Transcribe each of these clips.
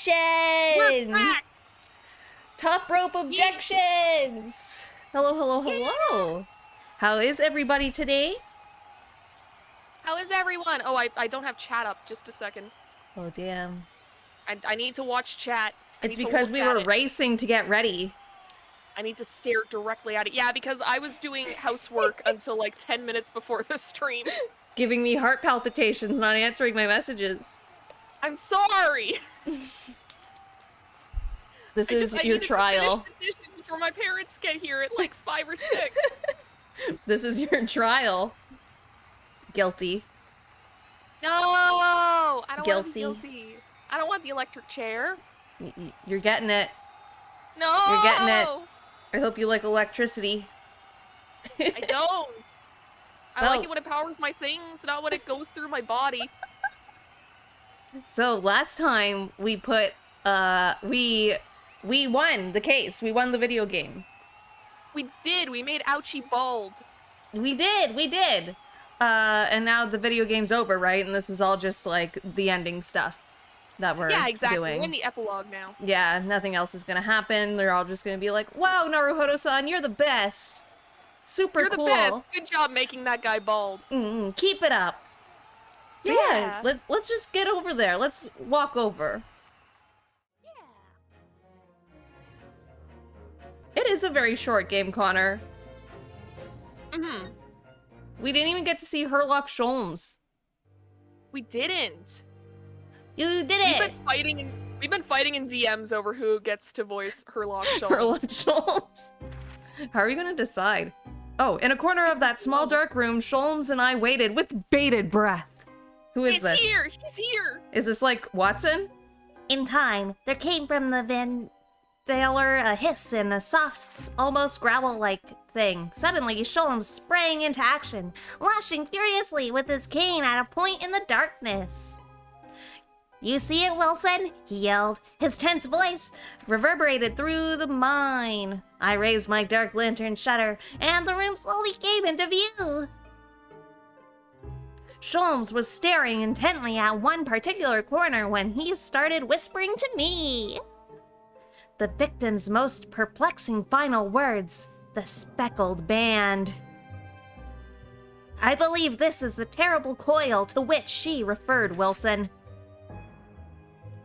Objection! back! Top rope objections! Hello, hello, hello! How is everybody today? How is everyone? Oh, I don't have chat up. Just a second. Oh, damn. I need to watch chat. It's because we were racing to get ready. I need to stare directly at it. Yeah, because I was doing housework until like 10 minutes before the stream. Giving me heart palpitations, not answering my messages. I'm sorry! This is your trial. To finish the dishes before my parents get here at like 5 or 6. This is your trial. Guilty. No! I don't want to be Guilty. guilty. I don't want the electric chair. You're getting it. No! You're getting it. I hope you like electricity. I don't. So, I like it when it powers my things, not when it goes through my body. So last time we put we won the case. We won the video game. We did. We made Ouchie bald. We did. And now the video game's over, right? And this is all just like the ending stuff that we're doing. We're in the epilogue now. Yeah, nothing else is gonna happen. They're all just gonna be like, "Wow, Naruhodo-san, you're the best. Super cool. You're the best. Good job making that guy bald. Keep it up." So yeah, let's just get over there. Let's walk over. It is a very short game, Connor. We didn't even get to see Herlock Sholmes. We didn't. You did it! We've been fighting in DMs over who gets to voice Herlock Sholmes. Herlock Sholmes. How are we gonna decide? Oh, in a corner of that small dark room, Sholmes and I waited with bated breath. Who is this? He's here! He's here! Is this like Watson? In time, there came from the ventilator a hiss and a soft, almost growl-like thing. Suddenly, Sholmes sprang into action, lashing furiously with his cane at a point in the darkness. "You see it, Wilson?" he yelled. His tense voice reverberated through the mine. I raised my dark lantern shutter, and the room slowly came into view. Sholmes was staring intently at one particular corner when he started whispering to me. The victim's most perplexing final words, the speckled band. I believe this is the terrible coil to which she referred, Wilson.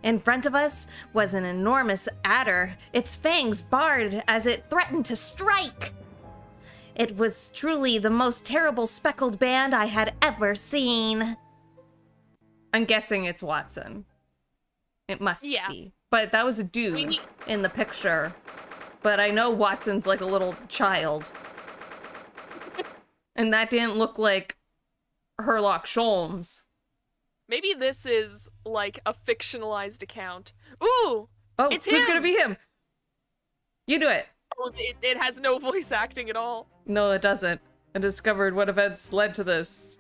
In front of us was an enormous adder, its fangs bared as it threatened to strike. It was truly the most terrible speckled band I had ever seen. I'm guessing it's Watson. It must be. But that was a dude in the picture. But I know Watson's like a little child. And that didn't look like Herlock Sholmes. Maybe this is like a fictionalized account. Ooh! Oh, it's who's him! gonna be him? You do it. Oh, it has no voice acting at all. No, it doesn't. I discovered what events led to this.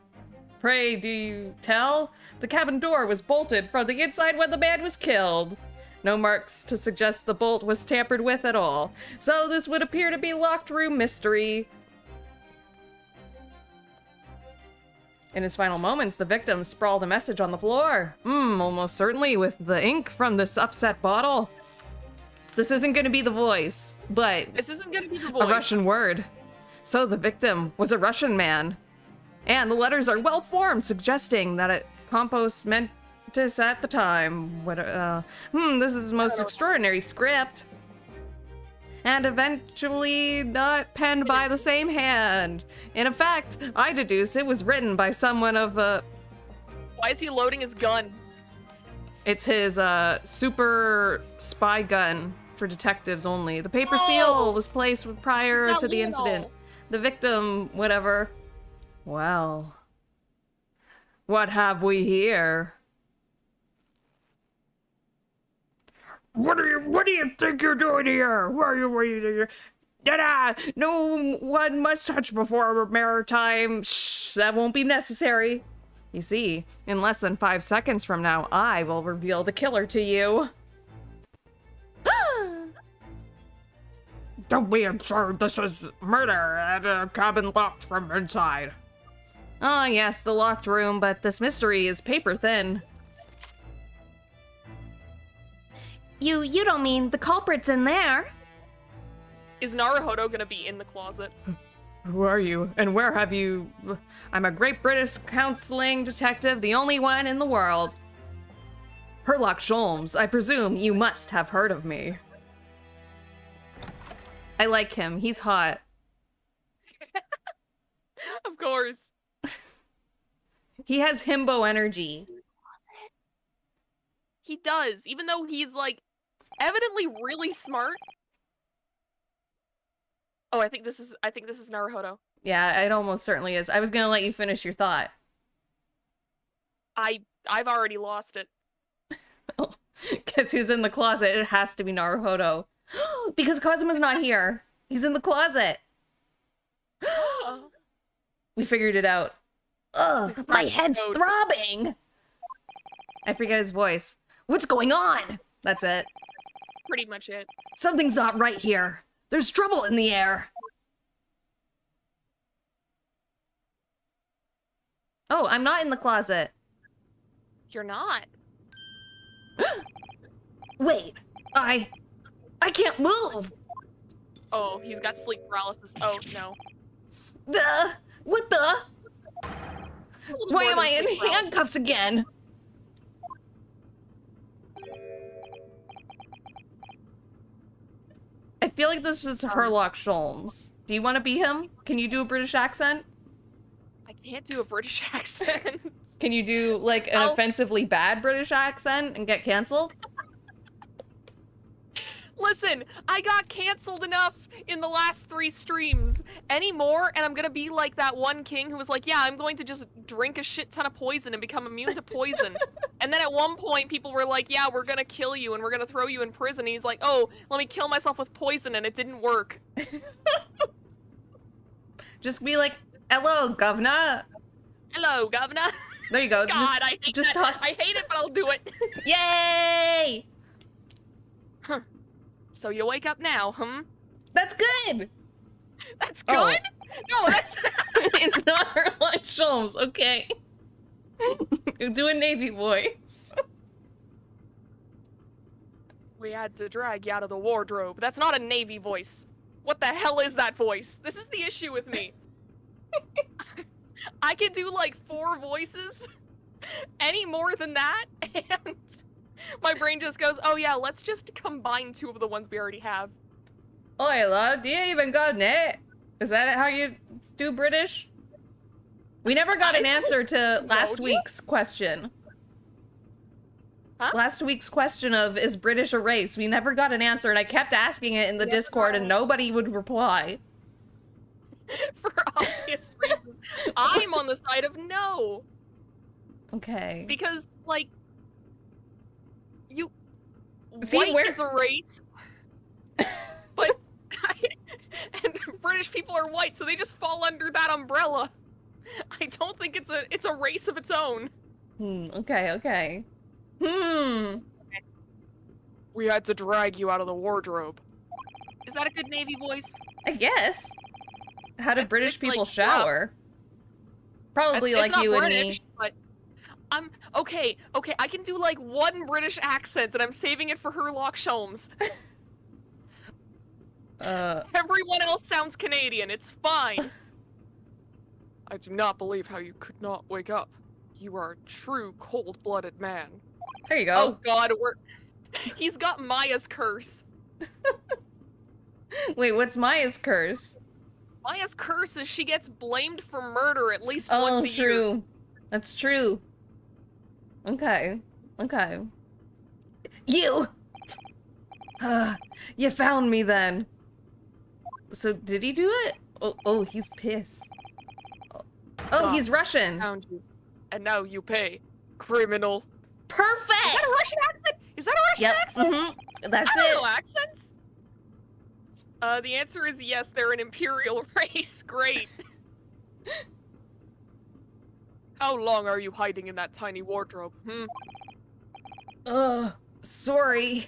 Pray, do you tell? The cabin door was bolted from the inside when the man was killed. No marks to suggest the bolt was tampered with at all. So this would appear to be locked room mystery. In his final moments, the victim sprawled a message on the floor. Almost certainly with the ink from this upset bottle. This isn't gonna be the voice, but this isn't gonna be the voice. A Russian word. So the victim was a Russian man. And the letters are well formed, suggesting that it compost mentis at the time. This is the most extraordinary script. And eventually not penned by the same hand. In fact, I deduce it was written by someone of Why is he loading his gun? It's his super spy gun for detectives only. The paper seal was placed prior to the incident. The victim, whatever. Well, what have we here? What do you think you're doing here? What are you doing? No one must touch before maritime. Shh, that won't be necessary. You see, in less than 5 seconds from now, I will reveal the killer to you. Don't be absurd. This is murder at a cabin locked from inside. Ah, yes, the locked room, but this mystery is paper thin. You don't mean the culprit's in there? Is Naruhodo gonna be in the closet? Who are you? And where have you... I'm a great British counseling detective, the only one in the world. Herlock Sholmes, I presume you must have heard of me. I like him, he's hot. Of course. He has himbo energy. He does, even though he's, like, evidently really smart. Oh, I think this is Naruhodo. Yeah, it almost certainly is. I was gonna let you finish your thought. I've already lost it. Guess who's in the closet? It has to be Naruhodo. Because Kazuma's not here. He's in the closet. We figured it out. Ugh, my head's throbbing! I forget his voice. What's going on? That's it. Pretty much it. Something's not right here. There's trouble in the air. Oh, I'm not in the closet. You're not. Wait, I can't move. Oh, he's got sleep paralysis. Oh, no. What the? Why am I in Sleep paralysis. handcuffs again? I feel like this is Herlock Sholmes. Do you want to be him? Can you do a British accent? I can't do a British accent. Can you do, like, an offensively bad British accent and get canceled? Listen, I got canceled enough in the last 3 streams. Any more, and I'm gonna be like that one king who was like, yeah, I'm going to just drink a shit ton of poison and become immune to poison. And then at one point, people were like, yeah, we're gonna kill you and we're gonna throw you in prison. And he's like, oh, let me kill myself with poison, and it didn't work. Just be like, hello, governor. Hello, governor. There you go. God, I hate just that. talk. I hate it, but I'll do it. Yay! So you wake up now, That's good. That's good? Oh. No, that's... It's not Herlock Sholmes, okay. Do a Navy voice. We had to drag you out of the wardrobe. That's not a Navy voice. What the hell is that voice? This is the issue with me. I can do like 4 voices. Any more than that, and my brain just goes, oh yeah, let's just combine 2 of the ones we already have. Oi, lad, you even got it. Is that how you do British? We never got an answer to last week's question. Huh? Last week's question of, is British a race? We never got an answer, and I kept asking it in the Discord, and nobody would reply. For obvious reasons. I'm on the side of no. Okay. Because, like, See, white is a race, but and British people are white, so they just fall under that umbrella. I don't think it's a race of its own. Okay. We had to drag you out of the wardrobe. Is that a good Navy voice? I guess. How do British it's people like, shower? Probably It's like not you and British, me. but I'm okay, I can do like 1 British accent and I'm saving it for Herlock Sholmes. Everyone else sounds Canadian, it's fine. I do not believe how you could not wake up. You are a true cold-blooded man. There you go. Oh god, he's got Maya's curse. Wait, what's Maya's curse? Maya's curse is she gets blamed for murder at least once a year. True. That's true. Okay. You! You found me then. So, did he do it? Oh, he's pissed. Oh, he's Russian. Found you. And now you pay. Criminal. Perfect! Is that a Russian accent? Is that a Russian accent? Mm-hmm. That's I don't it. know accents. The answer is yes, they're an imperial race. Great. How long are you hiding in that tiny wardrobe, Sorry.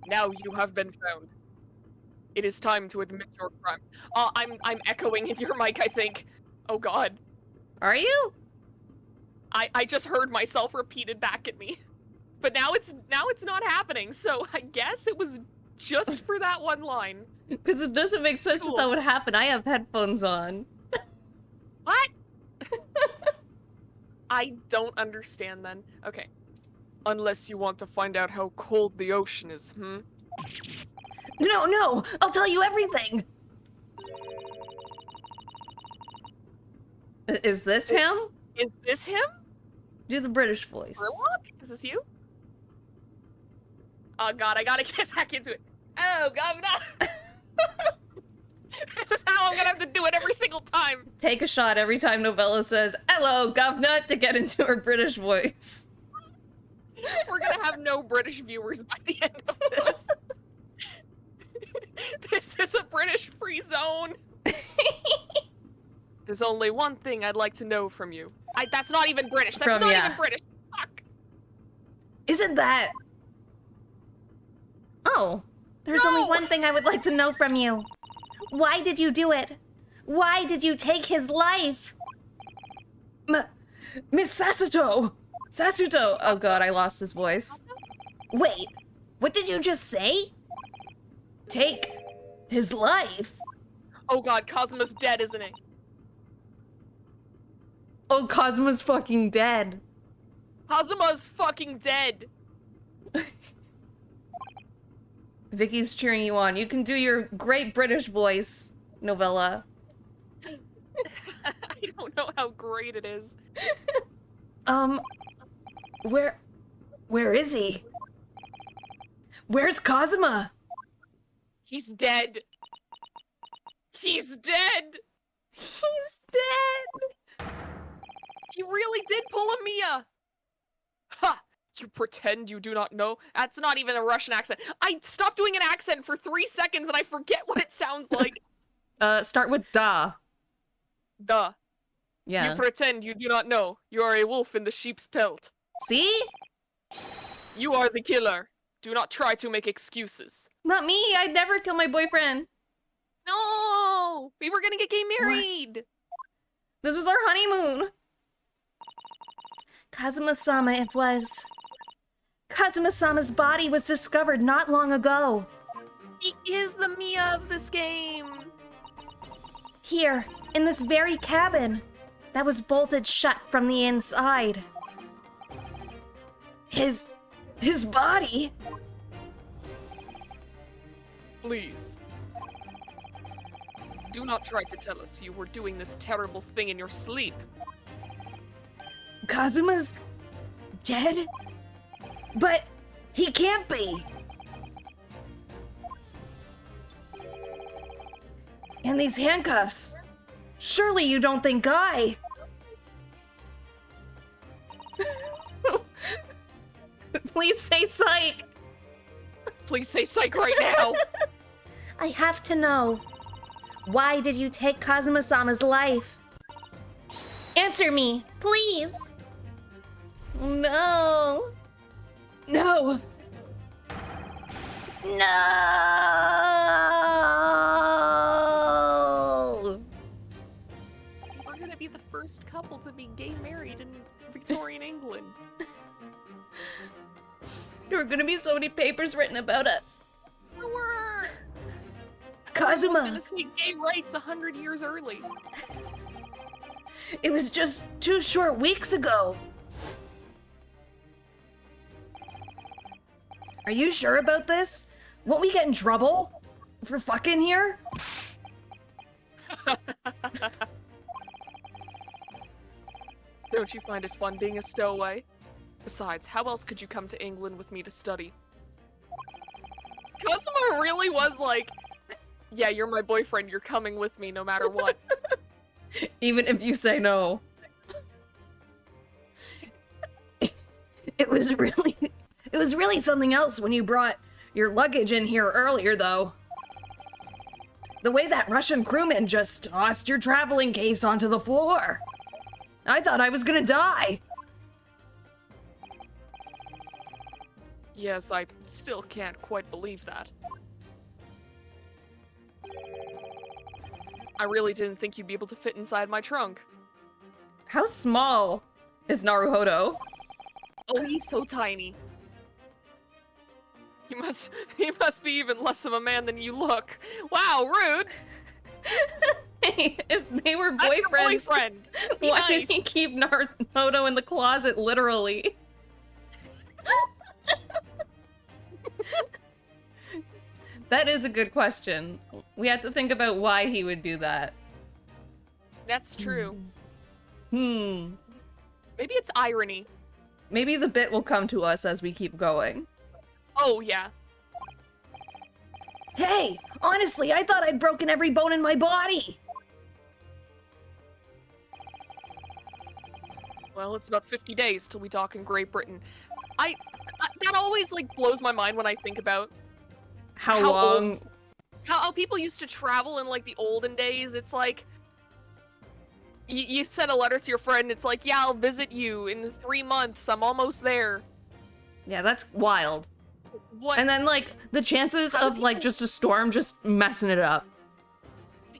Now you have been found. It is time to admit your crimes. I'm echoing in your mic, I think. Oh god. Are you? I just heard myself repeated back at me. But now it's not happening, so I guess it was just for that one line. Because it doesn't make sense Cool. that that would happen. I have headphones on. What? I don't understand then. Okay. Unless you want to find out how cold the ocean is, hmm? No, I'll tell you everything. Is this him? Is this him? Do the British voice. Sherlock? Is this you? Oh god, I gotta get back into it. Oh, governor! This is how I'm gonna have to do it every single time. Take a shot every time Novella says, "Hello, governor," to get into her British voice. We're gonna have no British viewers by the end of this. This is a British free zone. There's only one thing I'd like to know from you. That's not even British. That's From not ya. even British. Fuck. Isn't that? Oh. There's No! only one thing I would like to know from you. Why did you do it? Why did you take his life? Miss Sasuto! Sasuto! Oh god, I lost his voice. Wait, what did you just say? Take. His life? Oh god, Kazuma's dead, isn't he? Oh, Cosmo's fucking dead. Kazuma's fucking dead. Vicky's cheering you on. You can do your great British voice, Novella. I don't know how great it is. Where is he? Where's Kazuma? He's dead. He's dead. He's dead. He really did pull a Mia. Ha! You pretend you do not know? That's not even a Russian accent. I stopped doing an accent for 3 seconds and I forget what it sounds like. Start with da. Duh. Yeah. You pretend you do not know. You are a wolf in the sheep's pelt. See? You are the killer. Do not try to make excuses. Not me. I'd never kill my boyfriend. No! We were gonna get gay married! This was our honeymoon. Kazuma-sama it was. Kazuma-sama's body was discovered not long ago. He is the Mia of this game! Here, in this very cabin that was bolted shut from the inside. His body? Please. Do not try to tell us you were doing this terrible thing in your sleep. Kazuma's dead? But he can't be. And these handcuffs. Surely you don't think I... Please say psych. Please say psych right now! I have to know. Why did you take Kazuma-sama's life? Answer me, please. No. No. No. We're gonna be the first couple to be gay married in Victorian England. There are gonna be so many papers written about us. We're Kazuma, gonna see gay rights 100 years early. it was just 2 short weeks ago. Are you sure about this? Won't we get in trouble for fucking here? Don't you find it fun being a stowaway? Besides, how else could you come to England with me to study? Kazuma really was like, yeah, you're my boyfriend, you're coming with me no matter what. Even if you say no. It was really something else when you brought your luggage in here earlier, though. The way that Russian crewman just tossed your traveling case onto the floor. I thought I was gonna die. Yes, I still can't quite believe that. I really didn't think you'd be able to fit inside my trunk. How small is Naruhodo? Oh, he's so tiny. You must be even less of a man than you look. Wow, rude. Hey, if they were I'm your boyfriends, boyfriend. Be why nice. did he keep Naruto in the closet, literally? That is a good question. We have to think about why he would do that. That's true. Hmm. Maybe it's irony. Maybe the bit will come to us as we keep going. Oh, yeah. Hey, honestly, I thought I'd broken every bone in my body. Well, it's about 50 days till we dock in Great Britain. That always, like, blows my mind when I think about How How long? how people used to travel in, like, the olden days. It's like, you send a letter to your friend, it's like, yeah, I'll visit you in 3 months, I'm almost there. Yeah, that's wild. What? And then, like, the chances How do of, like, people- just a storm just messing it up.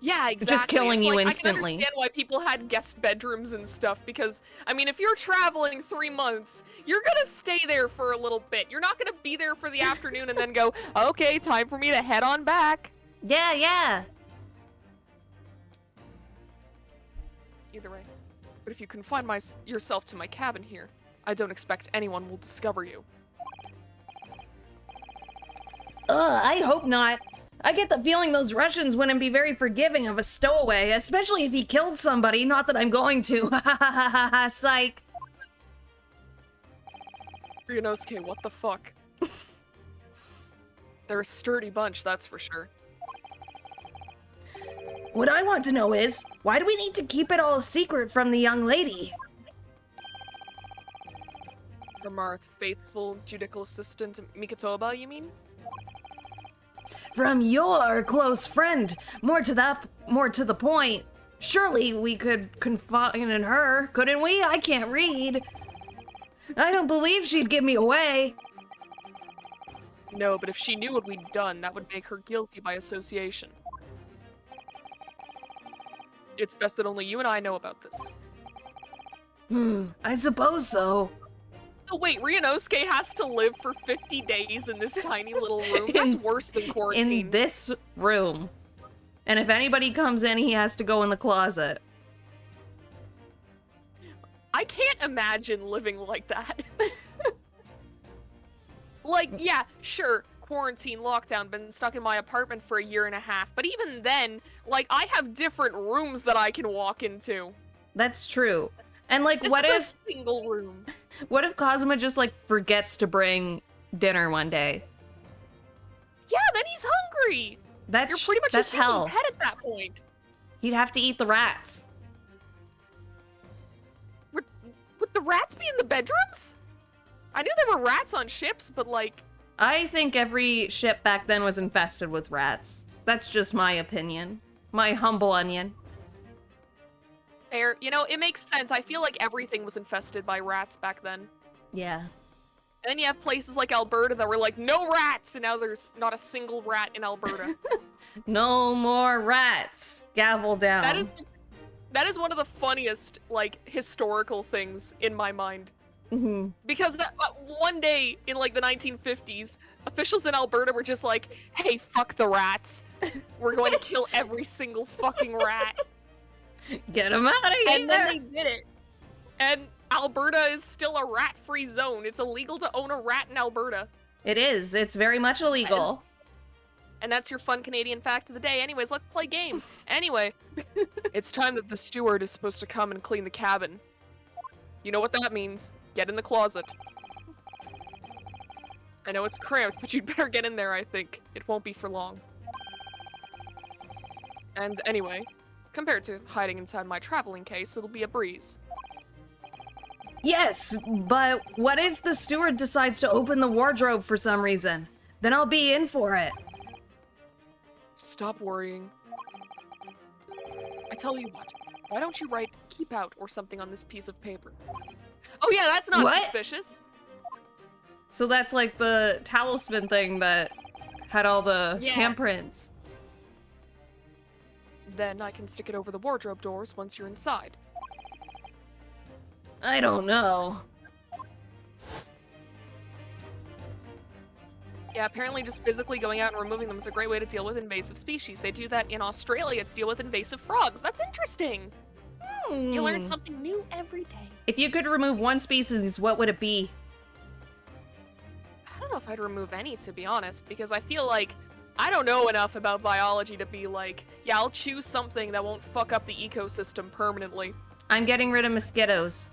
Yeah, exactly. killing It's you like, instantly. I can understand why people had guest bedrooms and stuff, because, I mean, if you're traveling 3 months, you're gonna stay there for a little bit. You're not gonna be there for the afternoon and then go, okay, time for me to head on back. Yeah, yeah. Either way. But if you confine yourself to my cabin here, I don't expect anyone will discover you. I hope not. I get the feeling those Russians wouldn't be very forgiving of a stowaway, especially if he killed somebody. Not that I'm going to. Ha ha ha ha ha, psych. Ryunosuke, what the fuck? They're a sturdy bunch, that's for sure. What I want to know is, why do we need to keep it all a secret from the young lady? From our faithful judicial assistant, Mikotoba, you mean? From your close friend. More to the point. Surely we could confide in her, couldn't we? I can't read. I don't believe she'd give me away. No, but if she knew what we'd done, that would make her guilty by association. It's best that only you and I know about this. I suppose so. Oh wait, Ryunosuke has to live for 50 days in this tiny little room? That's worse than quarantine. In this room. And if anybody comes in, he has to go in the closet. I can't imagine living like that. Like, yeah, sure, quarantine, lockdown, been stuck in my apartment for 1.5 years, but even then, like, I have different rooms that I can walk into. That's true. And like, This what is if a single room? what if Kazuma just like forgets to bring dinner one day? Yeah, then he's hungry. That's You're pretty much that's a human hell. pet at that point. He'd have to eat the rats. Would the rats be in the bedrooms? I knew there were rats on ships, but like, I think every ship back then was infested with rats. That's just my opinion. My humble onion. fair. You know, it makes sense. I feel like everything was infested by rats back then. Yeah. And then you have places like Alberta that were like, no rats! And now there's not a single rat in Alberta. No more rats. Gavel down. That is one of the funniest, like, historical things in my mind. Mhm. Because one day in, like, the 1950s, officials in Alberta were just like, hey, fuck the rats. We're going to kill every single fucking rat. Get him out of here. And then they did it. And Alberta is still a rat-free zone. It's illegal to own a rat in Alberta. It is. It's very much illegal. And that's your fun Canadian fact of the day. Anyways, let's play game. Anyway, it's time that the steward is supposed to come and clean the cabin. You know what that means. Get in the closet. I know it's cramped, but you'd better get in there, I think. It won't be for long. And anyway, compared to hiding inside my traveling case, it'll be a breeze. Yes, but what if the steward decides to open the wardrobe for some reason? Then I'll be in for it. Stop worrying. I tell you what, why don't you write keep out or something on this piece of paper? Oh yeah, that's not What? suspicious. So that's like the talisman thing that had all the Yeah. handprints. Then I can stick it over the wardrobe doors once you're inside. I don't know. Yeah, apparently just physically going out and removing them is a great way to deal with invasive species. They do that in Australia to deal with invasive frogs. That's interesting. You learn something new every day. If you could remove one species, what would it be? I don't know if I'd remove any, to be honest, because I feel like I don't know enough about biology to be like, yeah, I'll choose something that won't fuck up the ecosystem permanently. I'm getting rid of mosquitoes.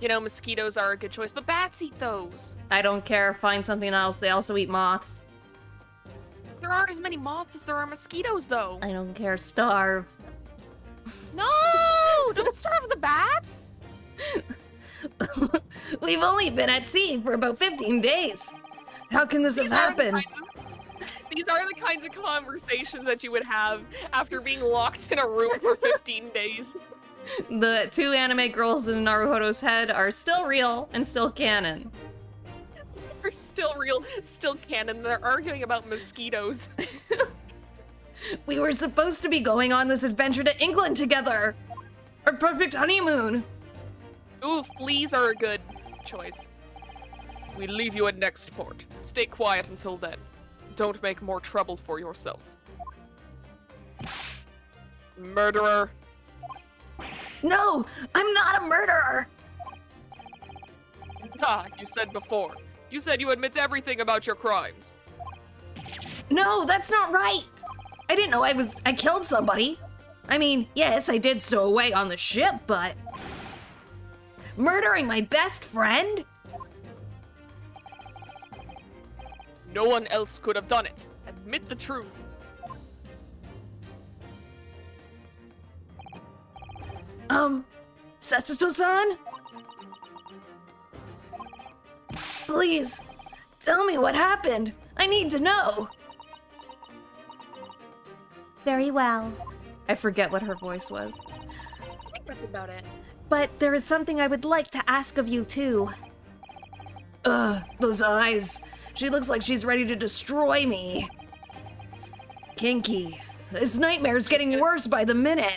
You know, mosquitoes are a good choice, but bats eat those. I don't care. Find something else. They also eat moths. There aren't as many moths as there are mosquitoes, though. I don't care. Starve. No! Don't starve the bats! We've only been at sea for about 15 days. How can this have happened? These are the kinds of conversations that you would have after being locked in a room for 15 days. The 2 anime girls in Naruhodo's head are still real and still canon. They're still real, still canon. They're arguing about mosquitoes. We were supposed to be going on this adventure to England together. Our perfect honeymoon. Ooh, fleas are a good choice. We leave you at next port. Stay quiet until then. Don't make more trouble for yourself. Murderer. No, I'm not a murderer. Ah, you said before. You said you admit everything about your crimes. No, that's not right. I didn't know I killed somebody. I mean, yes, I did stow away on the ship, but murdering my best friend? No one else could have done it. Admit the truth. Sasuto-san? Please, tell me what happened. I need to know. Very well. I forget what her voice was. I think that's about it. But there is something I would like to ask of you, too. Those eyes. She looks like she's ready to destroy me. Kinky. This nightmare's getting worse by the minute.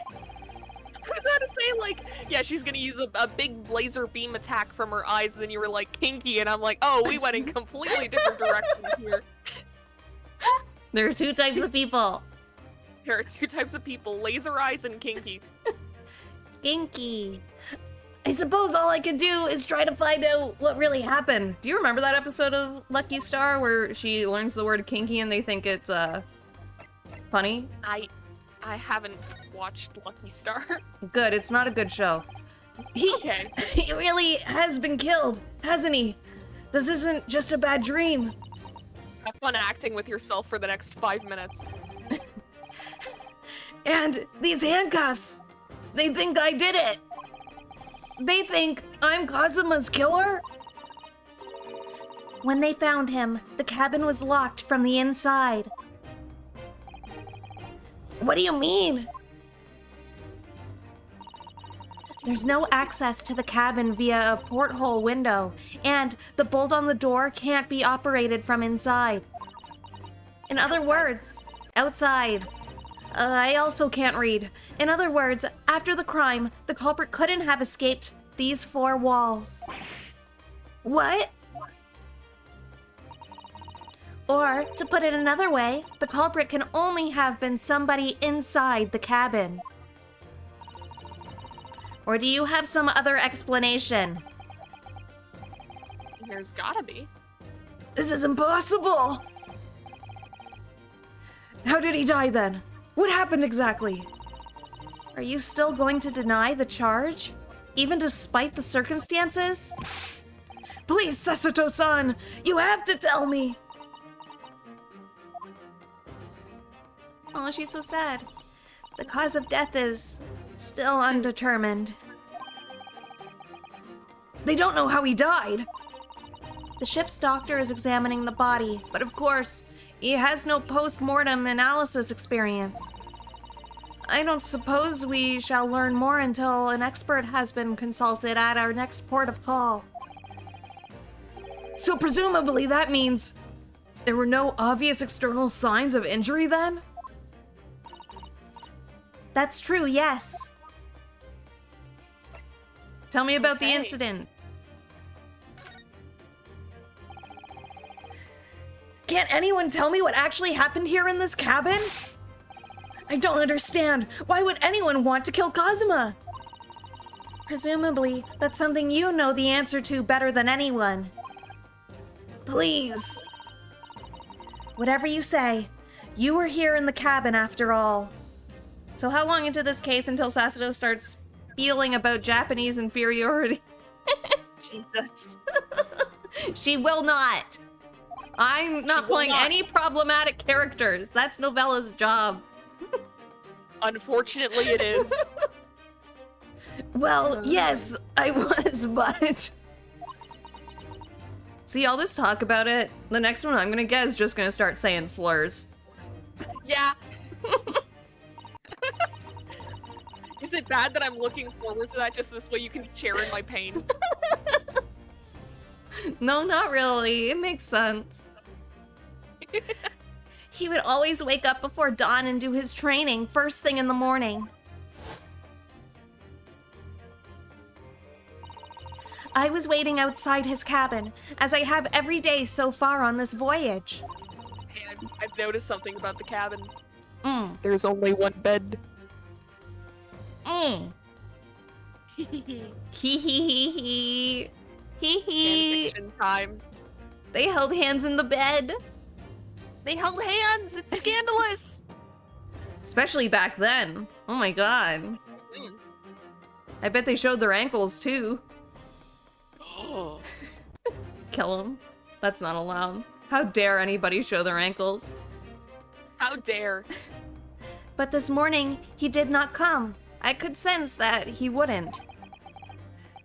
I was about to say, like, yeah, she's gonna use a big laser beam attack from her eyes, and then you were like, kinky, and I'm like, oh, we went in completely different directions here. There are 2 types of people. There are 2 types of people, laser eyes and kinky. Kinky. I suppose all I could do is try to find out what really happened. Do you remember that episode of Lucky Star where she learns the word kinky and they think it's, funny? I haven't watched Lucky Star. Good, it's not a good show. Okay. He really has been killed, hasn't he? This isn't just a bad dream. Have fun acting with yourself for the next 5 minutes. And these handcuffs, they think I did it. They think I'm Kazuma's killer? When they found him, the cabin was locked from the inside. What do you mean? There's no access to the cabin via a porthole window, and the bolt on the door can't be operated from inside. In other words, outside. I also can't read. In other words, after the crime, the culprit couldn't have escaped these 4 walls. What? Or, to put it another way, the culprit can only have been somebody inside the cabin. Or do you have some other explanation? There's gotta be. This is impossible. How did he die then? What happened exactly? Are you still going to deny the charge? Even despite the circumstances? Please, Sasuto-san, you have to tell me. Oh, she's so sad. The cause of death is still undetermined. They don't know how he died. The ship's doctor is examining the body, but of course, he has no post-mortem analysis experience. I don't suppose we shall learn more until an expert has been consulted at our next port of call. So presumably that means there were no obvious external signs of injury then? That's true, yes. Tell me about the Okay. incident. Can't anyone tell me what actually happened here in this cabin? I don't understand. Why would anyone want to kill Kazuma? Presumably, that's something you know the answer to better than anyone. Please. Whatever you say, you were here in the cabin after all. So how long into this case until Sasuke starts feeling about Japanese inferiority? Jesus. She will not. I'm not playing any problematic characters. That's Novella's job. Unfortunately, it is. Well, yes, I was, but... See, all this talk about it, the next one I'm gonna get is just gonna start saying slurs. Yeah. Is it bad that I'm looking forward to that just this way you can share in my pain? No, not really. It makes sense. He would always wake up before dawn and do his training first thing in the morning. I was waiting outside his cabin, as I have every day so far on this voyage. Hey, I've noticed something about the cabin. There's only one bed. Hee hee hee. Hee hee. Fanfiction time. They held hands in the bed. They held hands! It's scandalous! Especially back then. Oh my god. I bet they showed their ankles too. Oh. Kill them. That's not allowed. How dare anybody show their ankles? How dare. But this morning, he did not come. I could sense that he wouldn't.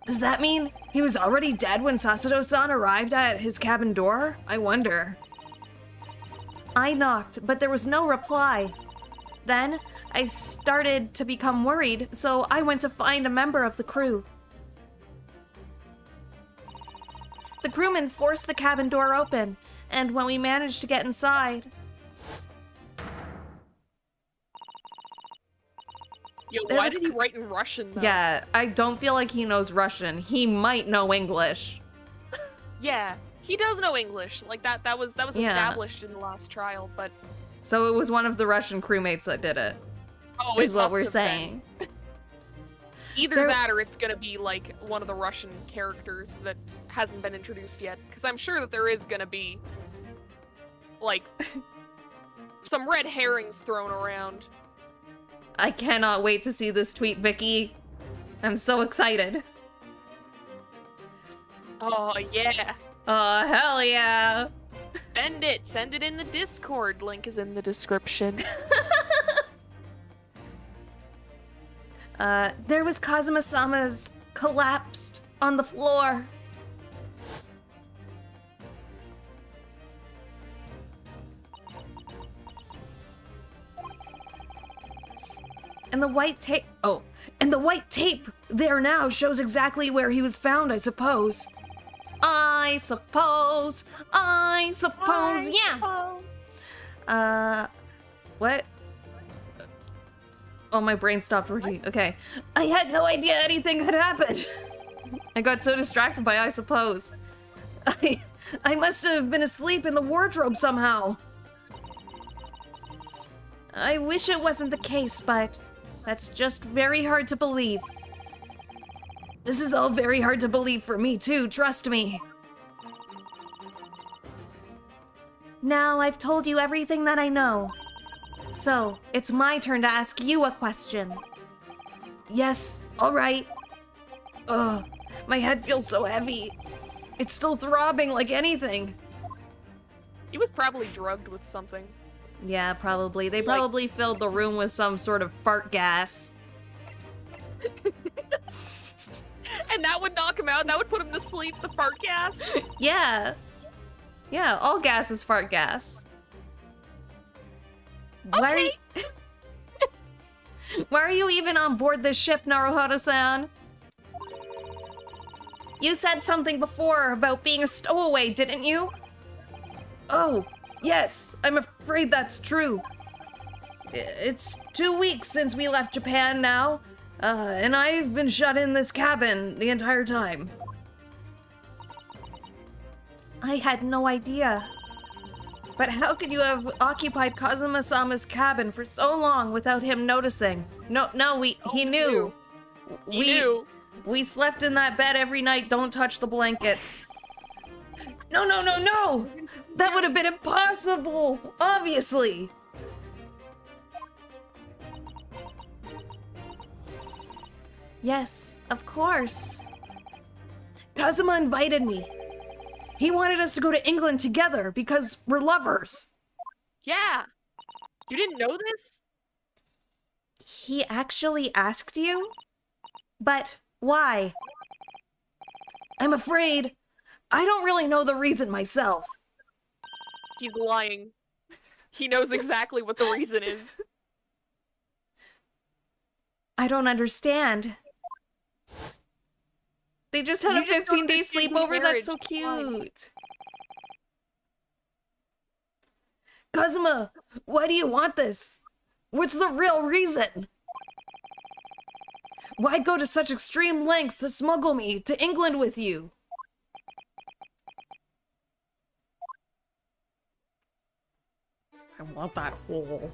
Does that mean he was already dead when Sasuke-san arrived at his cabin door? I wonder. I knocked, but there was no reply. Then, I started to become worried, so I went to find a member of the crew. The crewman forced the cabin door open, and when we managed to get inside... Yo, why did he write in Russian, though? Yeah, I don't feel like he knows Russian. He might know English. Yeah, he does know English. Like, that was established in the last trial, but... So it was one of the Russian crewmates that did it. Oh, is it what must we're have saying. been. Either that or it's gonna be, like, one of the Russian characters that hasn't been introduced yet. Because I'm sure that there is gonna be, like, some red herrings thrown around. I cannot wait to see this tweet, Vicky. I'm so excited. Oh, yeah. Oh, hell yeah. Send it. Send it in the Discord. Link is in the description. There was Kazuma-sama's collapsed on the floor. And the white tape. Oh, and the white tape there now shows exactly where he was found, I suppose. I suppose. Yeah. What? Oh, my brain stopped working. Okay. I had no idea anything had happened. I got so distracted by I suppose. I must have been asleep in the wardrobe somehow. I wish it wasn't the case, but that's just very hard to believe. This is all very hard to believe for me too, trust me. Now I've told you everything that I know. So, it's my turn to ask you a question. Yes, all right. Ugh, my head feels so heavy. It's still throbbing like anything. He was probably drugged with something. Yeah, probably. They probably filled the room with some sort of fart gas. And that would knock him out, that would put him to sleep, the fart gas. Yeah. Yeah, all gas is fart gas. Okay. Why are you even on board this ship, Naruhodo-san? You said something before about being a stowaway, didn't you? Oh, yes, I'm afraid that's true. It's 2 weeks since we left Japan now, and I've been shut in this cabin the entire time. I had no idea. But how could you have occupied Kazuma-sama's cabin for so long without him noticing? No, he knew. He knew. We slept in that bed every night. Don't touch the blankets. No! That would have been impossible, obviously. Yes, of course. Kazuma invited me. He wanted us to go to England together because we're lovers. Yeah. You didn't know this? He actually asked you? But why? I'm afraid I don't really know the reason myself. He's lying. He knows exactly what the reason is. I don't understand. They just had You a just don't 15-day understand sleepover. That's so marriage. Why? cute. Kazuma, why do you want this? What's the real reason? Why go to such extreme lengths to smuggle me to England with you? I want that hole.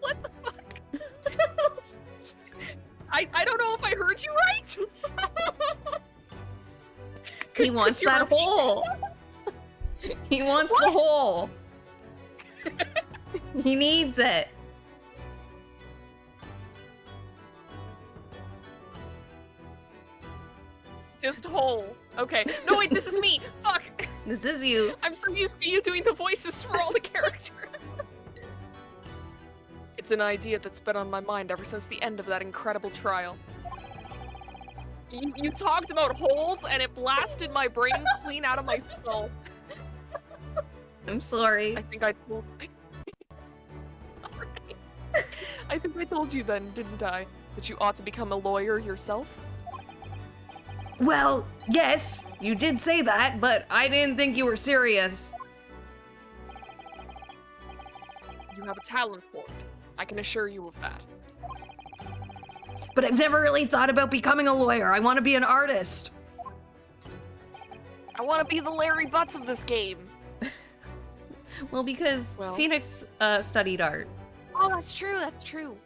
What the fuck? I don't know if I heard you right. He wants you that repeat hole. He wants the hole. He needs it. Just whole. Okay. No, wait, this is me. Fuck. This is you. I'm so used to you doing the voices for all the characters. It's an idea that's been on my mind ever since the end of that incredible trial. You talked about holes and it blasted my brain clean out of my skull. I'm sorry. I think I told Sorry. I think I told you then, didn't I? That you ought to become a lawyer yourself? Well, yes, you did say that, but I didn't think you were serious. You have a talent for it. I can assure you of that. But I've never really thought about becoming a lawyer. I want to be an artist. I want to be the Larry Butts of this game. Well, because Well. Phoenix studied art. Oh, that's true, that's true.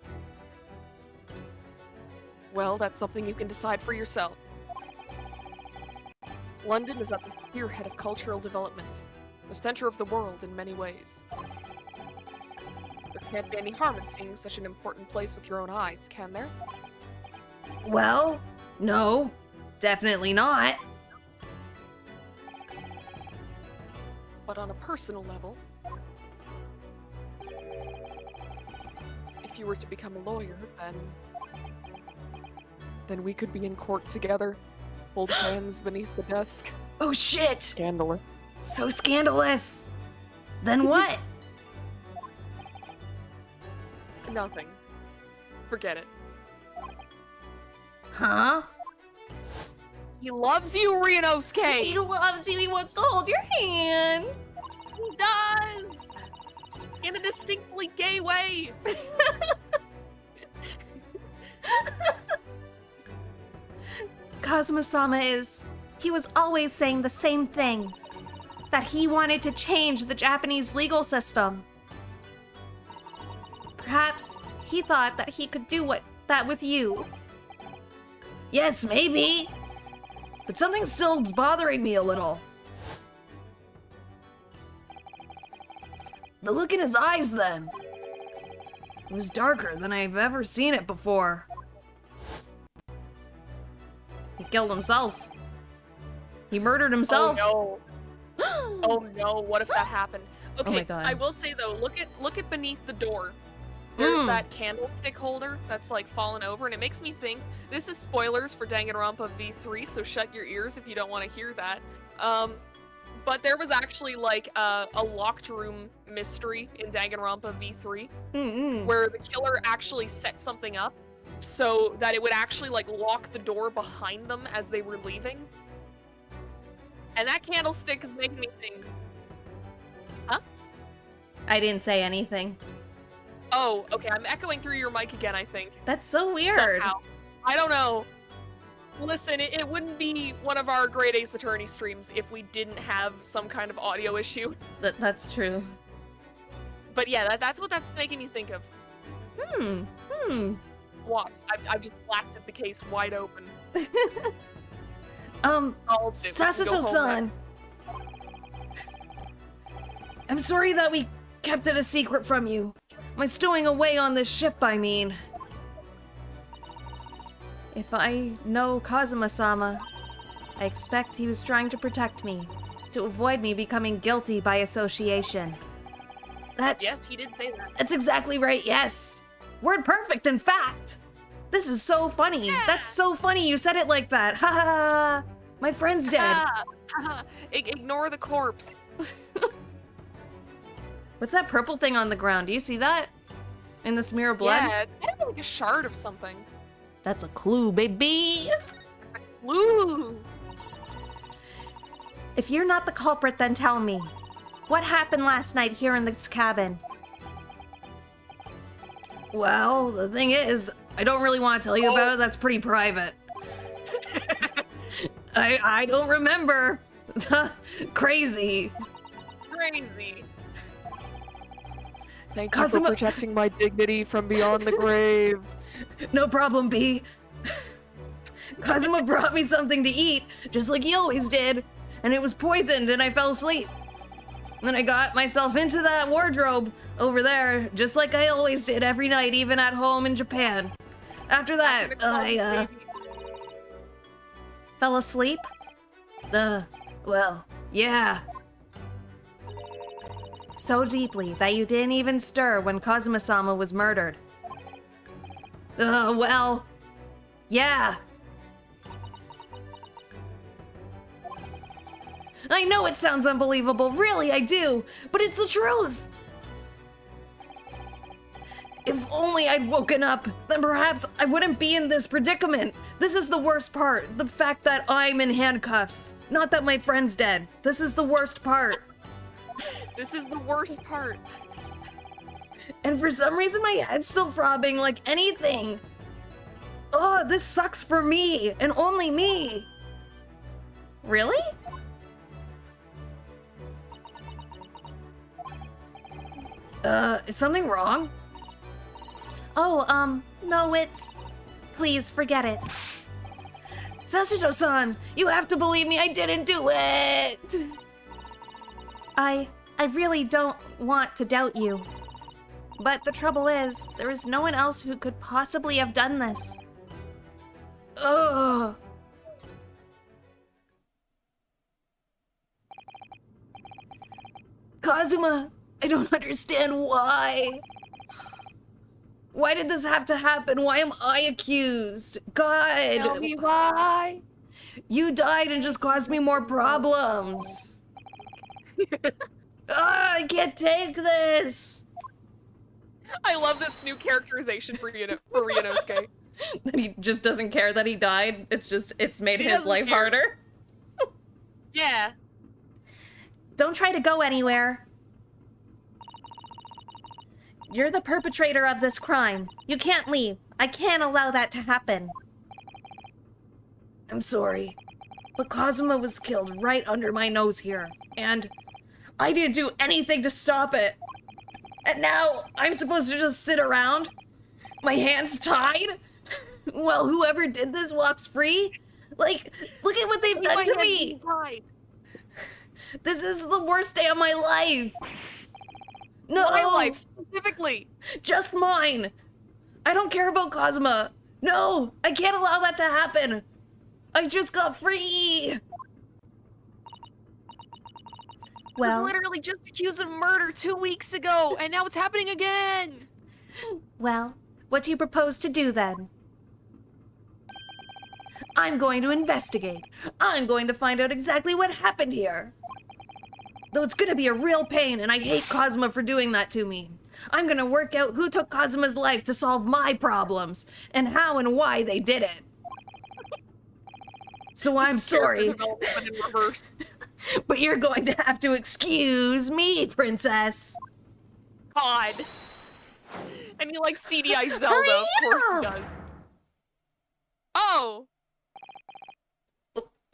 Well, that's something you can decide for yourself. London is at the spearhead of cultural development, the center of the world in many ways. There can't be any harm in seeing such an important place with your own eyes, can there? Well, no, definitely not. But on a personal level, if you were to become a lawyer, then we could be in court together, hold hands beneath the desk. Oh shit! Scandalous. So scandalous. Then what? Nothing. Forget it. Huh? He loves you, Ryunosuke! He loves you. He wants to hold your hand. He does! In a distinctly gay way! Kazuma-sama he was always saying the same thing. That he wanted to change the Japanese legal system. Perhaps he thought that he could do that with you. Yes, maybe. But something's still bothering me a little. The look in his eyes then. It was darker than I've ever seen it before. He killed himself. He murdered himself. Oh no. Oh no, what if that happened? Okay, my God. I will say though, look at beneath the door. There's that candlestick holder that's like fallen over, and it makes me think, this is spoilers for Danganronpa V3, so shut your ears if you don't want to hear that. But there was actually like a locked room mystery in Danganronpa V3 where the killer actually set something up so that it would actually like lock the door behind them as they were leaving. And that candlestick is making me think, huh? I didn't say anything. Oh, okay, I'm echoing through your mic again, I think. That's so weird. Somehow. I don't know. Listen, it wouldn't be one of our Great Ace Attorney streams if we didn't have some kind of audio issue. That's true. But yeah, that's what that's making me think of. Watch, I've just blasted the case wide open. Sasuto-san! I'm sorry that we kept it a secret from you. My stowing away on this ship, I mean. If I know Kazuma-sama, I expect he was trying to protect me, to avoid me becoming guilty by association. Yes, he did say that. That's exactly right, yes! Word perfect, in fact! This is so funny. Yeah. That's so funny you said it like that. Ha ha ha! My friend's dead. Ignore the corpse. What's that purple thing on the ground? Do you see that? In the smear of blood? Yeah, it's kind of like a shard of something. That's a clue, baby! Woo! If you're not the culprit, then tell me. What happened last night here in this cabin? Well, the thing is, I don't really want to tell you about it. That's pretty private. I don't remember. Crazy. Crazy. Thank you for protecting my dignity from beyond the grave. No problem, B. Kazuma brought me something to eat, just like he always did, and it was poisoned and I fell asleep. And then I got myself into that wardrobe over there, just like I always did every night, even at home in Japan. After that, I, Fell asleep? well, yeah. So deeply that you didn't even stir when Kazuma-sama was murdered. Well, yeah. I know it sounds unbelievable, really, I do, but it's the truth. If only I'd woken up, then perhaps I wouldn't be in this predicament. This is the worst part, the fact that I'm in handcuffs. Not that my friend's dead. This is the worst part. This is the worst part. And for some reason my head's still throbbing like anything. Oh, this sucks for me, and only me. Really? Is something wrong? Oh, no, it's... Please, forget it. Sasuto-san, you have to believe me, I didn't do it! I really don't want to doubt you. But the trouble is, there is no one else who could possibly have done this. Ugh. Kazuma, I don't understand why. Why did this have to happen? Why am I accused? God. Tell me why. You died and just caused me more problems. I can't take this. I love this new characterization for Ryunosuke. That he just doesn't care that he died. It's made He his doesn't life care. harder. Yeah. Don't try to go anywhere. You're the perpetrator of this crime. You can't leave. I can't allow that to happen. I'm sorry, but Kazuma was killed right under my nose here, and I didn't do anything to stop it. And now I'm supposed to just sit around? My hands tied? Well, whoever did this walks free? Like, look at what they've done to me! This is the worst day of my life! No! My life, specifically! Just mine! I don't care about Kazuma! No! I can't allow that to happen! I just got free! I was Well, literally just accused of murder 2 weeks ago, and now it's happening again! well, what do you propose to do then? I'm going to investigate. I'm going to find out exactly what happened here. Though it's gonna be a real pain, and I hate Kazuma for doing that to me. I'm gonna work out who took Kazuma's life to solve my problems, and how and why they did it. So I'm sorry, Development in reverse. but you're going to have to excuse me, princess. God. And he like CDI Zelda, Hurry of course up! he does. Oh!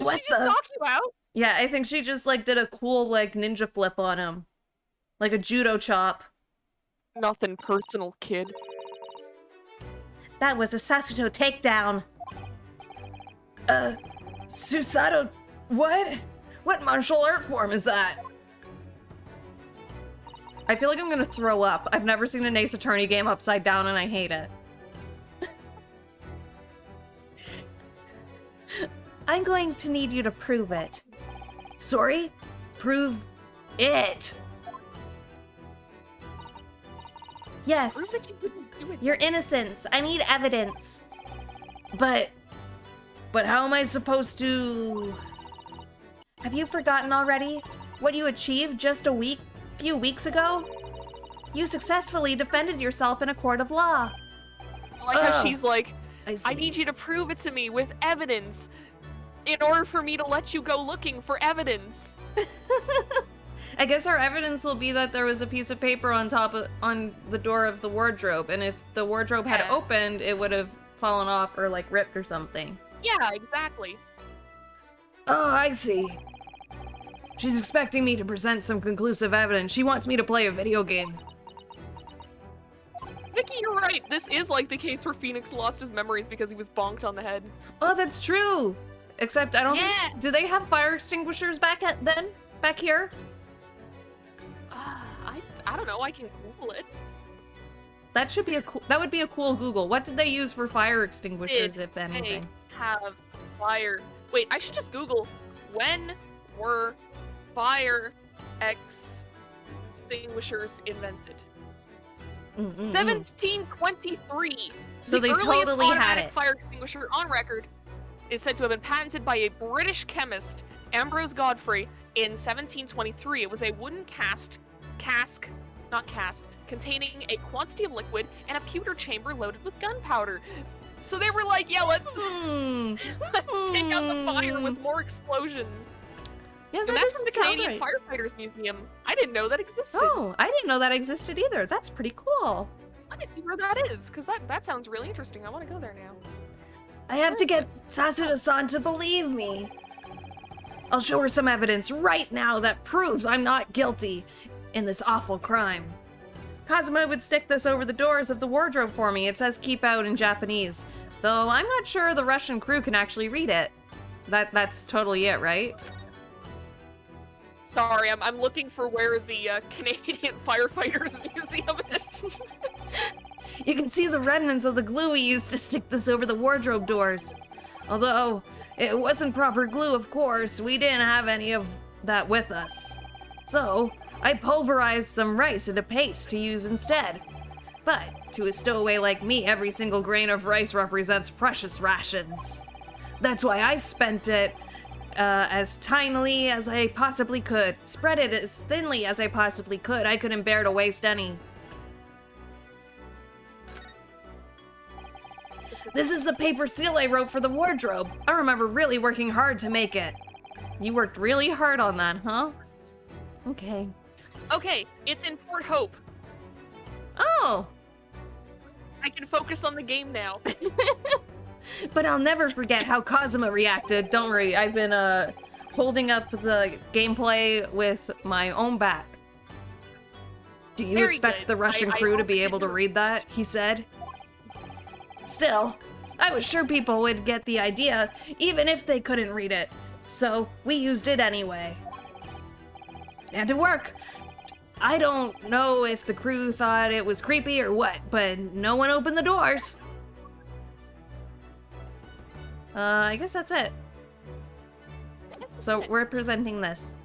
What she just knock you out? Yeah, I think she just, like, did a cool, like, ninja flip on him. Like a judo chop. Nothing personal, kid. That was a Sasuto takedown. Susato... What? What martial art form is that? I feel like I'm gonna throw up. I've never seen an Ace Attorney game upside down and I hate it. I'm going to need you to prove it. Sorry? Prove it. Yes, Prove that you didn't do it. your innocence. I need evidence. But how am I supposed to... Have you forgotten already what you achieved just a few weeks ago? You successfully defended yourself in a court of law. Like how Ugh. she's like, I I see. need you to prove it to me with evidence in order for me to let you go looking for evidence. I guess our evidence will be that there was a piece of paper on the door of the wardrobe, and if the wardrobe had Yeah. opened, it would have fallen off or like ripped or something. Yeah, exactly. Oh, I see. She's expecting me to present some conclusive evidence. She wants me to play a video game. Vicky, you're right. This is like the case where Phoenix lost his memories because he was bonked on the head. Oh, that's true. Except I don't Yeah. think... Do they have fire extinguishers back here? I don't know. I can Google it. That should be that would be a cool Google. What did they use for fire extinguishers, Did if they anything? have fire? Wait, I should just Google when were fire extinguishers invented? 1723. So The they earliest totally had automatic it. fire extinguisher on record is said to have been patented by a British chemist, Ambrose Godfrey, in 1723. It was a wooden cask, containing a quantity of liquid and a pewter chamber loaded with gunpowder. So they were like, yeah, let's take out the fire with more explosions. Yeah, And that that's from the doesn't sound Canadian right. Firefighters Museum. I didn't know that existed. Oh, I didn't know that existed either. That's pretty cool. Let me see where that is, because that sounds really interesting. I want to go there now. I have to Where get is Sasuda-san to believe me. I'll show her some evidence right now that proves I'm not guilty in this awful crime. Kazuma would stick this over the doors of the wardrobe for me. It says keep out in Japanese, though I'm not sure the Russian crew can actually read it. That's totally it, right? Sorry, I'm looking for where the Canadian Firefighters Museum is. You can see the remnants of the glue we used to stick this over the wardrobe doors. Although, it wasn't proper glue, of course. We didn't have any of that with us. So, I pulverized some rice into paste to use instead. But, to a stowaway like me, every single grain of rice represents precious rations. That's why I spent it as tinily as I possibly could. Spread it as thinly as I possibly could. I couldn't bear to waste any. This is the paper seal I wrote for the wardrobe. I remember really working hard to make it. You worked really hard on that, huh? Okay. Okay, it's in Port Hope. Oh, I can focus on the game now. but I'll never forget how Kazuma reacted. Don't worry, I've been holding up the gameplay with my own back. Do you Very expect good. the Russian I crew to hope be it able to didn't- read that? He said. Still, I was sure people would get the idea, even if they couldn't read it. So, we used it anyway. And it worked. I don't know if the crew thought it was creepy or what, but no one opened the doors. I guess that's it. Yes, that's So it. we're presenting this.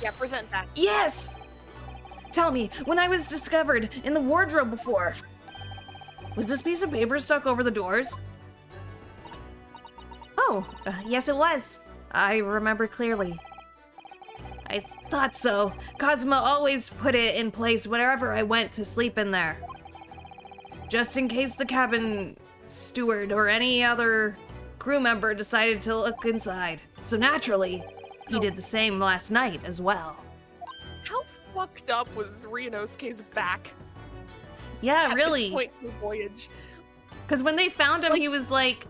Yeah, present that. Yes! Tell me, when I was discovered in the wardrobe before, was this piece of paper stuck over the doors? Oh, yes it was. I remember clearly. I thought so. Kazuma always put it in place whenever I went to sleep in there. Just in case the cabin steward or any other crew member decided to look inside. So naturally, he did the same last night as well. How fucked up was Ryunosuke's back Yeah, at really. this point in the voyage? Because when they found him, he was like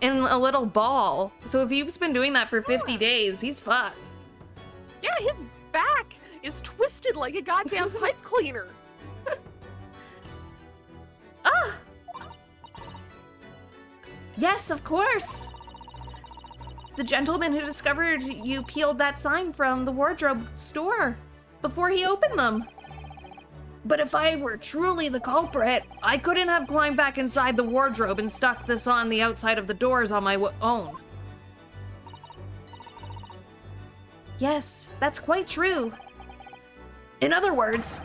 in a little ball. So if he's been doing that for 50 days, he's fucked. Yeah, his back is twisted like a goddamn pipe cleaner. Ah! Yes, of course. The gentleman who discovered you peeled that sign from the wardrobe store before he opened them. But if I were truly the culprit, I couldn't have climbed back inside the wardrobe and stuck this on the outside of the doors on my own. Yes, that's quite true. In other words,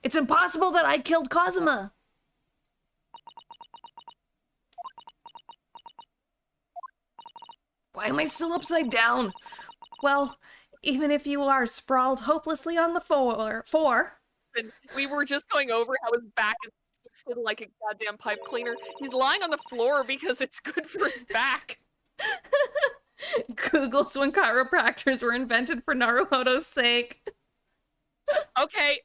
it's impossible that I killed Cosima. Why am I still upside down? Well, even if you are sprawled hopelessly on the floor. And we were just going over how his back is twisted like a goddamn pipe cleaner. He's lying on the floor because it's good for his back. Google's when chiropractors were invented for Naruhodo's sake. Okay.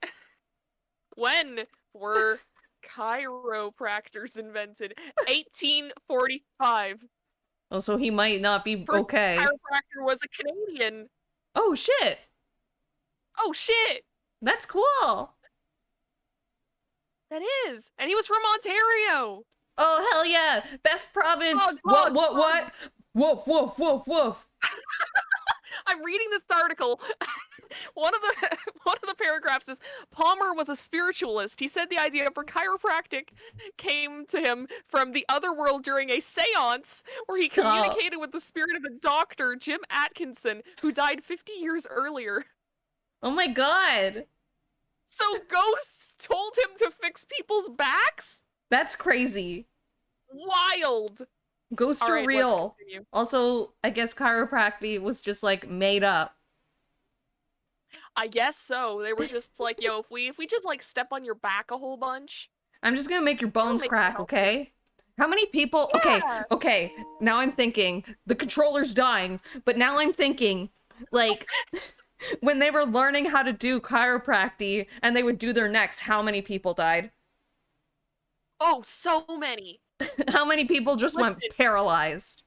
When were chiropractors invented? 1845. Oh, so he might not be First okay. chiropractor was a Canadian. Oh, shit. Oh shit! That's cool. That is! And he was from Ontario! Oh, hell yeah. Best province. Oh, what? God. Woof, woof, woof, woof. I'm reading this article. One of the paragraphs is Palmer was a spiritualist. He said the idea for chiropractic came to him from the other world during a séance where he Stop. communicated with the spirit of a doctor, Jim Atkinson, who died 50 years earlier. Oh my god. So ghosts told him to fix people's backs? That's crazy. Wild. Ghosts All are right, let's real. continue. Also, I guess chiropractic was just like made up. I guess so. They were just like, yo, if we just like step on your back a whole bunch. I'm just gonna make your bones make crack, it okay? How many people? Yeah. Okay. Now I'm thinking the controller's dying, but now I'm thinking like when they were learning how to do chiropractic and they would do their necks, how many people died? Oh, so many. How many people just went Listen. paralyzed?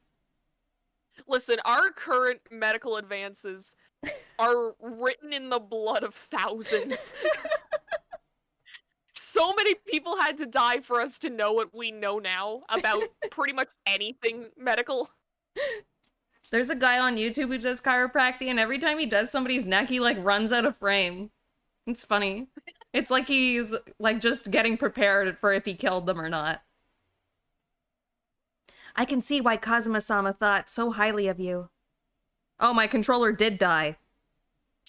Listen, our current medical advances are written in the blood of thousands. So many people had to die for us to know what we know now about pretty much anything medical. There's a guy on YouTube who does chiropractic, and every time he does somebody's neck, he like runs out of frame. It's funny. It's like he's like just getting prepared for if he killed them or not. I can see why Kazuma-sama thought so highly of you. Oh, my controller did die.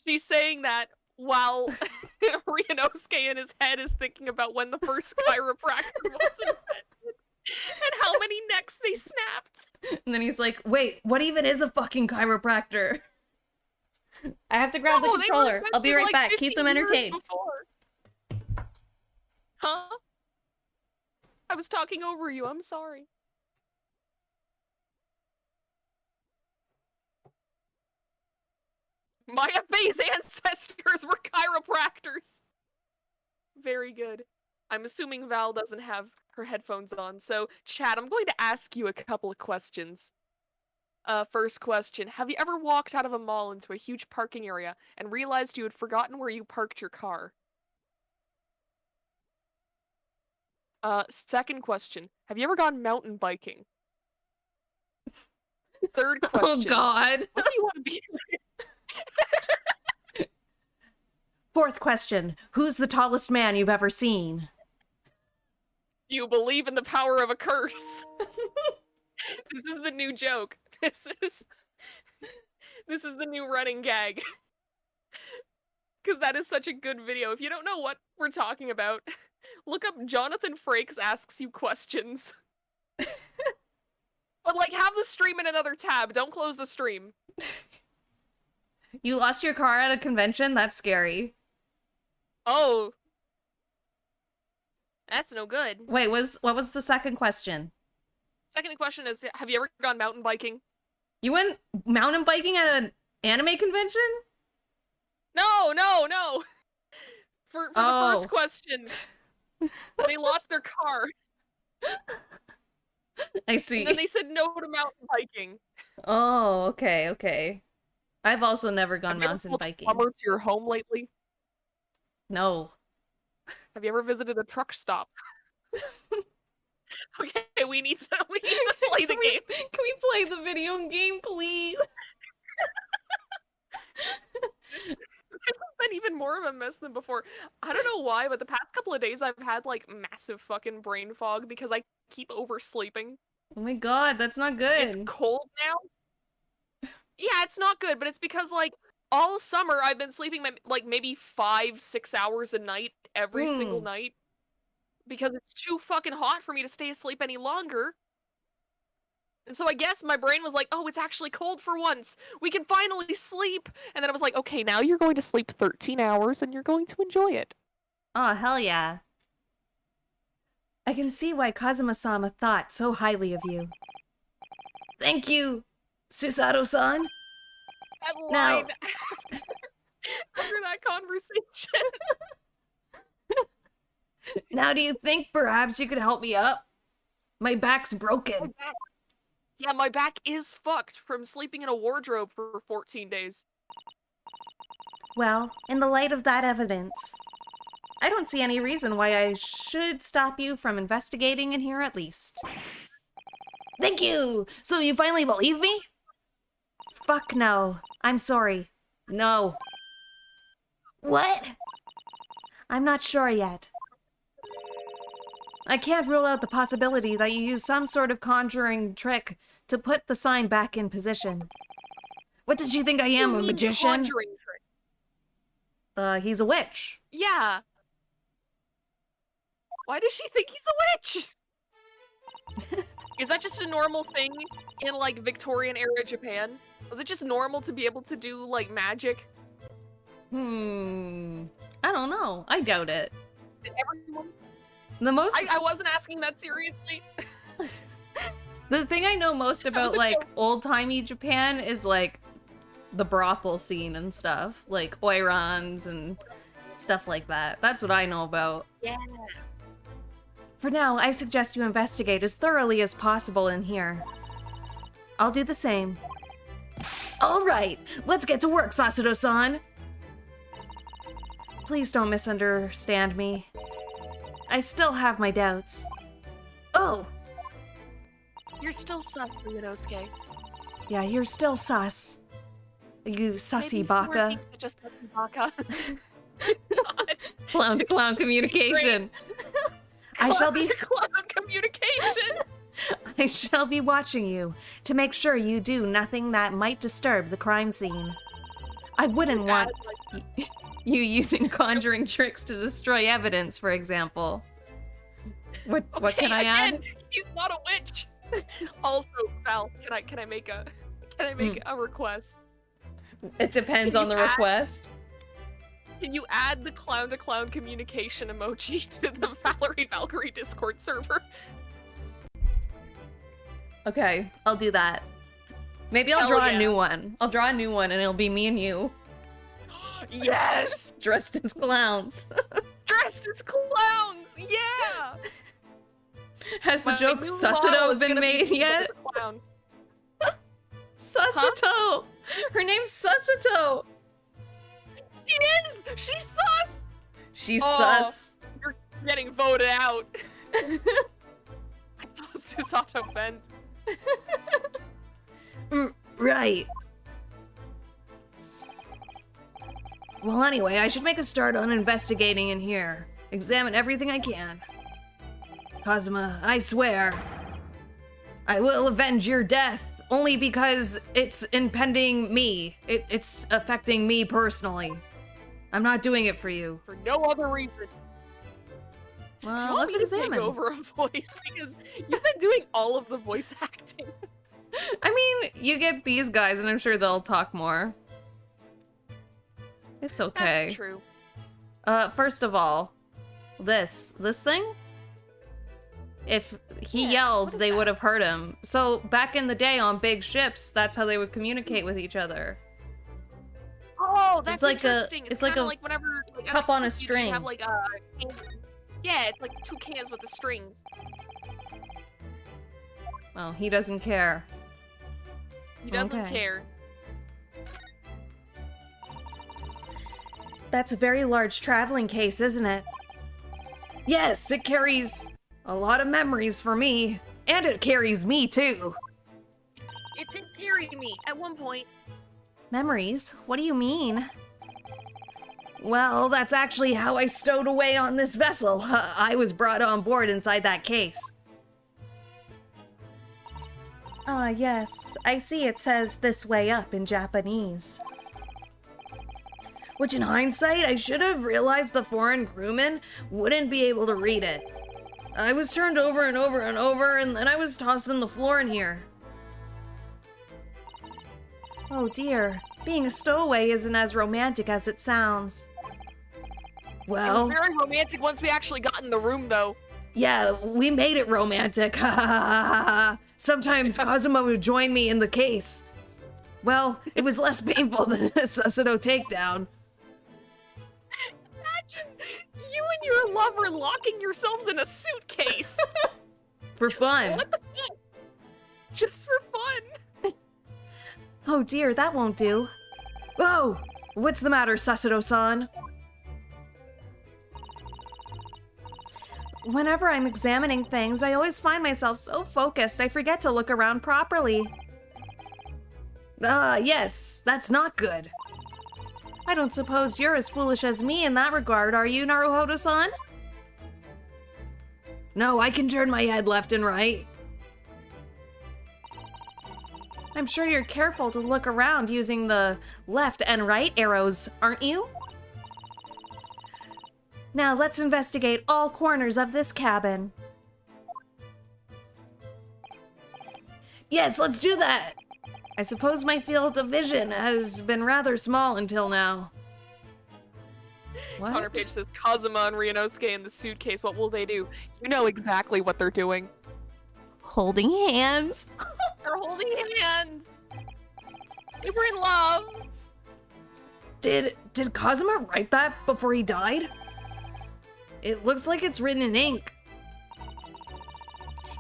She's saying that while Ryunosuke in his head is thinking about when the first chiropractor was invented and how many necks they snapped. And then he's like, wait, what even is a fucking chiropractor? I have to grab the No, they were controller. I'll be invented, right like, back. Keep them 50 years entertained. before. Huh? I was talking over you, I'm sorry. Maya Bay's ancestors were chiropractors! Very good. I'm assuming Val doesn't have her headphones on, so Chad, I'm going to ask you a couple of questions. First question, have you ever walked out of a mall into a huge parking area and realized you had forgotten where you parked your car? Second question, have you ever gone mountain biking? Third question. Oh god. What do you want to be like? Fourth question, who's the tallest man you've ever seen? Do you believe in the power of a curse? This is the new joke. This is the new running gag. Because that is such a good video. If you don't know what we're talking about, look up Jonathan Frakes Asks You Questions. But like, have the stream in another tab. Don't close the stream. You lost your car at a convention? That's scary. Oh. That's no good. Wait, what was the second question? Second question is, have you ever gone mountain biking? You went mountain biking at an anime convention? No, no, no. For the Oh. first question, they lost their car. I And see. then they said no to mountain biking. Oh, okay, okay. I've also never gone Have you ever mountain called a biking. plumber to your home lately? No. Have you ever visited a truck stop? Okay, we need to play the game. Can we play the video game, please? This has been even more of a mess than before. I don't know why, but the past couple of days I've had like massive fucking brain fog because I keep oversleeping. Oh my god, that's not It's good. cold now. Yeah, it's not good, but it's because like all summer I've been sleeping like maybe 5-6 hours a night every single night because it's too fucking hot for me to stay asleep any longer. And so I guess my brain was like, oh, it's actually cold for once. We can finally sleep. And then I was like, okay, now you're going to sleep 13 hours and you're going to enjoy it. Oh, hell yeah. I can see why Kazuma-sama thought so highly of you. Thank you, Susato-san. That Now- line after that conversation. Now do you think perhaps you could help me up? My back's broken. Yeah, my back is fucked from sleeping in a wardrobe for 14 days. Well, in the light of that evidence, I don't see any reason why I should stop you from investigating in here at least. Thank you! So you finally believe me? fuck no. I'm sorry. No. What? I'm not sure yet. I can't rule out the possibility that you use some sort of conjuring trick to put the sign back in position. What does she think I am, You a mean magician? conjuring trick? He's a witch. Yeah. Why does she think he's a witch? Is that just a normal thing in like Victorian era Japan? Was it just normal to be able to do like magic? I don't know. I doubt it. Did everyone? The most I wasn't asking that seriously. the thing I know most about was a like joke. old-timey Japan is like the brothel scene and stuff, like oirons and stuff like that. That's what I know about. Yeah. For now, I suggest you investigate as thoroughly as possible in here. I'll do the same. All right, let's get to work, Sasudo-san. Please don't misunderstand me. I still have my doubts. Oh, You're still sus, Ryunosuke. yeah, you're still sus. You sussy Maybe baka. fewer things are just sussy baka. God. Clown-to-clown communication. I shall be Cloud communication. I shall be watching you to make sure you do nothing that might disturb the crime scene. I wouldn't want you using conjuring tricks to destroy evidence, for example. What can I again, add? He's not a witch. Also, Val, can I make a request? It depends Can on the you add- request. Can you add the clown-to-clown communication emoji to the Valerie Valkyrie Discord server? Okay, I'll do that. Maybe I'll Hell draw yeah. a new one. I'll draw a new one and it'll be me and you Yes! dressed as clowns. Dressed as clowns! Yeah! Has the My joke new model Susato is been gonna be made me yet? as a clown. Susato! Her name's Susato! She is! She's sus! She's Oh. sus. You're getting voted out. I saw Susato vent. Right. Well, anyway, I should make a start on investigating in here. Examine everything I can. Kazuma, I swear, I will avenge your death only because it's impending me. It's affecting me personally. I'm not doing it for you. For no other reason. Do you Well, want let's me to take examine. over a voice? Because you've been doing all of the voice acting. I mean, you get these guys, and I'm sure they'll talk more. It's okay. That's true. First of all, this thing? If he Yeah, yelled, what is they that? would have heard him. So back in the day on big ships, that's how they would communicate with each other. Oh, that's like a- interesting. it's like kinda a like whenever like, cup on a you string. have like a yeah, it's like two cans with the strings. Well, he doesn't care. He doesn't Okay. care. That's a very large traveling case, isn't it? Yes, it carries a lot of memories for me. And it carries me, too. It did carry me at one point. Memories? What do you mean? Well, that's actually how I stowed away on this vessel. I was brought on board inside that case. Ah, yes. I see it says this way up in Japanese. Which in hindsight, I should have realized the foreign crewmen wouldn't be able to read it. I was turned over and over and over, and then I was tossed on the floor in here. Oh dear. Being a stowaway isn't as romantic as it sounds. It Well, was very romantic once we actually got in the room, though. yeah, we made it romantic. Sometimes Kazuma would join me in the case. Well, it was less painful than a Susuno takedown. Imagine you and your lover locking yourselves in a suitcase. For fun. What the fuck? Just for fun. Oh dear, that won't do. Whoa! What's the matter, Sasudo-san? Whenever I'm examining things, I always find myself so focused I forget to look around properly. Ah, yes, that's not good. I don't suppose you're as foolish as me in that regard, are you, Naruhodo-san? No, I can turn my head left and right. I'm sure you're careful to look around using the left and right arrows, aren't you? Now let's investigate all corners of this cabin. Yes, let's do that! I suppose my field of vision has been rather small until now. Connor Page says Kazuma and Ryunosuke in the suitcase. What will they do? You know exactly what they're doing. Holding hands. They're holding hands. They were in love. Did Kazuma write that before he died? It looks like it's written in ink.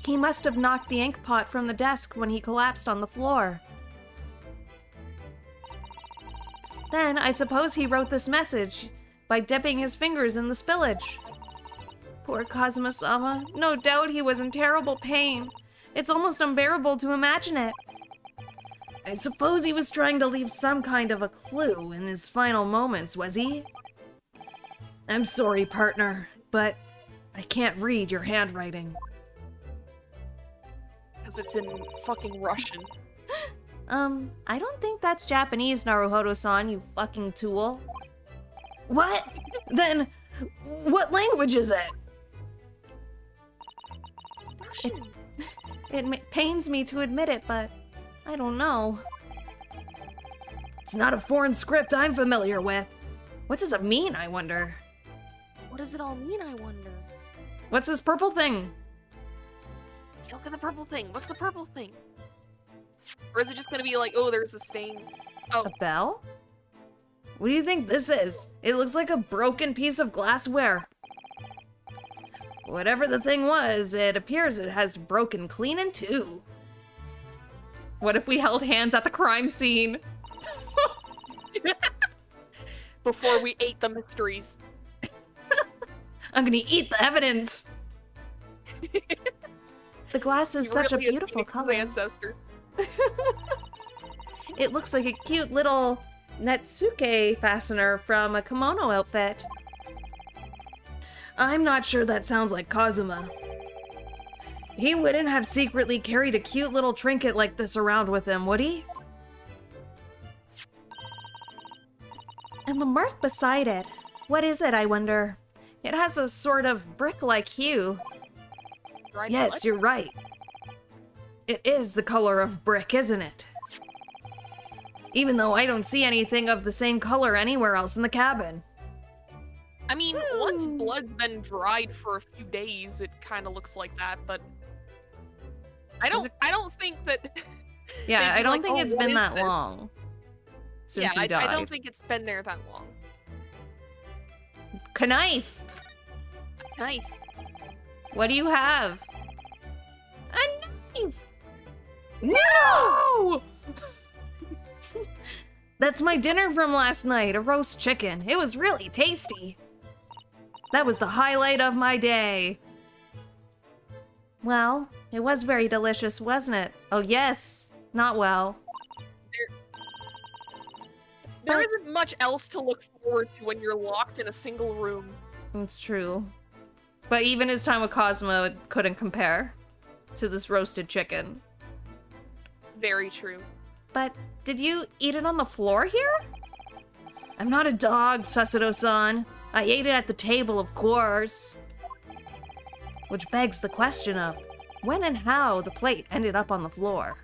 He must have knocked the ink pot from the desk when he collapsed on the floor. Then I suppose he wrote this message by dipping his fingers in the spillage. Poor Kazuma-sama. No doubt he was in terrible pain. It's almost unbearable to imagine it. I suppose he was trying to leave some kind of a clue in his final moments, was he? I'm sorry, partner, but I can't read your handwriting. Because it's in fucking Russian. I don't think that's Japanese, Naruhodo-san, you fucking tool. What? Then, what language is it? It's Russian. It pains me to admit it, but I don't know. It's not a foreign script I'm familiar with. What does it mean, I wonder? What does it all mean, I wonder? What's this purple thing? Hey, look at the purple thing. What's the purple thing? Or is it just gonna be like, oh, there's a stain? Oh, A bell? What do you think this is? It looks like a broken piece of glassware. Whatever the thing was, it appears it has broken clean in two. What if we held hands at the crime scene? before we ate the mysteries. I'm gonna eat the evidence. The glass is You such really a beautiful Phoenix's color. ancestor. It looks like a cute little Netsuke fastener from a kimono outfit. I'm not sure that sounds like Kazuma. He wouldn't have secretly carried a cute little trinket like this around with him, would he? And the mark beside it. What is it, I wonder? It has a sort of brick-like hue. Dried Yes, blood? you're right. It is the color of brick, isn't it? Even though I don't see anything of the same color anywhere else in the cabin. I mean, once blood's been dried for a few days, it kind of looks like that, but I don't think that. Yeah, they'd be I don't like, think "Oh, it's what been is that this?" long since Yeah, he died. I don't think it's been there that long. Knife! Knife. What do you have? A knife! No! That's my dinner from last night, a roast chicken. It was really tasty. That was the highlight of my day. Well, it was very delicious, wasn't it? Oh yes, not well. There isn't much else to look forward to when you're locked in a single room. It's true. But even his time with Cosmo couldn't compare to this roasted chicken. Very true. But did you eat it on the floor here? I'm not a dog, Sasado-san. I ate it at the table, of course. Which begs the question of when and how the plate ended up on the floor.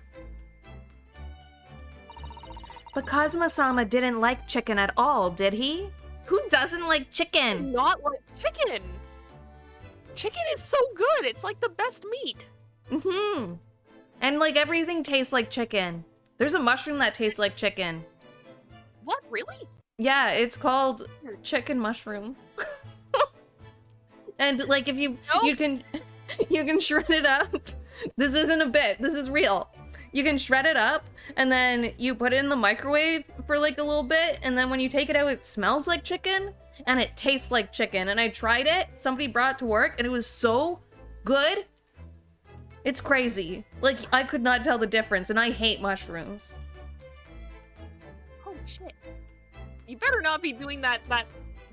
But Kazuma-sama didn't like chicken at all, did he? Who doesn't like chicken? Not like chicken. Chicken is so good. It's like the best meat. Mm-hmm. And like everything tastes like chicken. There's a mushroom that tastes like chicken. What, really? Yeah, it's called chicken mushroom. And like if you Nope. you can shred it up. This isn't a bit. This is real. You can shred it up and then you put it in the microwave for like a little bit, and then when you take it out it smells like chicken and it tastes like chicken. And I tried it. Somebody brought it to work and it was so good. It's crazy. Like I could not tell the difference, and I hate mushrooms. Holy shit. You better not be doing that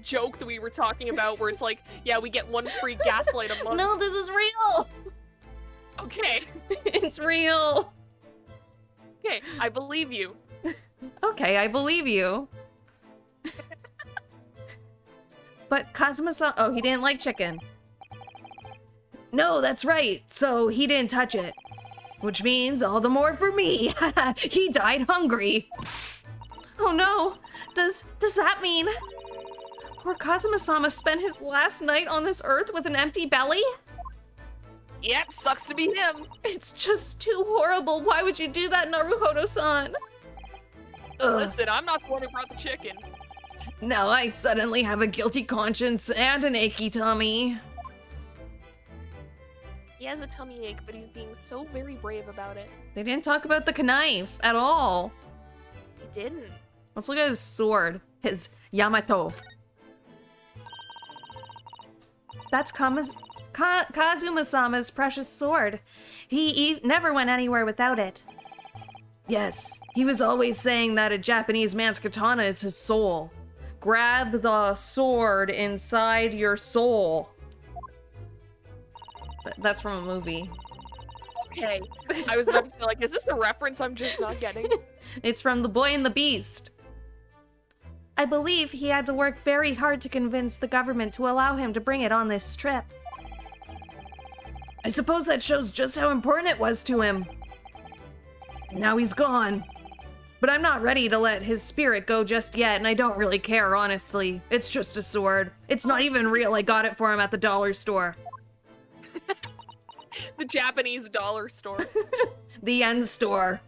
joke that we were talking about where it's like, yeah, we get one free gaslight a month. No, this is real. Okay. It's real. Okay, I believe you. Okay, I believe you. But Kazuma-san, oh, he didn't like chicken. No, that's right. So he didn't touch it. Which means all the more for me. He died hungry. Oh no. Does that mean poor Kazuma-sama spent his last night on this earth with an empty belly? Yep, sucks to be him. It's just too horrible. Why would you do that, Naruhodo-san? Ugh. Listen, I'm not the one who brought the chicken. Now I suddenly have a guilty conscience and an achy tummy. He has a tummy ache, but he's being so very brave about it. They didn't talk about the knife at all. He didn't. Let's look at his sword. His Yamato. That's Kazuma-sama's precious sword. He never went anywhere without it. Yes, he was always saying that a Japanese man's katana is his soul. Grab the sword inside your soul. That's from a movie. Okay. I was about to say, like, is this a reference I'm just not getting? It's from The Boy and the Beast. I believe he had to work very hard to convince the government to allow him to bring it on this trip. I suppose that shows just how important it was to him. And now he's gone. But I'm not ready to let his spirit go just yet, and I don't really care, honestly. It's just a sword. It's not even real. I got it for him at the dollar store. The Japanese dollar store. The yen store.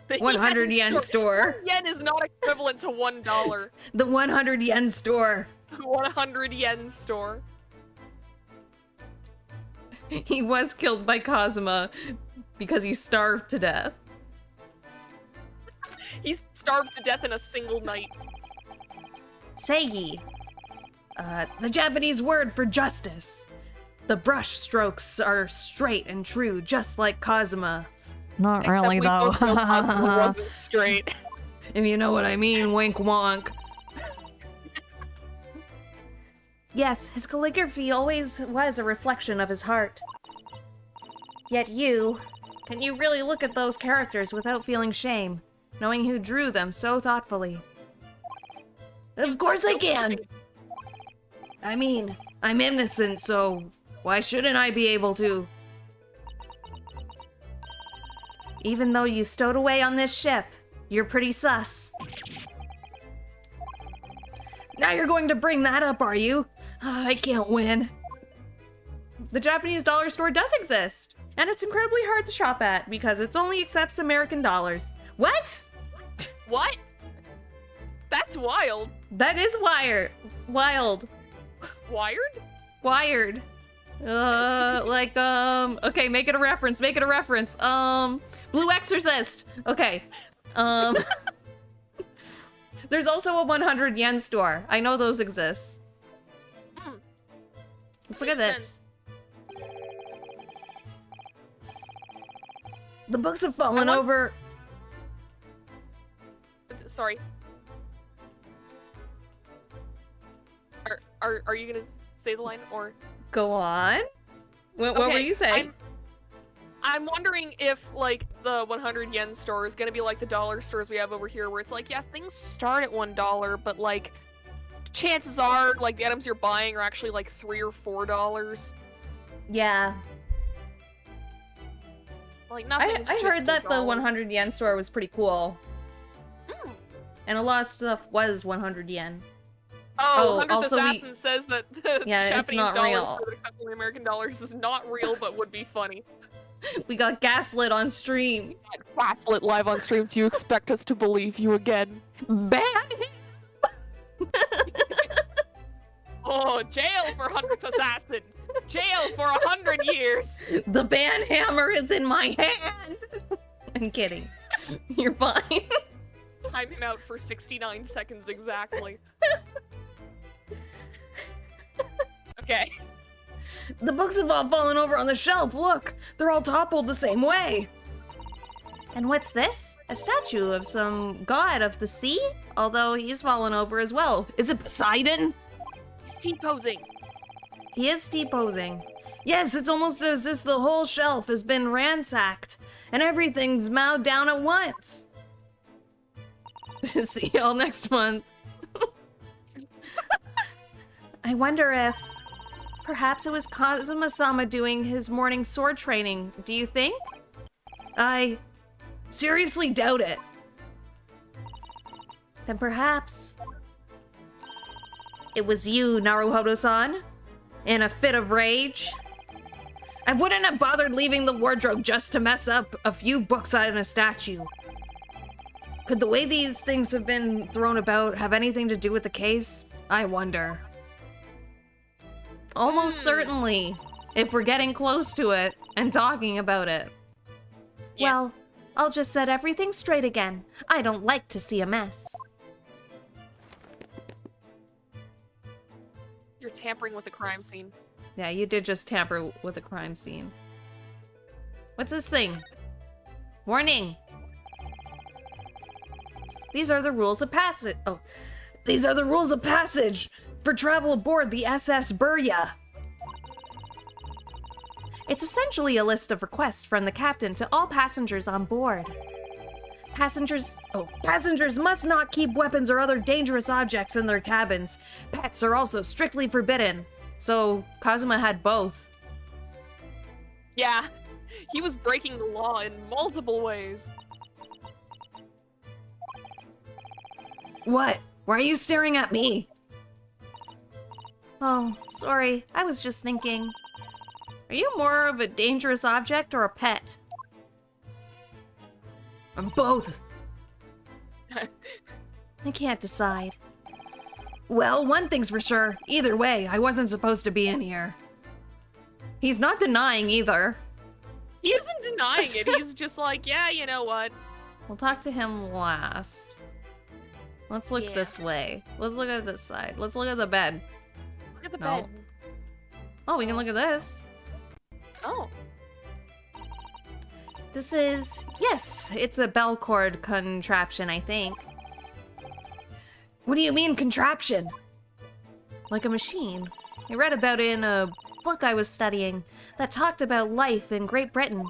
The 100 yen store. 1 yen is not equivalent to $1. The 100 yen store. 100 yen store. He was killed by Kazuma because he starved to death. He starved to death in a single night. Seigi. The Japanese word for justice. The brush strokes are straight and true, just like Kazuma. Not Except we both know Kazuma wasn't straight. If you know what I mean, wink wonk. Yes, his calligraphy always was a reflection of his heart. Yet can you really look at those characters without feeling shame, knowing who drew them so thoughtfully? Of course I can! I mean, I'm innocent, so why shouldn't I be able to? Even though you stowed away on this ship, you're pretty sus. Now you're going to bring that up, are you? I can't win. The Japanese dollar store does exist, and it's incredibly hard to shop at because it only accepts American dollars. What? What? That's wild. That is wild. Wired? Wired. Okay, make it a reference. Blue Exorcist! Okay. There's also a 100 yen store. I know those exist. Let's look at this. The books have fallen over. Sorry. Are you gonna say the line or? Go on. What were you saying? I'm wondering if like the 100 yen store is gonna be like the dollar stores we have over here, where it's like, yes, things start at $1, but like chances are like the items you're buying are actually like $3 or $4. Yeah. Like nothing's I just heard that the $1. 100 yen store was pretty cool. Mm. And a lot of stuff was 100 yen. Oh, 100th also Assassin says that the Yeah, it's Japanese not dollar real. for accepting American dollars is not real, but would be funny. We got gaslit on stream. Gaslit live on stream. Do you expect us to believe you again? Ban Oh, jail for 100th Assassin! Jail for 100 years! The ban hammer is in my hand! I'm kidding. You're fine. Time him out for 69 seconds exactly. Okay. The books have all fallen over on the shelf. Look, they're all toppled the same way. And what's this? A statue of some god of the sea? Although he's fallen over as well. Is it Poseidon? He's T-posing. He is T-posing. Yes, it's almost as if the whole shelf has been ransacked and everything's mowed down at once. See y'all next month. I wonder if perhaps it was Kazuma-sama doing his morning sword training. Do you think? I seriously doubt it. Then perhaps it was you, Naruhodo-san, In a fit of rage. I wouldn't have bothered leaving the wardrobe just to mess up a few books on a statue. Could the way these things have been thrown about have anything to do with the case? I wonder. Almost certainly, if we're getting close to it and talking about it. Yeah. Well, I'll just set everything straight again. I don't like to see a mess. You're tampering with the crime scene. Yeah, you did just tamper with a crime scene. What's this thing? Warning! These are the rules of passage. Oh, these are the rules of passage for travel aboard the SS Burya. It's essentially a list of requests from the captain to all passengers on board. Passengers Passengers must not keep weapons or other dangerous objects in their cabins. Pets are also strictly forbidden. So Kazuma had both. Yeah, he was breaking the law in multiple ways. What? Why are you staring at me? Oh, sorry. I was just thinking. Are you more of a dangerous object or a pet? I'm both. I can't decide. Well, one thing's for sure. Either way, I wasn't supposed to be in here. He's not denying either. He isn't denying it. He's just like, yeah, you know what? We'll talk to him last. Let's look Yeah. this way. Let's look at this side. Let's look at the bed. Look at the No. bed. Oh, we can look at this. Oh. This is... Yes, it's a bell cord contraption, I think. What do you mean, contraption? like a machine. I read about it in a book I was studying that talked about life in Great Britain.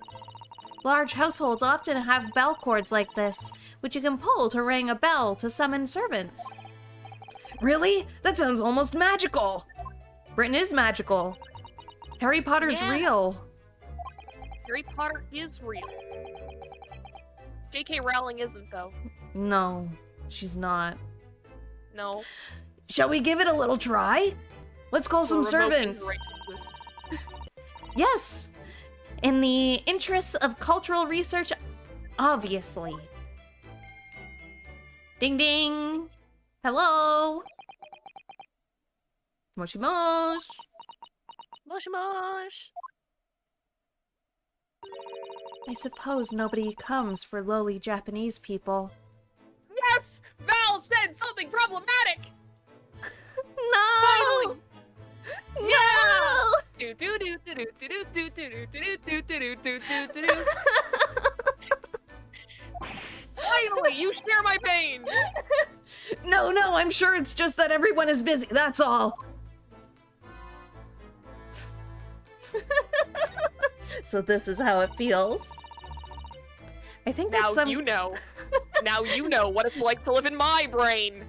Large households often have bell cords like this, which you can pull to ring a bell to summon servants. Really? That sounds almost magical. Britain is magical. Harry Potter's Yeah. real. Harry Potter is real. J.K. Rowling isn't, though. No, she's not. No. Shall we give it a little try? Let's call some We're revoking servants. the right to this. Yes, in the interests of cultural research, obviously. Ding ding. Hello. Moshi mosh. Mosh mosh. I suppose nobody comes for lowly Japanese people. Yes! Val said something problematic! No! No! Do do do do do do do do do do do do do do do do. Finally, you share my pain! No, I'm sure it's just that everyone is busy, that's all. So this is how it feels. I think that's Now you know. Now you know what it's like to live in my brain.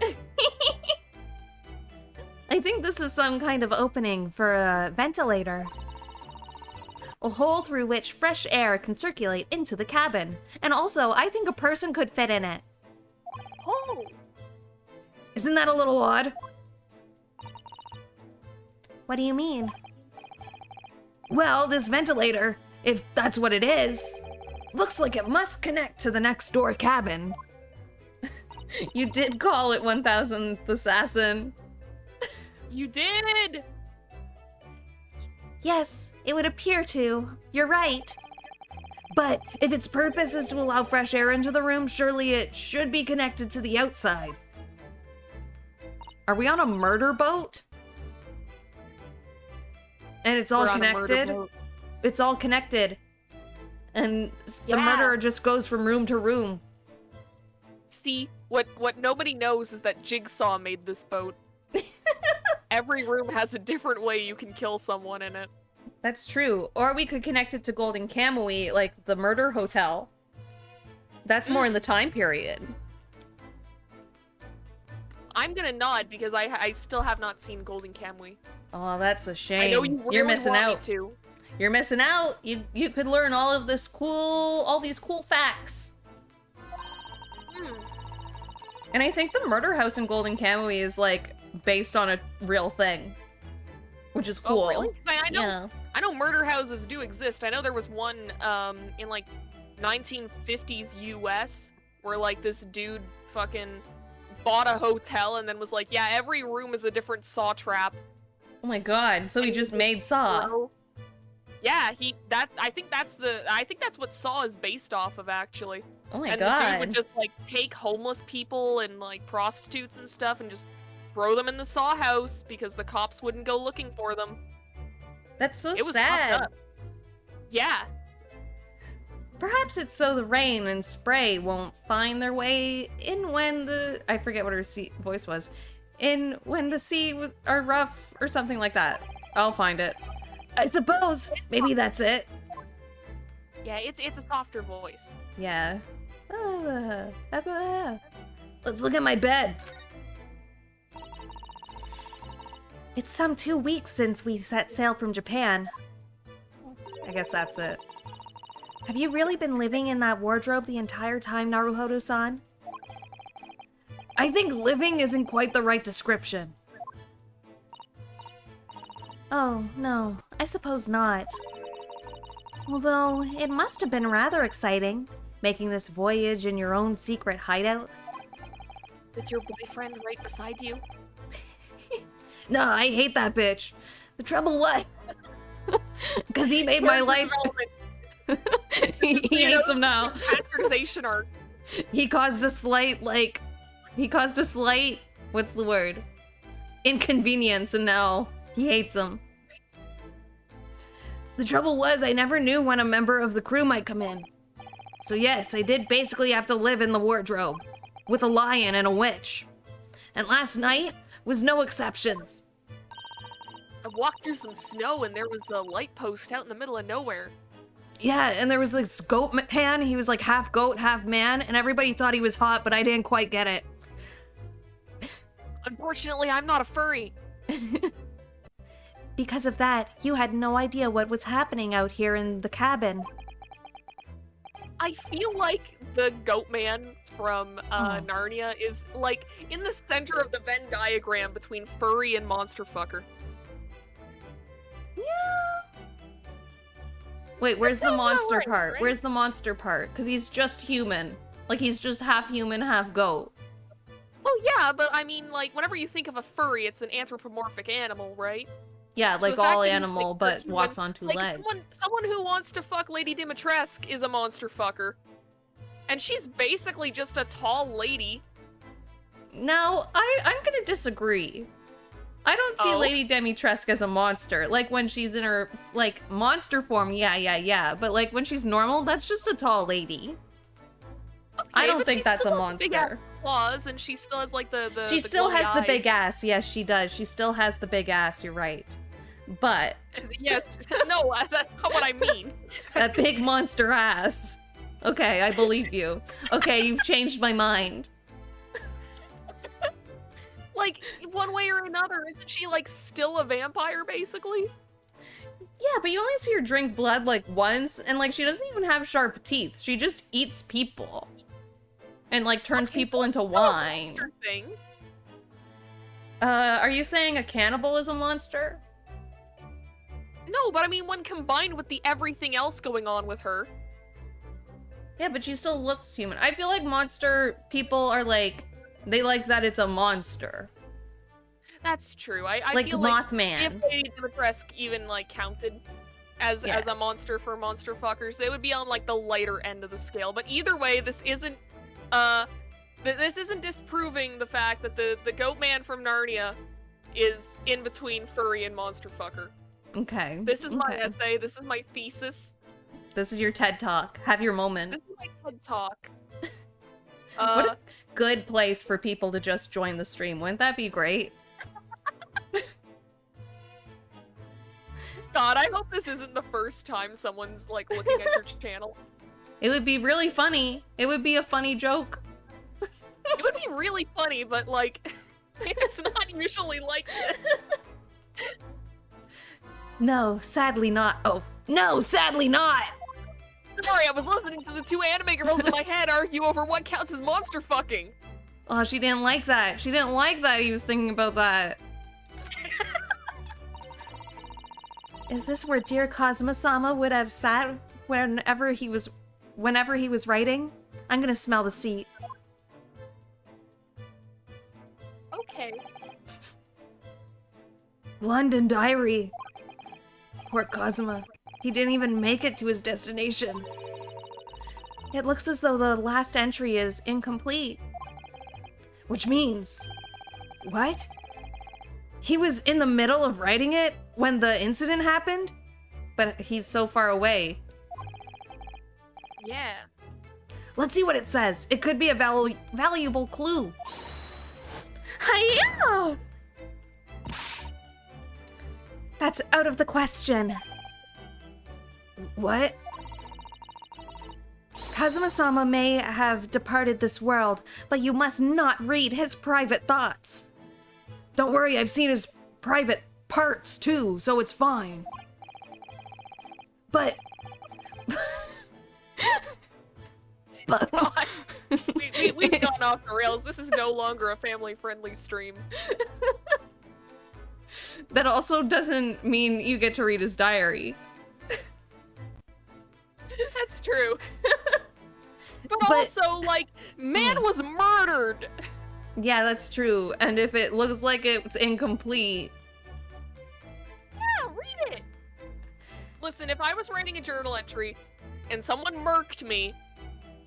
I think this is some kind of opening for a Ventilator. A hole through which fresh air can circulate into the cabin. And also, I think a person could fit in it. Oh. Isn't that a little odd? What do you mean? Well, this ventilator, if that's what it is, looks like it must connect to the next door cabin. You did call it 1000th Assassin. You did! Yes, it would appear to. You're right. But if its purpose is to allow fresh air into the room, surely it should be connected to the outside. Are we on a murder boat? And it's all We're on a murder connected? boat. It's all connected. And the Yeah. murderer just goes from room to room. See, what nobody knows is that Jigsaw made this boat. Every room has a different way you can kill someone in it. That's true. Or we could connect it to Golden Kamui, like the murder hotel. That's more in the time period. I'm gonna nod because I still have not seen Golden Kamui. Oh, that's a shame. I know you really You're missing want out. me to. You're missing out. You could learn all these cool facts. Hmm. And I think the murder house in Golden Kamui is like based on a real thing, which is cool. Oh, really? 'Cause Yeah. I know murder houses do exist. I know there was one in like 1950s US where like this dude fucking bought a hotel and then was like, yeah, every room is a different saw trap. Oh my god. So he And just he made Saw. Bro. Yeah, I think that's what Saw is based off of actually. Oh my And the dude god. would just like take homeless people and like prostitutes and stuff and just throw them in the Saw house because the cops wouldn't go looking for them. That's so It was sad. fucked up. Yeah. Perhaps it's so the rain and spray won't find their way in when I forget what her voice was. In when the sea are rough or something like that. I'll find it. I suppose. Maybe that's it. Yeah, it's a softer voice. Yeah. Let's look at my bed. It's some 2 weeks since we set sail from Japan. I guess that's it. Have you really been living in that wardrobe the entire time, Naruhodo-san? I think living isn't quite the right description. Oh, no, I suppose not. Although, it must have been rather exciting, making this voyage in your own secret hideout. With your boyfriend right beside you. No, I hate that bitch. The trouble was, because he made my life. he hates him now. Bastardization arc. He caused a slight, what's the word? Inconvenience, and now he hates him. The trouble was, I never knew when a member of the crew might come in. So yes, I did basically have to live in the wardrobe, with a lion and a witch. And last night was no exceptions. I walked through some snow and there was a light post out in the middle of nowhere. Yeah, and there was this goat man, he was like half goat, half man, and everybody thought he was hot, but I didn't quite get it. Unfortunately, I'm not a furry. Because of that, you had no idea what was happening out here in the cabin. I feel like the goat man from Narnia is like in the center of the Venn diagram between furry and monster fucker. Wait, where's the sounds about monster right, part? right? Where's the monster part? Because he's just human. Like, he's just half human, half goat. Well, yeah, but I mean, like, whenever you think of a furry, it's an anthropomorphic animal, right? Yeah, So like the fact all that he's, animal, like, but human- walks on two like, legs. Someone who wants to fuck Lady Dimitrescu is a monster fucker. And she's basically just a tall lady. No, I'm gonna disagree. I don't see Oh. Lady Dimitrescu as a monster. Like, when she's in her, like, monster form, yeah. But, like, when she's normal, that's just a tall lady. I Okay, don't but think she that's a still has big-ass monster. claws, and she still has, like, the She still glowy has the big eyes. ass. Yes, she does. She still has the big ass, you're right. But Yes, no, that's not what I mean. that big monster ass. Okay, I believe you. Okay, you've changed my mind. Like, one way or another, isn't she, like, still a vampire, basically? Yeah, but you only see her drink blood, like, once, and, like, she doesn't even have sharp teeth. She just eats people. And, like, turns Okay, people into Still a wine. monster thing. Are you saying a cannibal is a monster? No, but I mean, when combined with the everything else going on with her. Yeah, but she still looks human. I feel like monster people are, like, they like that it's a monster. That's true. I Like feel like Mothman. if Lady Dimitrescu even, like, counted as Yeah. as a monster for monster fuckers, it would be on, like, the lighter end of the scale. But either way, this isn't, this isn't disproving the fact that the goat man from Narnia is in between furry and monster fucker. Okay. This is my okay. essay. This is my thesis. This is your TED Talk. Have your moment. This is my TED Talk. What a good place for people to just join the stream. Wouldn't that be great? God, I hope this isn't the first time someone's, like, looking at your channel. It would be really funny. It would be a funny joke. It would be really funny, but, like, it's not usually like this. No, sadly not. Oh, no, sadly not! Sorry, I was listening to the two anime girls in my head argue over what counts as monster fucking. Oh, she didn't like that. She didn't like that he was thinking about that. Is this where dear Kazuma-sama would have sat whenever he was writing? I'm gonna smell the seat. Okay. London Diary. Poor Kazuma. He didn't even make it to his destination. It looks as though the last entry is incomplete. Which means... What? He was in the middle of writing it when the incident happened? But he's so far away. Yeah. Let's see what it says. It could be a valuable clue. Hiya! That's out of the question. What? Kazuma-sama may have departed this world, but you must not read his private thoughts. Don't worry, I've seen his private parts too, so it's fine. But... but... God. We've gone off the rails. This is no longer a family-friendly stream. That also doesn't mean you get to read his diary. That's true. But also, like, man was murdered! Yeah, that's true. And if it looks like it's incomplete... Yeah, read it! Listen, if I was writing a journal entry and someone murked me,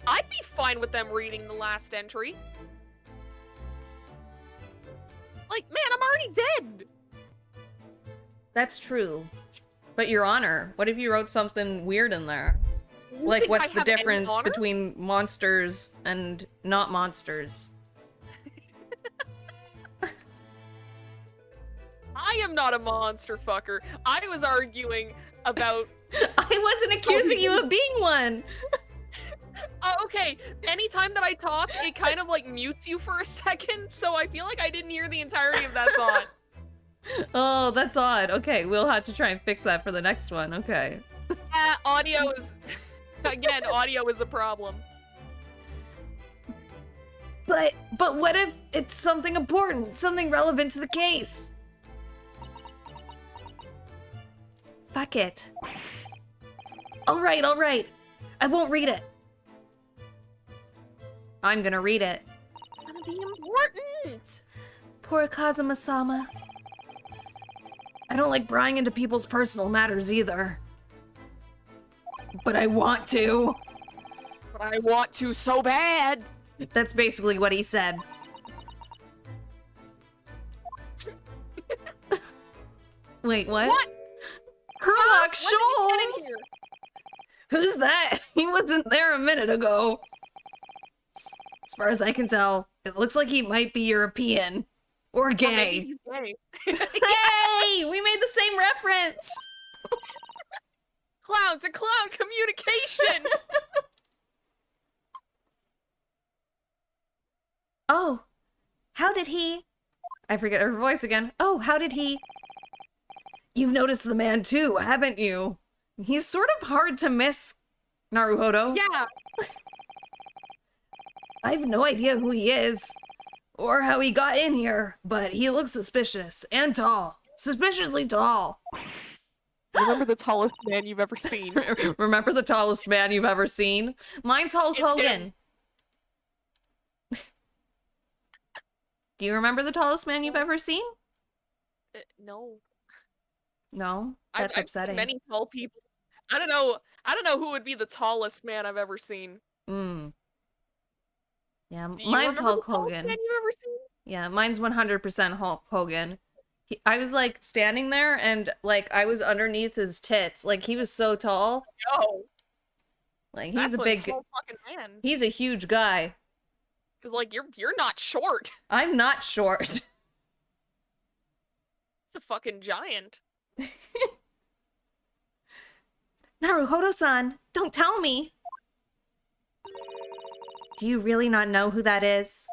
I'd be fine with them reading the last entry. Like, man, I'm already dead! That's true. But Your Honor, what if you wrote something weird in there? You Like, think what's I the have any difference honor? between monsters and not monsters? I am not a monster fucker. I was arguing about... I wasn't accusing you of being one! Okay, anytime that I talk, it kind of, like, mutes you for a second, so I feel like I didn't hear the entirety of that thought. Oh, that's odd. Okay, we'll have to try and fix that for the next one. Okay. Yeah, audio is... Again, audio is a problem. But what if it's something important, something relevant to the case? Fuck it. All right. I won't read it. I'm gonna read it. It's gonna be important! Poor Kazuma-sama. I don't like prying into people's personal matters either. But I want to. But I want to so bad. That's basically what he said. Wait, what? What? Herlock Sir, when did you get in Sholmes! here? Who's that? He wasn't there a minute ago. As far as I can tell, it looks like he might be European. Or Or maybe gay. he's gay. Hey! We made the same reference! Clown to clown communication! Oh, how did he? I forget her voice again. Oh, how did he? You've noticed the man too, haven't you? He's sort of hard to miss, Naruhodo. Yeah, I have no idea who he is. Or how he got in here, but he looks suspicious and tall. Suspiciously tall. remember the tallest man you've ever seen. Remember the tallest man you've ever seen? Mine's Hulk It's Hogan. him. Do you remember the tallest man you've ever seen? No. No? That's I've upsetting. seen many tall people. I don't know who would be the tallest man I've ever seen. Mm. Yeah, Do you mine's remember Hulk the tallest Hogan. man you've ever seen? Yeah, mine's 100% Hulk Hogan. I was like standing there and like I was underneath his tits. Like he was so tall. No. Like That's he's a one big, tall fucking man. he's a huge guy. Cause like you're not short. I'm not short. It's a fucking giant. Naruhodo-san, don't tell me. Do you really not know who that is?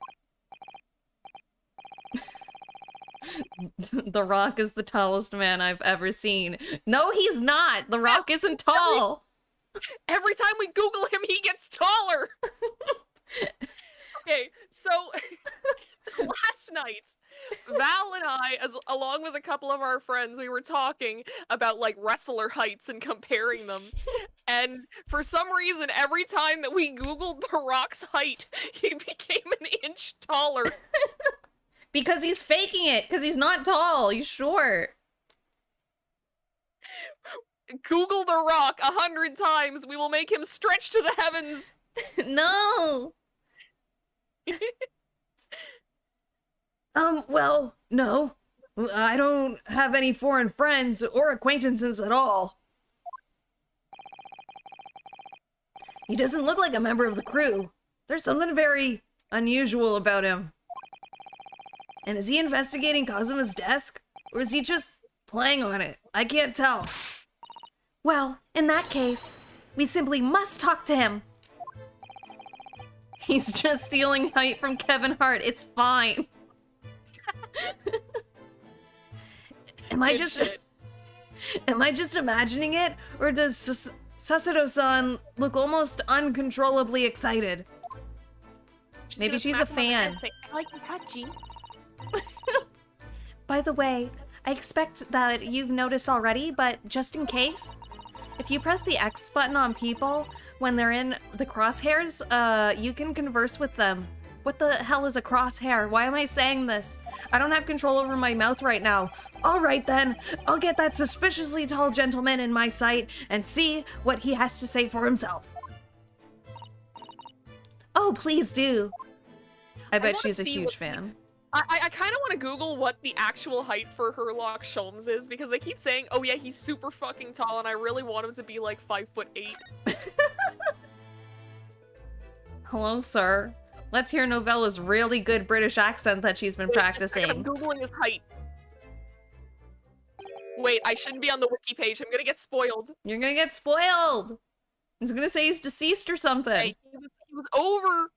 The Rock is the tallest man I've ever seen. No, he's not. The Rock isn't tall. Every time we Google him, he gets taller. Okay, so last night, Val and I, along with a couple of our friends, we were talking about like wrestler heights and comparing them. And for some reason, every time that we Googled The Rock's height, he became an inch taller. Because he's faking it. Because he's not tall. He's short. Google The Rock 100 times. We will make him stretch to the heavens. No. Well, no. I don't have any foreign friends or acquaintances at all. He doesn't look like a member of the crew. There's something very unusual about him. And is he investigating Kazuma's desk? Or is he just playing on it? I can't tell. Well, in that case, we simply must talk to him. He's just stealing height from Kevin Hart. It's fine. Am I Good just shit. am I just imagining it, or does Sasado-san look almost uncontrollably excited? Maybe gonna she's smack a him on the head fan. and say, I like Mikachi. By the way, I expect that you've noticed already, but just in case, if you press the X button on people when they're in the crosshairs, you can converse with them. What the hell is a crosshair? Why am I saying this? I don't have control over my mouth right now. All right then, I'll get that suspiciously tall gentleman in my sight and see what he has to say for himself. Oh, please do. I bet wanna she's a see huge what- fan. I kind of want to Google what the actual height for Herlock Sholmes is, because they keep saying, oh yeah, he's super fucking tall, and I really want him to be like 5'8". Hello, sir. Let's hear Novella's really good British accent that she's been Wait, just a second, I'm practicing. Googling his height. Wait, I shouldn't be on the wiki page. I'm gonna get spoiled. You're gonna get spoiled. He's gonna say he's deceased or something. Okay, he was over...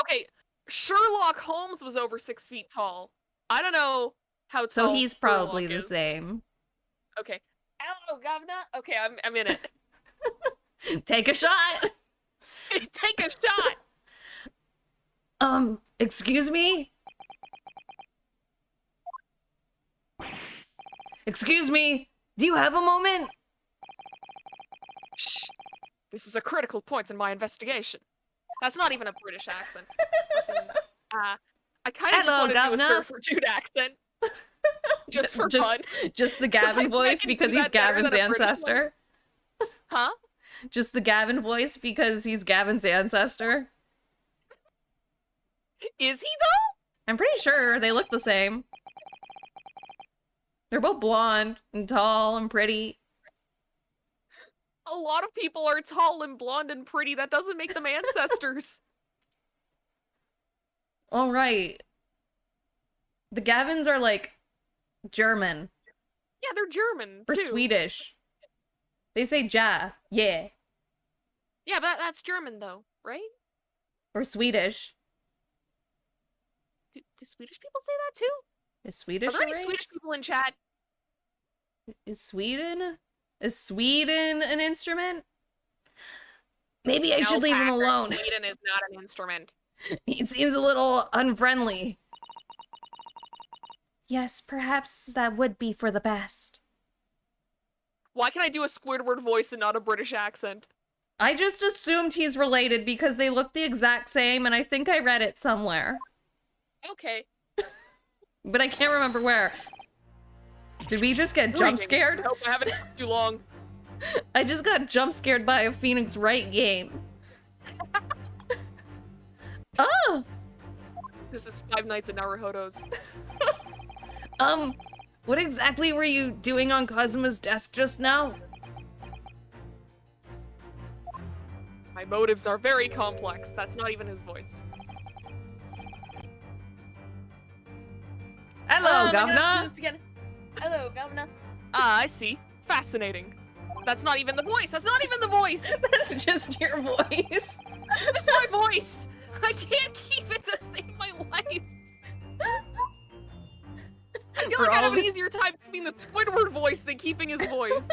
Okay, Sherlock Holmes was over 6 feet tall. I don't know how tall So he's probably Sherlock the is. same. Okay. Hello, governor. Okay, I'm in it. Take a shot. Take a shot! Excuse me? Excuse me? Do you have a moment? Shh. This is a critical point in my investigation. That's not even a British accent. Fucking, I kind of just Hello, want to do a governor. Surfer Dude accent. Just for fun. Just the Gavin voice because he's Gavin's ancestor. Huh? Just the Gavin voice because he's Gavin's ancestor. Is he though? I'm pretty sure they look the same. They're both blonde and tall and pretty. A lot of people are tall and blonde and pretty. That doesn't make them ancestors. All right. The Gavins are like German Yeah, they're German or too. Swedish. They say ja, yeah, Yeah, but that's German though, right? or Swedish. Do Swedish people say that too? Is Swedish Are there a any race? Swedish people in chat? Is Sweden an instrument? Maybe I should leave him Patrick, alone. Sweden is not an instrument. He seems a little unfriendly. Yes, perhaps that would be for the best. Why can I do a Squidward voice and not a British accent? I just assumed he's related because they look the exact same, and I think I read it somewhere. Okay. But I can't remember where. Did we just get jump scared? Nope, I haven't too long. I just got jump scared by a Phoenix Wright game. Oh! This is Five Nights at Naruhodo's. What exactly were you doing on Kazuma's desk just now? My motives are very complex. That's not even his voice. Hello, Governor! Once again. Hello, Governor. Ah, I see. Fascinating. That's not even the voice! That's not even the voice! That's just your voice. That's my voice! I can't keep it to save my life! I feel like I'd have an easier time keeping the Squidward voice than keeping his voice.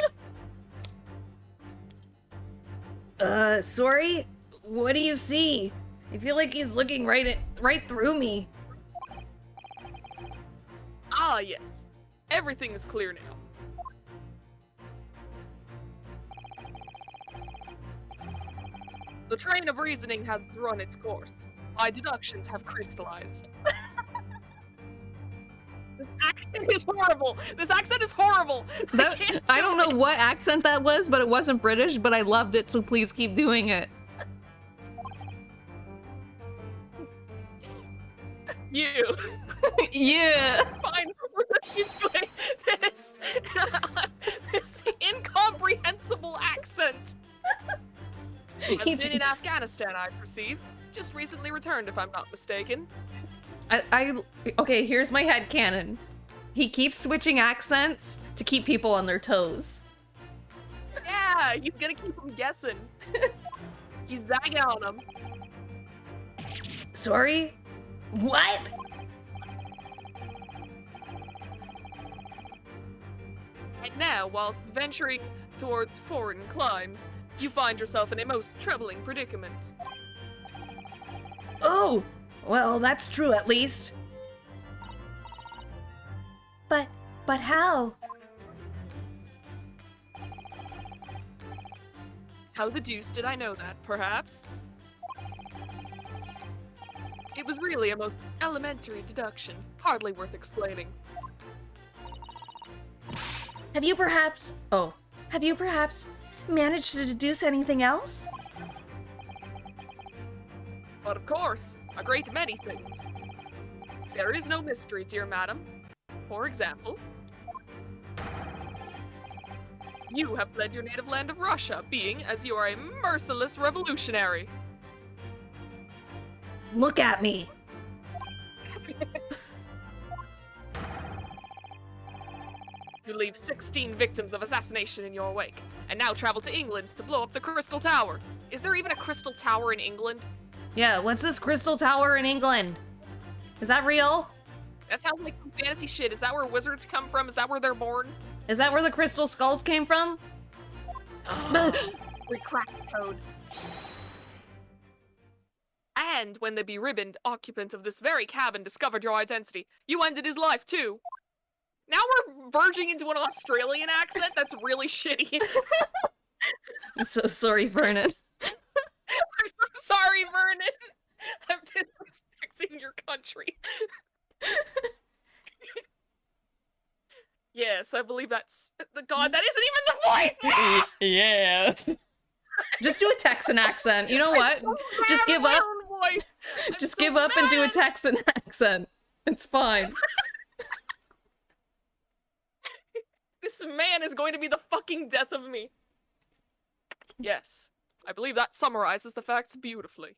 Sorry? What do you see? I feel like he's looking right through me. Ah, yes. Everything is clear now. The train of reasoning has run its course. My deductions have crystallized. This accent is horrible! This accent is horrible! I don't know what accent that was, but it wasn't British, but I loved it, so please keep doing it. You. Yeah. Fine, we're gonna keep doing this. This incomprehensible accent. I've been in Afghanistan, I perceive. Just recently returned, if I'm not mistaken. Okay, here's my headcanon. He keeps switching accents to keep people on their toes. Yeah, he's gonna keep them guessing. He's zagging on them. Sorry? What? And now, whilst venturing towards foreign climes, you find yourself in a most troubling predicament. Oh! Well, that's true at least. But how? How the deuce did I know that, perhaps? It was really a most elementary deduction, hardly worth explaining. Have you perhaps managed to deduce anything else? But of course, a great many things. There is no mystery, dear madam. For example, you have fled your native land of Russia, being as you are a merciless revolutionary. Look at me. You leave 16 victims of assassination in your wake, and now travel to England to blow up the Crystal Tower. Is there even a Crystal Tower in England? Yeah, what's this Crystal Tower in England? Is that real? That sounds like some fantasy shit. Is that where wizards come from? Is that where they're born? Is that where the crystal skulls came from? We cracked the code. And when the beribboned occupant of this very cabin discovered your identity, you ended his life too. Now we're verging into an Australian accent that's really shitty. I'm so sorry, Vernon. I'm so sorry, Vernon. I'm disrespecting your country. Yes, I believe that's the god. That isn't even the voice. Ah! Yes. Just do a Texan accent. You know what? So Just mad give at my up. own voice. I'm Just so give up and do a mad. Texan accent. It's fine. This man is going to be the fucking death of me. Yes, I believe that summarizes the facts beautifully.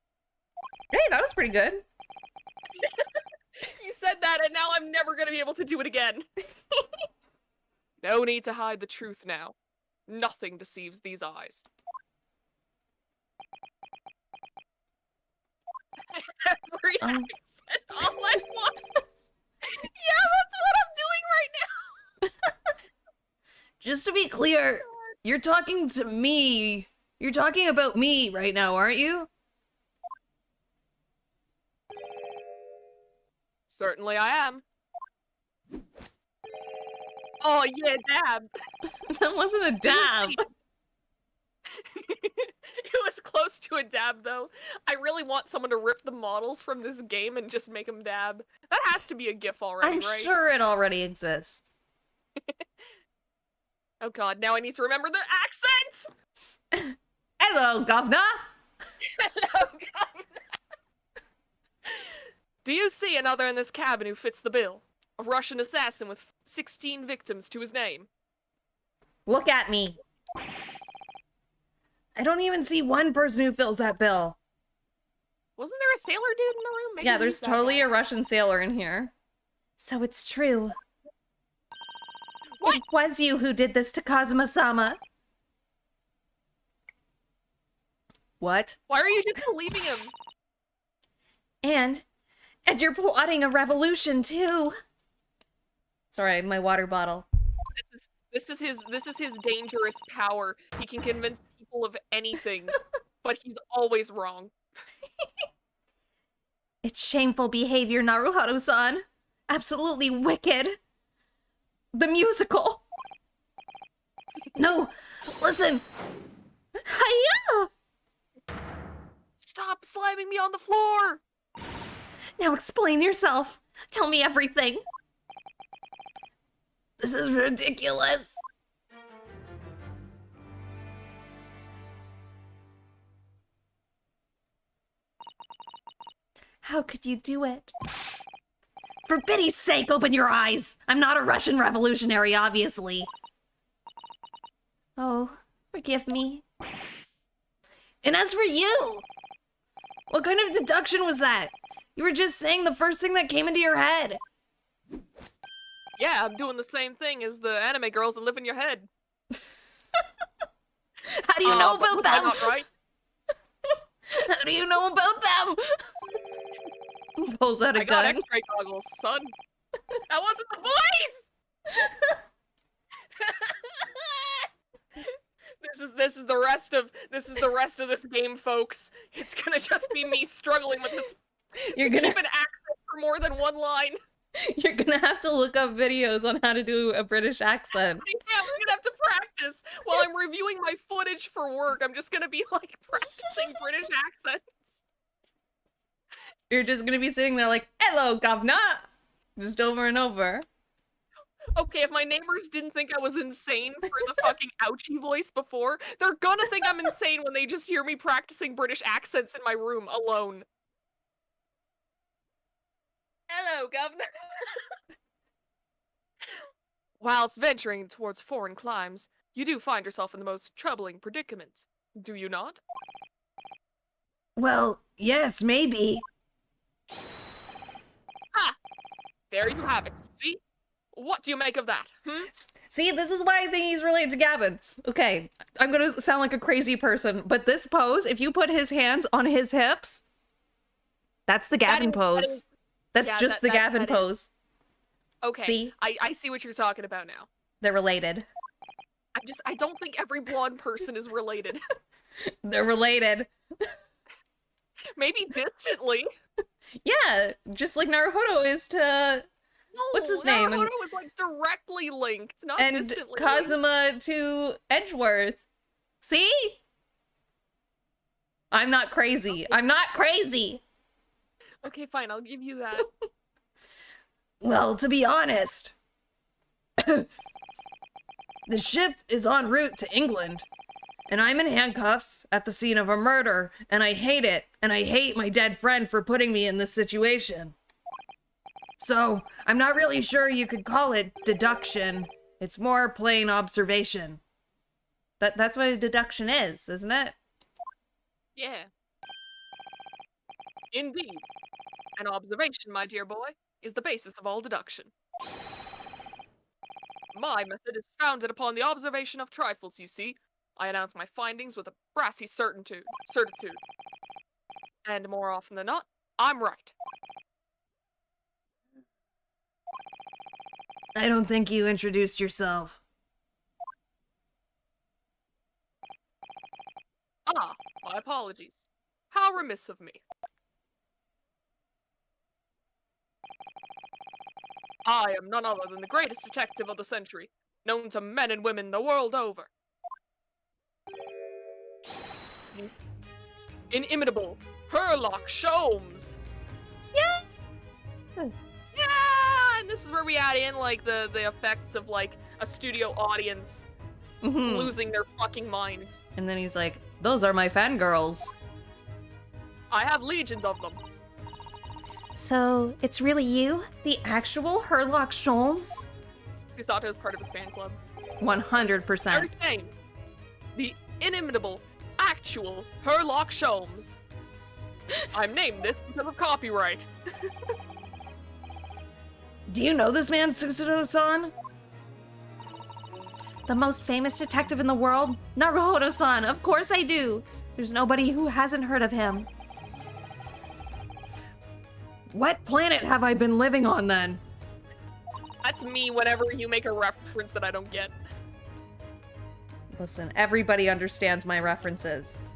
Hey, that was pretty good. You said that, and now I'm never gonna be able to do it again. No need to hide the truth now. Nothing deceives these eyes. Every accent all at once. Yeah, that's what I'm doing right now. Just to be clear, you're talking to me. You're talking about me right now, aren't you? Certainly I am. Oh yeah, dab. That wasn't a dab. It was close to a dab, though. I really want someone to rip the models from this game and just make them dab. That has to be a GIF already, I'm right? sure it already exists. Oh god, now I need to remember the accent! Hello, governor. Hello, governor! Do you see another in this cabin who fits the bill? A Russian assassin with 16 victims to his name. Look at me. I don't even see one person who fills that bill. Wasn't there a sailor dude in the room? Maybe Yeah, he's there's that totally guy. a Russian sailor in here. So it's true. What? It was you who did this to Kazuma-sama. What? Why are you just leaving him? And you're plotting a revolution too. Sorry, my water bottle. This is his dangerous power. He can convince people of anything, but he's always wrong. It's shameful behavior, Naruhodo-san. Absolutely wicked. The musical. No, listen. Hiya! Stop slamming me on the floor! Now explain yourself. Tell me everything. This is ridiculous. How could you do it? For pity's sake, open your eyes! I'm not a Russian revolutionary, obviously. Oh, forgive me. And as for you, what kind of deduction was that? You were just saying the first thing that came into your head. Yeah, I'm doing the same thing as the anime girls that live in your head. How do you know But about was I them? not right? How do you know about them? Pulls out a I got gun. X-ray goggles, son. That wasn't the voice. This is the rest of this game, folks. It's gonna just be me struggling with this. You're to gonna keep an accent for more than one line. you're gonna have to look up videos on how to do a British accent. Yeah, we're gonna have to practice while I'm reviewing my footage for work. I'm just gonna be like practicing British accents. You're just gonna be sitting there like, "Hello, governor," just over and over. Okay, if my neighbors didn't think I was insane for the fucking ouchie voice before, they're gonna think I'm insane when they just hear me practicing British accents in my room alone. Hello, governor. Whilst venturing towards foreign climes, you do find yourself in the most troubling predicament, do you not? Well, yes, maybe. Ha! There you have it. See? What do you make of that? See, this is why I think he's related to Gavin. Okay, I'm gonna sound like a crazy person, but this pose, if you put his hands on his hips, that's the Gavin pose. That's yeah, just the Gavin that is. pose. Okay, See? I see what you're talking about now. They're related. I don't think every blonde person is related. They're related. Maybe distantly. Yeah, just like Naruhodo is to No, What's his name? Naruhodo is like directly linked, not and distantly linked. Kazuma to Edgeworth. See? I'm not crazy. I'm not crazy. Okay, fine, I'll give you that. Well, to be honest, The ship is en route to England, and I'm in handcuffs at the scene of a murder, and I hate it, and I hate my dead friend for putting me in this situation. So, I'm not really sure you could call it deduction. It's more plain observation. That's what a deduction is, isn't it? Yeah. Indeed. An observation, my dear boy, is the basis of all deduction. My method is founded upon the observation of trifles, you see. I announce my findings with a brassy certitude. And more often than not, I'm right. I don't think you introduced yourself. Ah, my apologies. How remiss of me. I am none other than the greatest detective of the century, known to men and women the world over. The inimitable Herlock Sholmes. Yeah! Yeah! And this is where we add in, like, the effects of, like, a studio audience losing their fucking minds. And then he's like, those are my fangirls. I have legions of them. So, it's really you? The actual Herlock Sholmes? Susato is part of his fan club. 100%. Very same. The inimitable, actual Herlock Sholmes. I'm named this because of copyright. Do you know this man, Susato-san? The most famous detective in the world? Naruhodo-san, of course I do! There's nobody who hasn't heard of him. What planet have I been living on then? That's me whenever you make a reference that I don't get. Listen, everybody understands my references.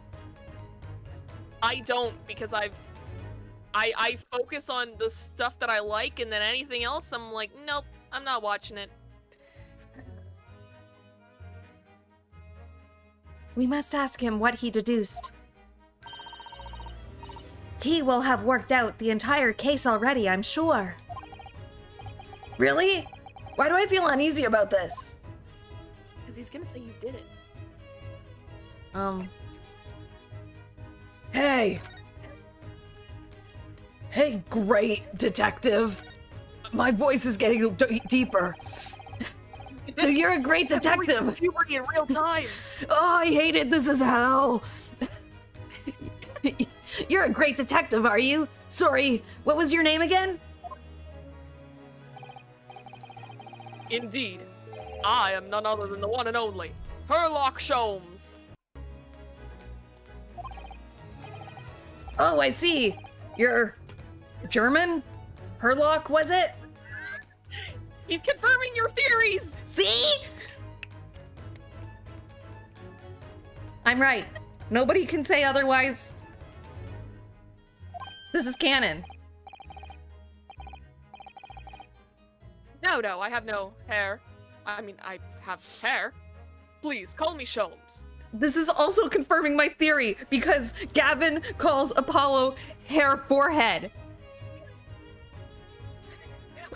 I don't, because I focus on the stuff that I like, and then anything else, I'm like, nope, I'm not watching it. We must ask him what he deduced. He will have worked out the entire case already, I'm sure. Really? Why do I feel uneasy about this? Because he's gonna say you did it. Hey! Hey, great detective! My voice is getting deeper. So you're a great detective! Puberty in real time! Oh, I hate it! This is hell! You're a great detective, are you? Sorry, what was your name again? Indeed. I am none other than the one and only Herlock Sholmes. Oh, I see. You're German? Herlock, was it? He's confirming your theories! See? I'm right. Nobody can say otherwise. This is canon. No, I have no hair. I mean, I have hair. Please, call me Sholmes. This is also confirming my theory because Gavin calls Apollo hair forehead.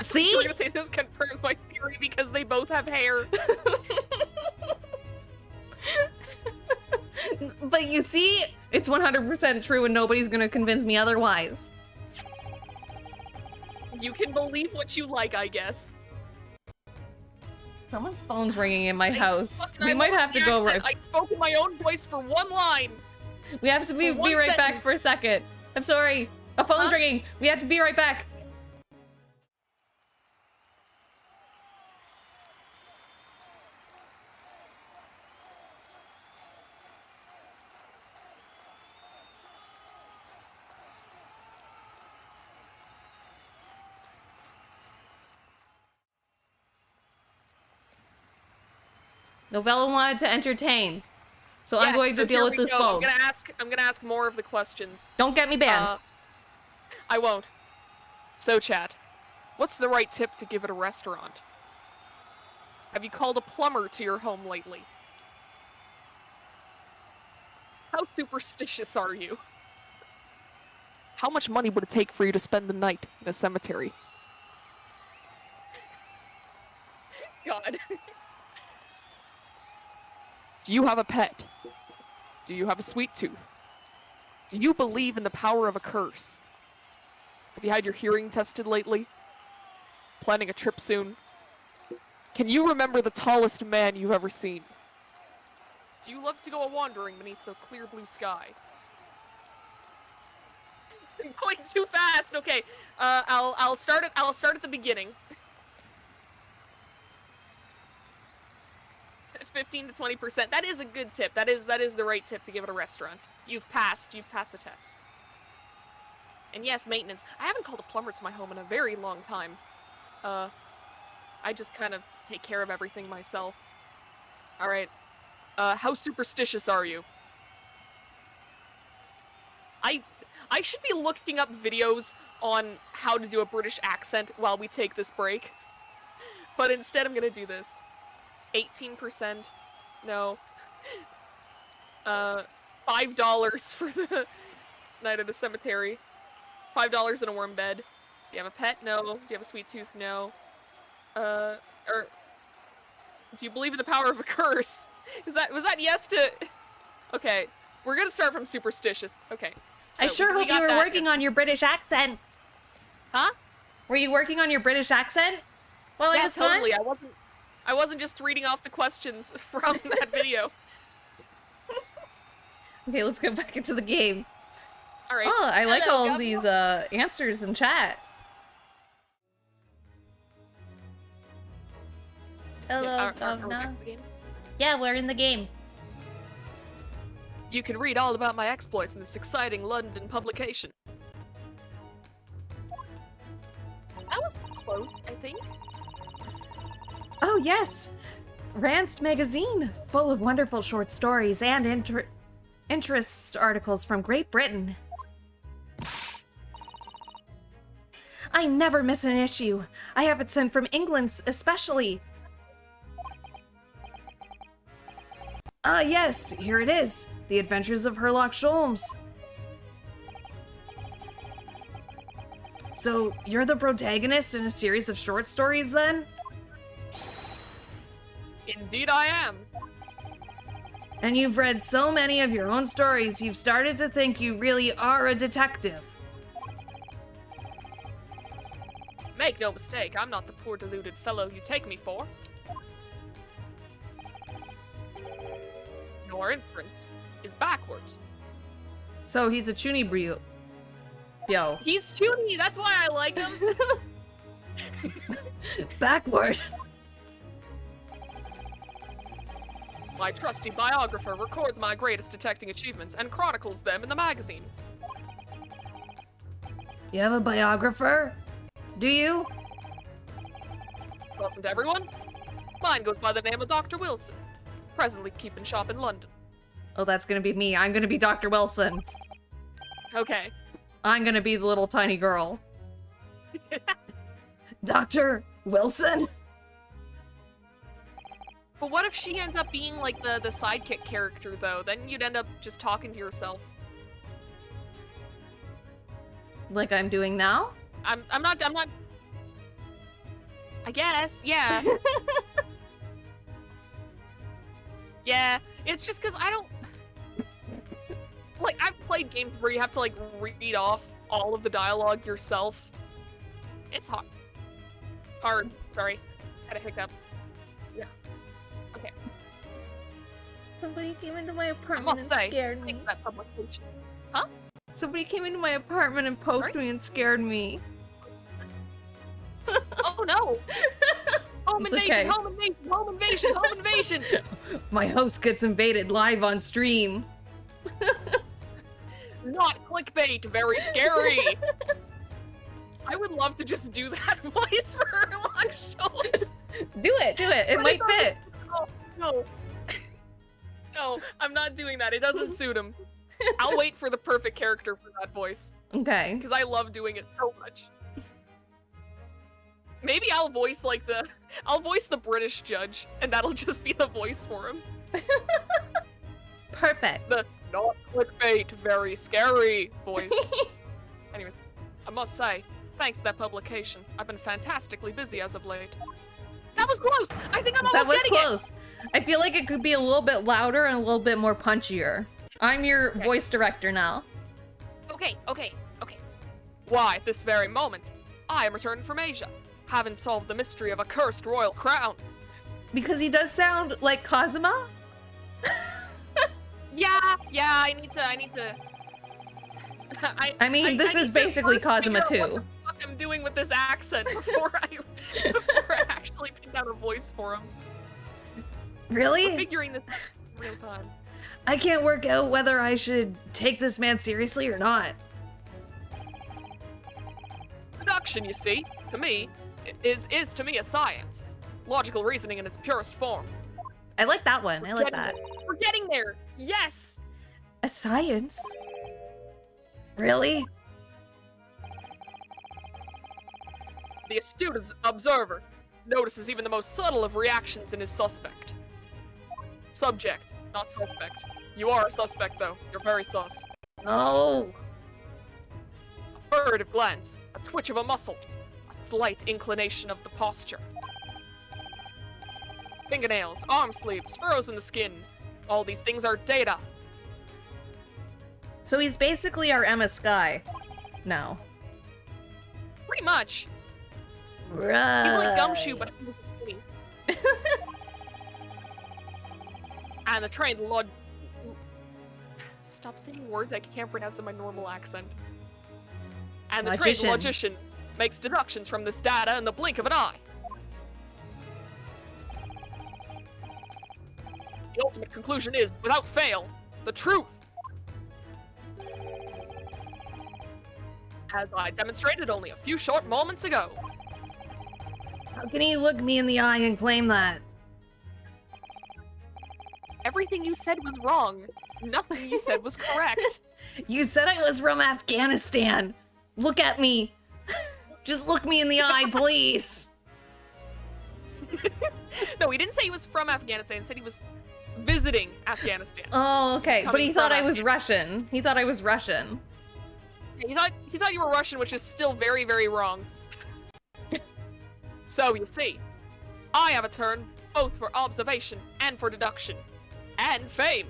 See? You were gonna say this confirms my theory because they both have hair. But you see, it's 100% true and nobody's gonna convince me otherwise. You can believe what you like, I guess. Someone's phone's ringing in my house. We I might love have to the go accent. right. I spoke in my own voice for one line. We have to be For one right back sentence. for a second. I'm sorry. A phone's ringing. We have to be right back. Novella wanted to entertain, so I'm Yes, going so to deal here with we this go. phone. I'm gonna ask more of the questions. Don't get me banned. I won't. So, chat, what's the right tip to give at a restaurant? Have you called a plumber to your home lately? How superstitious are you? How much money would it take for you to spend the night in a cemetery? God, God. Do you have a pet? Do you have a sweet tooth? Do you believe in the power of a curse? Have you had your hearing tested lately? Planning a trip soon? Can you remember the tallest man you've ever seen? Do you love to go a-wandering beneath the clear blue sky? I'm going too fast. Okay, I'll start at the beginning. 15 to 20%. That is a good tip. That is the right tip to give at a restaurant. You've passed the test. And yes, maintenance. I haven't called a plumber to my home in a very long time. I just kind of take care of everything myself. All right. How superstitious are you? I should be looking up videos on how to do a British accent while we take this break. But instead I'm gonna do this. 18%. No. $5 for the night at the cemetery. $5 in a warm bed. Do you have a pet? No. Do you have a sweet tooth? No. Or do you believe in the power of a curse? Was that yes to? Okay, we're gonna start from superstitious. Okay. So I sure hope you were working on your British accent. Huh? Were you working on your British accent while I was totally. gone? I wasn't just reading off the questions from that video. Okay, let's get back into the game. All right. Oh, I like Hello, all of Gabby. these answers in chat. Hello, Are we Governor. back to the game? Yeah, we're in the game. You can read all about my exploits in this exciting London publication. That was close, I think. Oh, yes! Ranst magazine, full of wonderful short stories and interest articles from Great Britain. I never miss an issue. I have it sent from England, especially. Yes, here it is. The Adventures of Sherlock Sholmes. So, you're the protagonist in a series of short stories, then? Indeed I am. And you've read so many of your own stories, you've started to think you really are a detective. Make no mistake, I'm not the poor deluded fellow you take me for. Your inference is backwards. So he's a chuny brio. Yo. He's toony, that's why I like him. Backward. My trusty biographer records my greatest detecting achievements and chronicles them in the magazine. You have a biographer? Do you? Doesn't everyone? Mine goes by the name of Dr. Wilson, presently keeping shop in London. Oh, that's gonna be me. I'm gonna be Dr. Wilson. Okay. I'm gonna be the little tiny girl. Dr. Wilson? But what if she ends up being like the sidekick character though? Then you'd end up just talking to yourself. Like I'm doing now? I'm not I guess, yeah. Yeah, it's just because I don't like I've played games where you have to like read off all of the dialogue yourself. It's hard. Hard, sorry. Had a hiccup. Yeah. Okay. Somebody came into my I apartment must and say, scared me. thanks for that publication. Somebody came into my apartment and poked Sorry? me and scared me. Oh no! Home It's invasion, okay. home invasion, home invasion, home invasion! My host gets invaded live on stream. Not clickbait, very scary! I would love to just do that voice for her long show. Do it, it might fit. Oh, no. No, I'm not doing that. It doesn't suit him. I'll wait for the perfect character for that voice, Okay. because I love doing it so much. Maybe I'll voice the British judge, and that'll just be the voice for him. Perfect. The not clickbait, very scary voice. Anyways, I must say, thanks to that publication, I've been fantastically busy as of late. That was close! I think I'm That almost was getting close. I feel like it could be a little bit louder and a little bit more punchier. I'm your voice director now. it! Okay. Why, at this very moment, I am returning from Asia, having solved the mystery of a cursed royal crown. Because he does sound like Kazuma? Yeah, I need to... I mean, this I is need to basically first figure Kazuma out too. What the fuck I'm doing with this accent before I actually pick out a voice for him. We're Really? figuring this out in real time. I can't work out whether I should take this man seriously or not. Deduction, you see, to me, is to me a science. Logical reasoning in its purest form. I like that one. I like that. We're getting there! Yes! A science? Really? The astute observer notices even the most subtle of reactions in his suspect. Subject, not suspect. You are a suspect, though. You're very sus. No. A furtive glance, a twitch of a muscle, a slight inclination of the posture. Fingernails, arm sleeves, furrows in the skin. All these things are data. So he's basically our Emma Skye. No. Pretty much. Right. He's like Gumshoe, but skinny. And the trained Stop saying words I can't pronounce in my normal accent. And the trained Logician. logician makes deductions from this data in the blink of an eye. The ultimate conclusion is, without fail, the truth. As I demonstrated only a few short moments ago. How can he look me in the eye and claim that? Everything you said was wrong. Nothing you said was correct. You said I was from Afghanistan. Look at me. Just look me in the eye, please. No, he didn't say he was from Afghanistan. He said he was visiting Afghanistan. Oh, okay. But he coming thought from I was Afghanistan. Russian. He thought I was Russian. He thought you were Russian, which is still very, very wrong. So, you see, I have a turn both for observation and for deduction. And fame.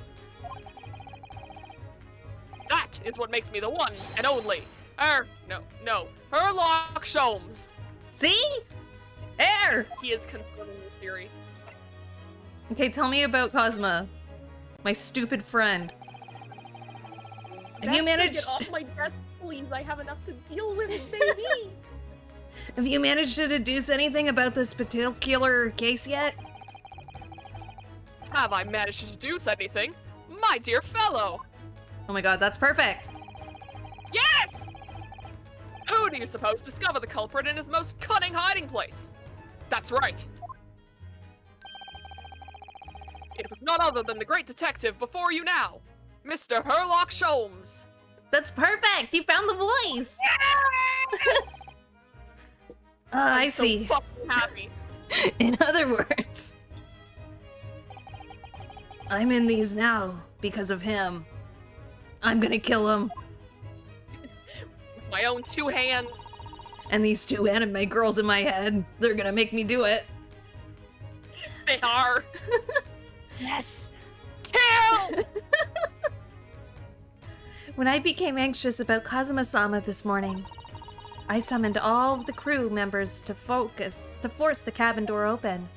That is what makes me the one and only. Herlock Sholmes. See? There! He is confirming your theory. Okay, tell me about Cosma. My stupid friend. Have you managed... Get off my desk, please. I have enough to deal with, baby. Have you managed to deduce anything about this particular case yet? Have I managed to deduce anything? My dear fellow! Oh my god, that's perfect. Yes! Who do you suppose discovered the culprit in his most cunning hiding place? That's right. It was none other than the great detective before you now, Mr. Herlock Sholmes. That's perfect! You found the voice! Yes! I I'm so see. fucking happy. In other words, I'm in these now because of him. I'm gonna kill him. With my own two hands. And these two anime girls in my head, they're gonna make me do it. They are. Yes! Kill! When I became anxious about Kazuma-sama this morning, I summoned all of the crew members to force the cabin door open.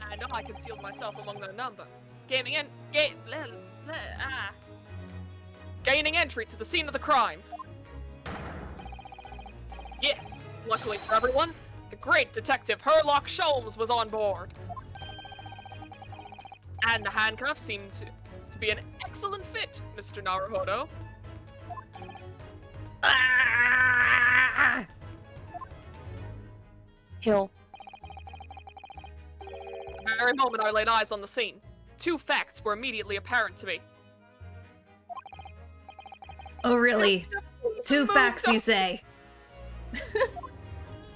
I know I concealed myself among their number. Gaining entry to the scene of the crime. Yes, luckily for everyone, the great detective Herlock Sholmes was on board. And the handcuffs seemed to be an excellent fit, Mr. Naruhodo. Ah! Hill. The very moment I laid eyes on the scene, two facts were immediately apparent to me. Oh, really? Two facts, you say?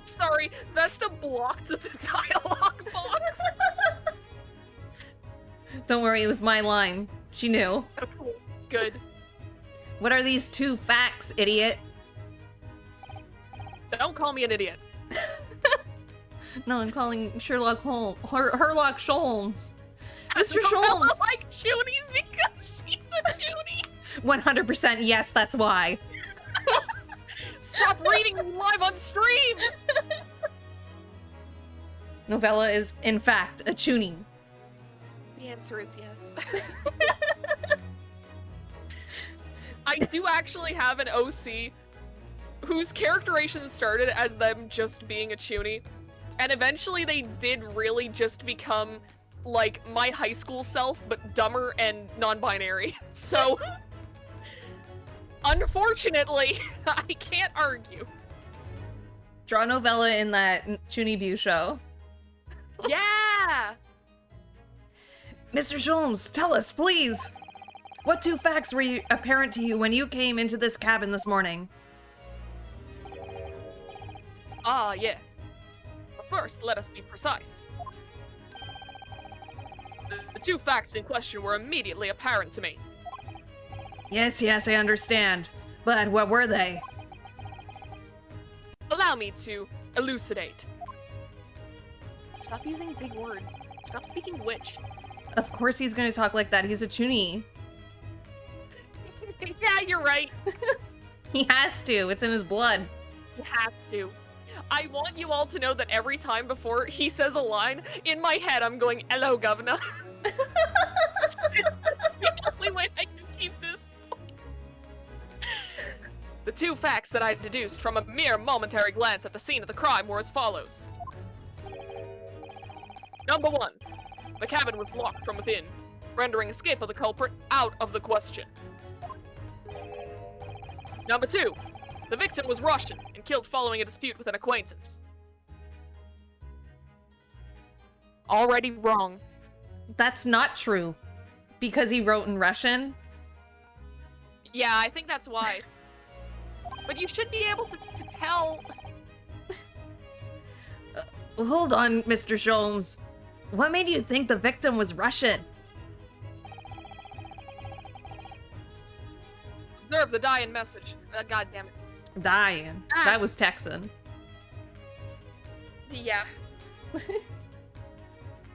Sorry, Vesta blocked the dialogue box. Don't worry, it was my line. She knew. Okay, good. What are these two facts, idiot? Don't call me an idiot. No, I'm calling Sherlock Holmes. Herlock Sholmes. Mr. Novella Sholmes! like Chunies because she's a Chunie. 100% yes, that's why. Stop reading me live on stream! Novella is, in fact, a Chunie. The answer is yes. I do actually have an OC whose characterization started as them just being a Chunie, and eventually they did really just become like my high school self, but dumber and non-binary. So, unfortunately, I can't argue. Draw Novella in that Chunie View show. Yeah! Mr. Sholmes, tell us, please! What 2 facts were apparent to you when you came into this cabin this morning? Ah, yes. But first, let us be precise. The 2 facts in question were immediately apparent to me. Yes, I understand. But what were they? Allow me to elucidate. Stop using big words. Stop speaking witch. Of course he's gonna talk like that. He's a Chunie. Yeah, you're right. He has to. It's in his blood. You have to. I want you all to know that every time before he says a line, in my head I'm going, "Hello, governor." It's the only way I can keep this. The 2 facts that I deduced from a mere momentary glance at the scene of the crime were as follows. Number 1. The cabin was locked from within, rendering escape of the culprit out of the question. Number 2. The victim was Russian and killed following a dispute with an acquaintance. Already wrong. That's not true. Because he wrote in Russian? Yeah, I think that's why. But you should be able to tell... Hold on, Mr. Sholmes. What made you think the victim was Russian? Observe the die-in message. God damn it. Dying. Ah. That was Texan. Yeah.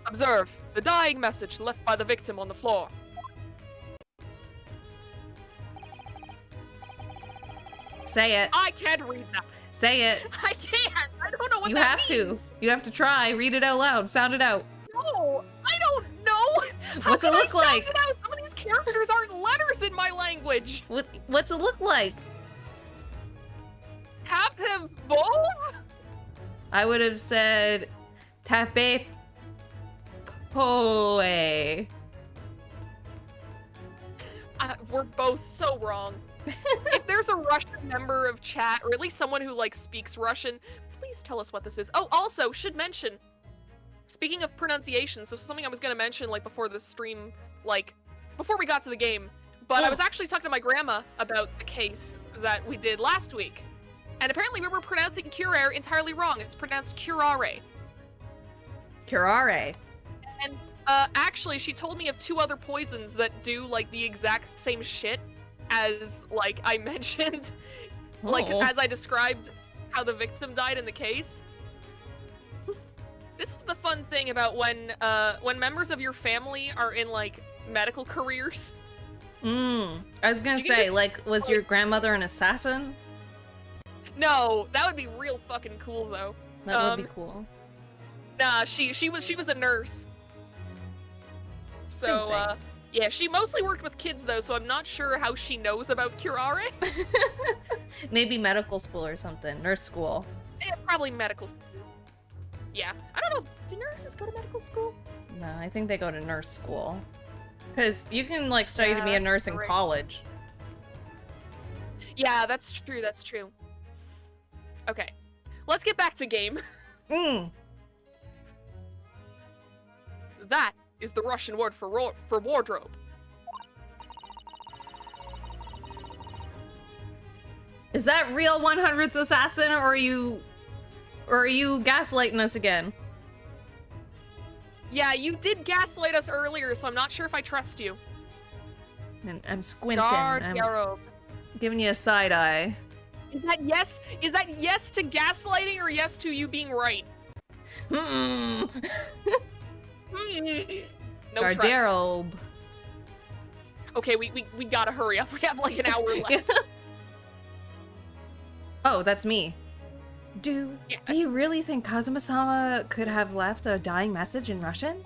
Observe the dying message left by the victim on the floor. Say it. I can't read that. Say it. I can't. I don't know what You that have means. to. You have to try. Read it out loud. Sound it out. No, I don't know. How What's it can I look sound like? it out? Some of these characters aren't letters in my language. What's it look like? Have him both? I would have said tape poe. We're both so wrong. If there's a Russian member of chat, or at least someone who like speaks Russian, please tell us what this is. Oh, also should mention, speaking of pronunciation, so something I was gonna mention like before the stream, like before we got to the game, but I was actually talking to my grandma about the case that we did last week, and apparently we were pronouncing curare entirely wrong. It's pronounced curare. Curare. And actually, she told me of 2 other poisons that do like the exact same shit as like I mentioned, like Oh. as I described how the victim died in the case. This is the fun thing about when members of your family are in like medical careers. I was gonna You can say, just, like, was your grandmother an assassin? No, that would be real fucking cool though. That would be cool. Nah, she was a nurse. Same So thing. yeah, she mostly worked with kids though, so I'm not sure how she knows about curare. Maybe medical school or something. Nurse school. Yeah, probably medical school. Yeah, I don't know. Do nurses go to medical school? No, I think they go to nurse school. Because you can, like, study to be Yeah, a nurse in right. college. Yeah, that's true. That's true. Okay, let's get back to game. That is the Russian word for wardrobe. Is that real 100th assassin, or are you gaslighting us again? Yeah, you did gaslight us earlier, so I'm not sure if I trust you. And I'm squinting. Guard I'm Yarrow. giving you a side eye. Is that yes? Is that yes to gaslighting or yes to you being right? Hmm. No trust. Garderobe. Okay, we gotta hurry up. We have like an hour left. Oh, that's me. Do you really think Kazuma-sama could have left a dying message in Russian?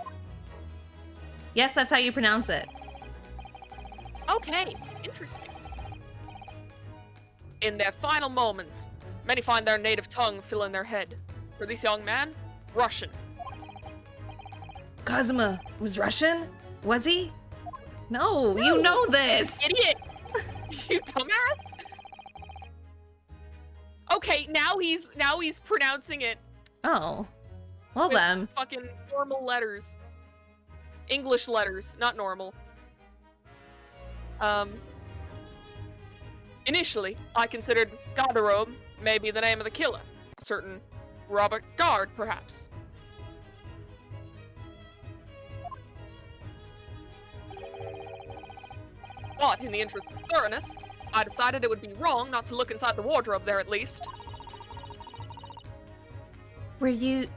Yes, that's how you pronounce it. Okay, interesting. In their final moments, many find their native tongue fill in their head. For this young man, Russian. Kazuma was Russian? Was he? No, you know this! Idiot! You dumbass! Okay, now he's pronouncing it Oh. Well with then. fucking normal letters. English letters, not normal. Initially, I considered Garderobe may be the name of the killer. A certain Robert Guard, perhaps. But in the interest of thoroughness, I decided it would be wrong not to look inside the wardrobe there at least. Where you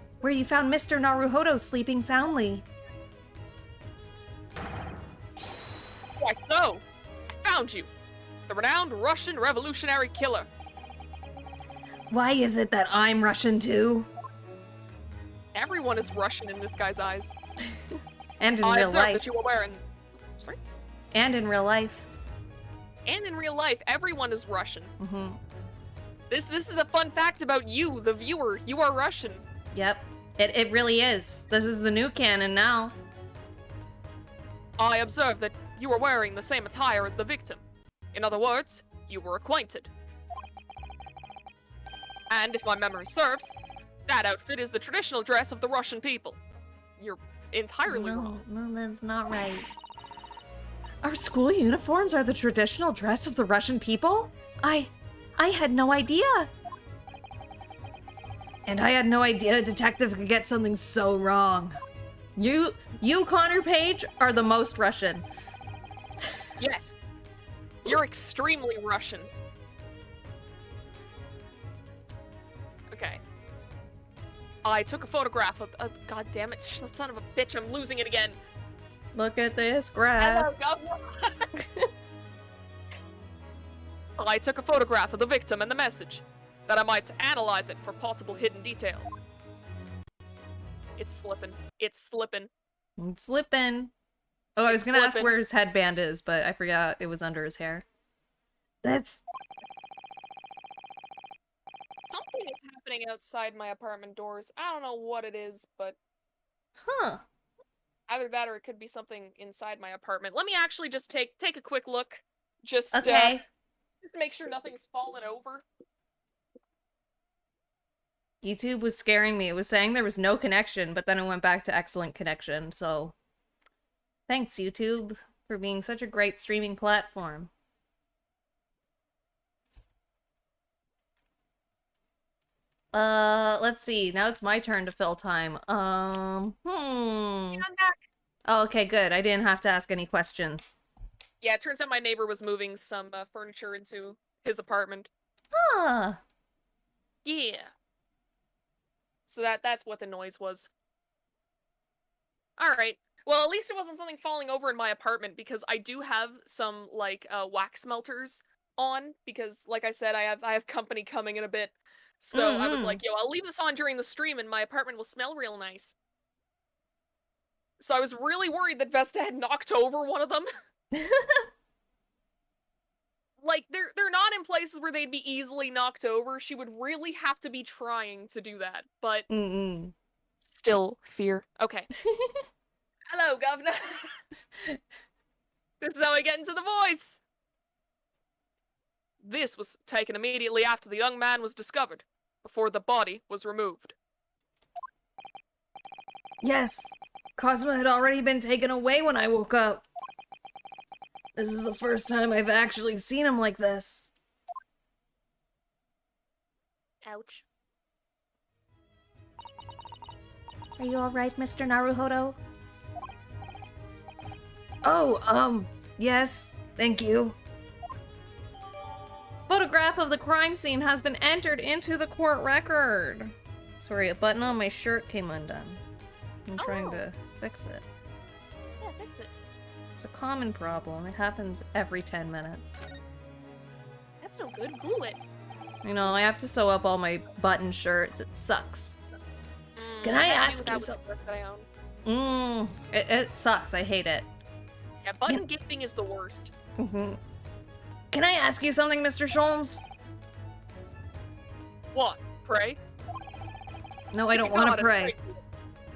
found Mr. Naruhodo sleeping soundly. Why so? I found you. The renowned Russian revolutionary killer. Why is it that I'm Russian too? Everyone is Russian in this guy's eyes. And in I real observed life. that you were wearing... Sorry? And in real life. And in real life, everyone is Russian. Mm-hmm. This is a fun fact about you, the viewer. You are Russian. Yep. It really is. This is the new canon now. I observed that you were wearing the same attire as the victim. In other words, you were acquainted. And if my memory serves, that outfit is the traditional dress of the Russian people. You're entirely wrong. No, that's not right. Our school uniforms are the traditional dress of the Russian people? I had no idea. And I had no idea a detective could get something so wrong. You, Connor Page, are the most Russian. Yes. You're extremely Russian. Okay. I took a photograph of... God damn it, son of a bitch, I'm losing it again. Look at this graph. Hello, Governor. I took a photograph of the victim and the message, that I might analyze it for possible hidden details. It's slipping. It's slipping. It's slipping. Oh, I was gonna ask slipping. where his headband is, but I forgot it was under his hair. That's... Something is happening outside my apartment doors. I don't know what it is, but Huh. either that or it could be something inside my apartment. Let me actually just take a quick look. Just Okay. just make sure nothing's fallen over. YouTube was scaring me. It was saying there was no connection, but then it went back to excellent connection, so... Thanks, YouTube, for being such a great streaming platform. Let's see. Now it's my turn to fill time. I'm back. Oh, okay, good. I didn't have to ask any questions. Yeah, it turns out my neighbor was moving some furniture into his apartment. Ah. Yeah. So that's what the noise was. Alright. Well, at least it wasn't something falling over in my apartment, because I do have some, like, wax melters on, because, like I said, I have company coming in a bit. So I was like, yo, I'll leave this on during the stream and my apartment will smell real nice. So I was really worried that Vesta had knocked over one of them. Like, they're not in places where they'd be easily knocked over. She would really have to be trying to do that, but still fear. Okay. Hello, Governor. This is how I get into the voice. This was taken immediately after the young man was discovered, before the body was removed. Yes. Cosmo had already been taken away when I woke up. This is the first time I've actually seen him like this. Ouch. Are you alright, Mr. Naruhodo? Oh, yes. Thank you. Photograph of the crime scene has been entered into the court record. Sorry, a button on my shirt came undone. I'm trying Oh. to fix it. Yeah, fix it. It's a common problem. It happens every 10 minutes. That's no good. Glue it. You know, I have to sew up all my button shirts. It sucks. Can I ask you something? It sucks. I hate it. Yeah, button gaping is the worst. Mm-hmm. Can I ask you something, Mr. Sholmes? What? Pray? No, I don't want to pray.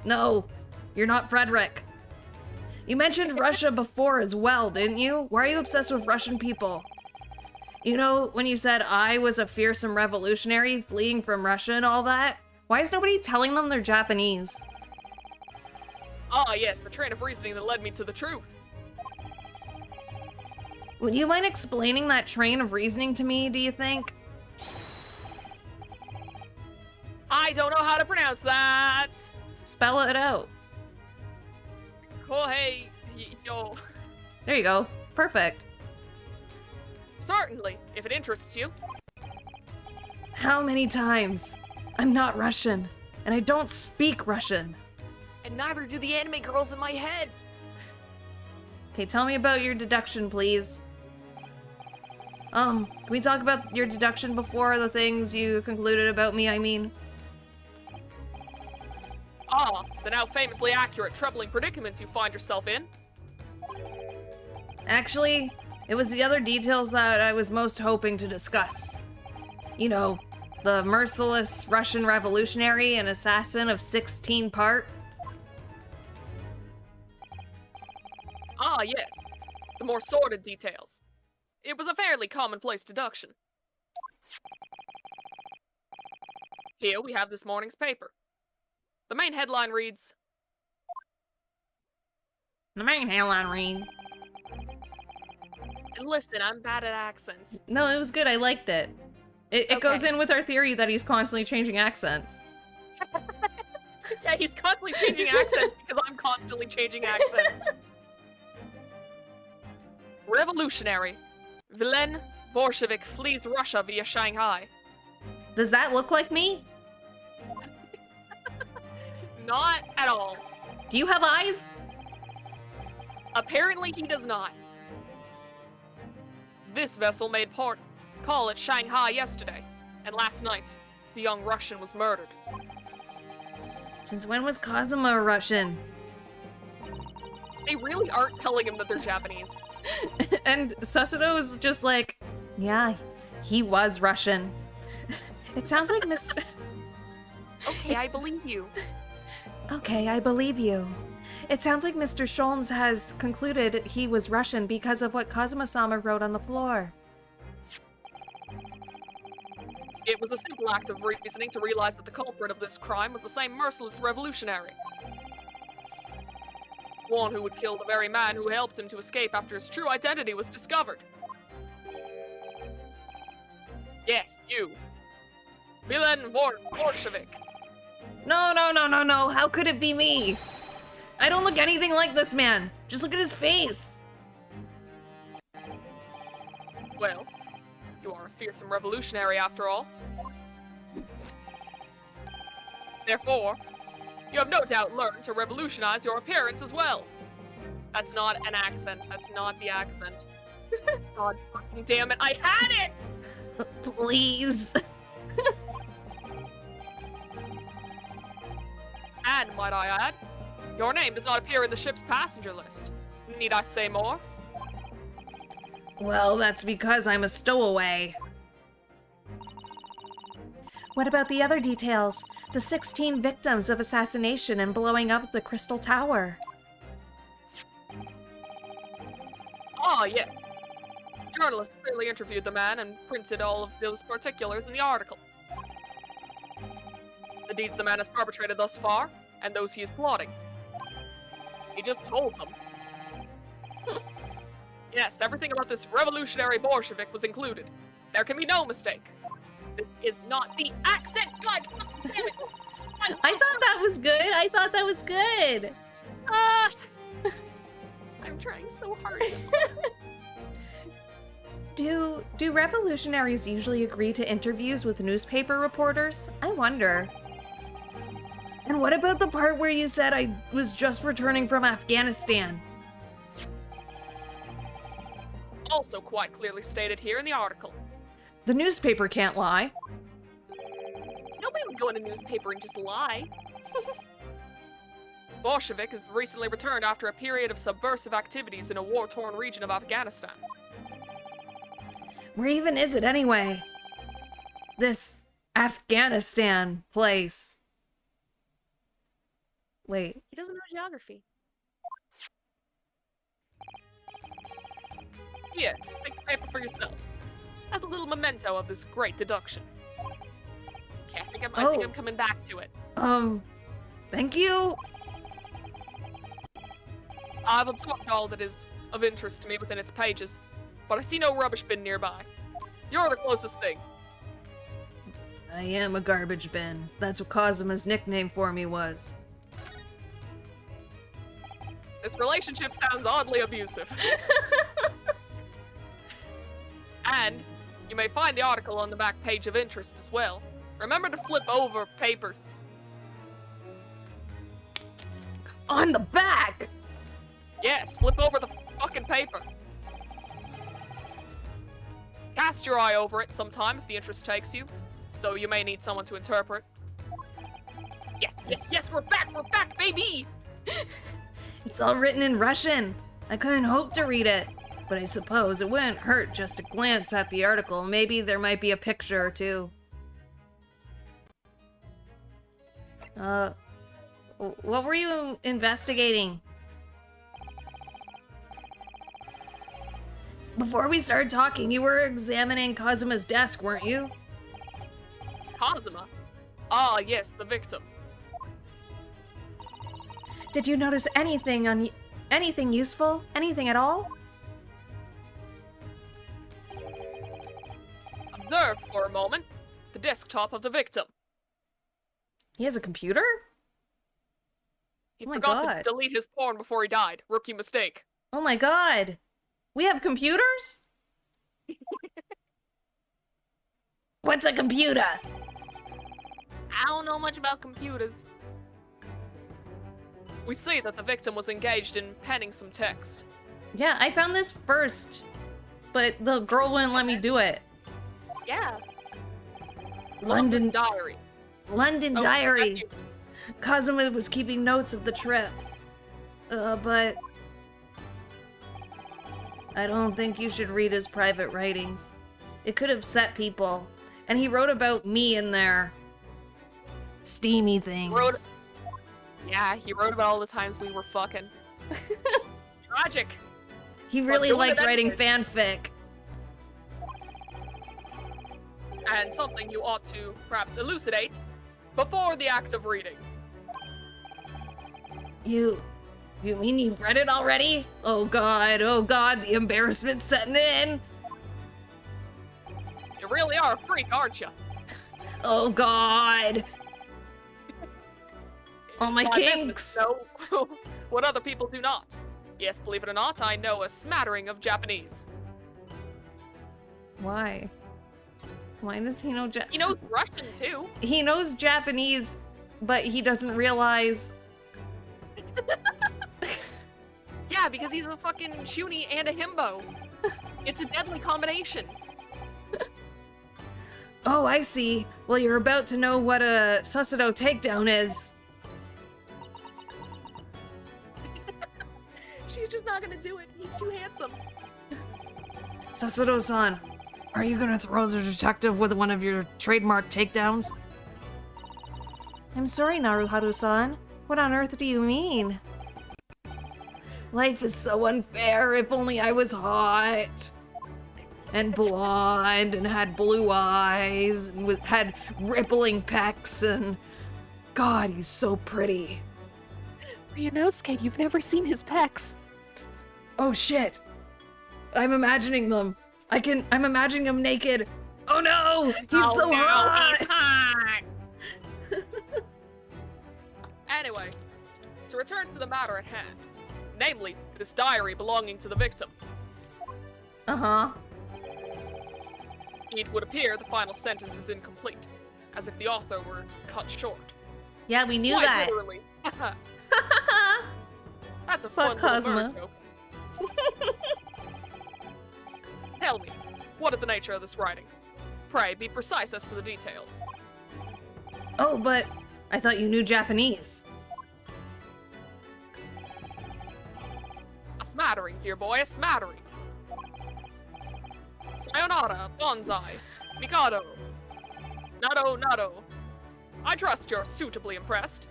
No, you're not Frederick. You mentioned Russia before as well, didn't you? Why are you obsessed with Russian people? You know, when you said I was a fearsome revolutionary fleeing from Russia and all that? Why is nobody telling them they're Japanese? Ah, yes, the train of reasoning that led me to the truth. Would you mind explaining that train of reasoning to me, do you think? I don't know how to pronounce that. Spell it out. Kohei, yo. There you go. Perfect. Certainly, if it interests you. How many times? I'm not Russian, and I don't speak Russian. And neither do the anime girls in my head. Okay, tell me about your deduction, please. Can we talk about your deduction before the things you concluded about me, I mean? Ah, the now famously accurate, troubling predicaments you find yourself in. Actually, it was the other details that I was most hoping to discuss. You know, the merciless Russian revolutionary and assassin of 16 part. Ah, yes. The more sordid details. It was a fairly commonplace deduction. Here we have this morning's paper. The main headline reads, The main headline read. and listen, I'm bad at accents. No, it was good. I liked it. It goes Okay. in with our theory that he's constantly changing accents. Yeah, he's constantly changing accents because I'm constantly changing accents. Revolutionary. Villain Bolshevik flees Russia via Shanghai. Does that look like me? Not at all. Do you have eyes? Apparently he does not. This vessel made call at Shanghai yesterday, and last night, the young Russian was murdered. Since when was Kazuma Russian? They really aren't telling him that they're Japanese. And Susudo is just like, yeah, he was Russian. It sounds like Miss... Okay, I believe you. Okay, I believe you. It sounds like Mr. Sholmes has concluded he was Russian because of what Kazuma-sama wrote on the floor. It was a simple act of reasoning to realize that the culprit of this crime was the same merciless revolutionary. One who would kill the very man who helped him to escape after his true identity was discovered. Yes, you. Villain Bolshevik. No, no, no, no, no. How could it be me? I don't look anything like this man. Just look at his face. Well, you are a fearsome revolutionary after all. Therefore, you have no doubt learned to revolutionize your appearance as well. That's not an accent. That's not the accent. God fucking damn it, I had it! Please. And, might I add, your name does not appear in the ship's passenger list. Need I say more? Well, that's because I'm a stowaway. What about the other details? The 16 victims of assassination and blowing up the Crystal Tower. Ah, yes. Journalists clearly interviewed the man and printed all of those particulars in the article. The deeds the man has perpetrated thus far, and those he is plotting. He just told them. Yes, everything about this revolutionary Bolshevik was included. There can be no mistake. This is not the accent! God damn it! I thought that was good. I thought that was good. I'm trying so hard. Do revolutionaries usually agree to interviews with newspaper reporters? I wonder. And what about the part where you said I was just returning from Afghanistan? Also quite clearly stated here in the article. The newspaper can't lie. Nobody would go in a newspaper and just lie. Bolshevik has recently returned after a period of subversive activities in a war-torn region of Afghanistan. Where even is it anyway? This Afghanistan place. Wait. He doesn't know geography. Here, take the paper for yourself. As a little memento of this great deduction. Okay, I think I'm coming back to it. Thank you. I've absorbed all that is of interest to me within its pages, but I see no rubbish bin nearby. You're the closest thing. I am a garbage bin. That's what Kazuma's nickname for me was. This relationship sounds oddly abusive. And you may find the article on the back page of interest as well. Remember to flip over papers. On the back! Yes, flip over the fucking paper. Cast your eye over it sometime if the interest takes you, though you may need someone to interpret. Yes, we're back, baby! It's all written in Russian. I couldn't hope to read it, but I suppose it wouldn't hurt just to glance at the article. Maybe there might be a picture or two. What were you investigating? Before we started talking, you were examining Kazuma's desk, weren't you? Kazuma? Ah, yes, the victim. Did you notice anything useful? Anything at all? Observe for a moment the desktop of the victim. He has a computer? He Oh my forgot God. to delete his porn before he died. Rookie mistake. Oh my god! We have computers? What's a computer? I don't know much about computers. We see that the victim was engaged in penning some text. Yeah, I found this first, but the girl wouldn't let me do it. Yeah. London Diary. London Oh, Diary. thank you. Kazuma was keeping notes of the trip. But I don't think you should read his private writings. It could upset people. And he wrote about me in there. Steamy things. Yeah, he wrote about all the times we were fucking. Tragic. He really doing liked it writing anyway. fanfic. And something you ought to perhaps elucidate before the act of reading. You mean you've read it already? Oh god, the embarrassment's setting in. You really are a freak, aren't you? Oh god. All my It's kinks. business, know what other people do not. Yes, believe it or not, I know a smattering of Japanese. Why? Why does he know He knows Russian, too. He knows Japanese, but he doesn't realize. Yeah, because he's a fucking shuni and a himbo. It's a deadly combination. Oh, I see. Well, you're about to know what a Sasudo takedown is. She's just not gonna do it. He's too handsome. Sasudo-san, are you gonna throw the detective with one of your trademark takedowns? I'm sorry, Naruharu-san. What on earth do you mean? Life is so unfair. If only I was hot and blonde and had blue eyes and had rippling pecs and... God, he's so pretty. Ryunosuke, you've never seen his pecs. Oh shit! I'm imagining them. I'm imagining him naked. Oh no! He's so hot! He's hot! Anyway, to return to the matter at hand, namely, this diary belonging to the victim. Uh-huh. It would appear the final sentence is incomplete, as if the author were cut short. Yeah, we knew Quite that. literally. That's a Fuck fun little Cosma. bird joke. Tell me, what is the nature of this writing? Pray, be precise as to the details. Oh, but I thought you knew Japanese. A smattering, dear boy, a smattering. Sayonara, bonsai, mikado. Nado, nado. I trust you're suitably impressed.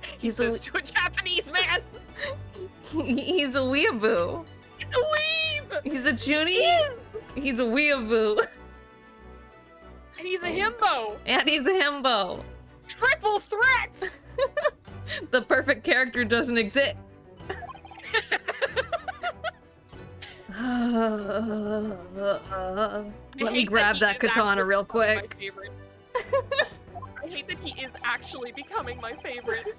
He He's a says to a Japanese man. he's a weeaboo. He's a weeb! He's a chunie. He's a weeaboo. And he's a himbo! And he's a himbo. Triple threat! The perfect character doesn't exist. Let me grab that katana real quick. I hate that he is actually becoming my favorite.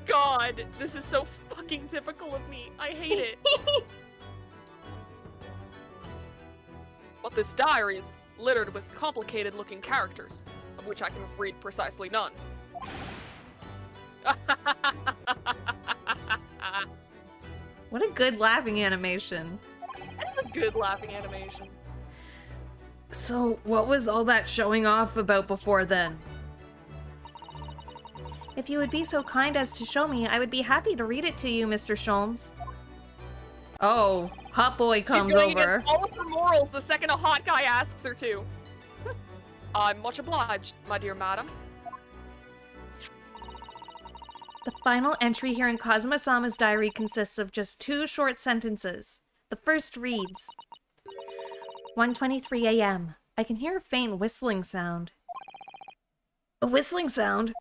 God, this is so fucking typical of me. I hate it. But this diary is littered with complicated-looking characters, of which I can read precisely none. What a good laughing animation. That is a good laughing animation. So, what was all that showing off about before then? If you would be so kind as to show me, I would be happy to read it to you, Mr. Sholmes. Oh, Hot Boy comes She's going over. against all of her morals the second a hot guy asks her to. I'm much obliged, my dear madam. The final entry here in Kazuma-sama's diary consists of just 2 short sentences. The first reads, 1:23 a.m. I can hear a faint whistling sound. A whistling sound?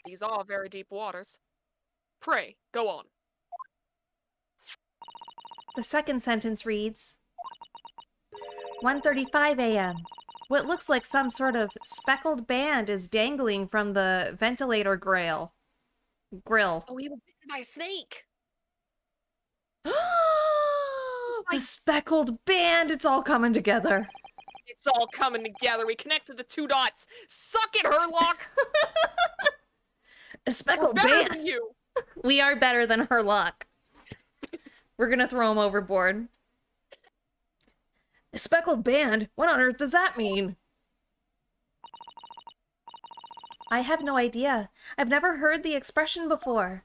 These are very deep waters. Pray, go on. The second sentence reads, 1:35 a.m. What looks like some sort of speckled band is dangling from the ventilator grill. Oh, he was bitten by a snake. The speckled band, it's all coming together. It's all coming together. We connected the 2 dots. Suck it, Herlock! A speckled We're better band. than you. We are better than Herlock. We're gonna throw him overboard. A speckled band? What on earth does that mean? I have no idea. I've never heard the expression before.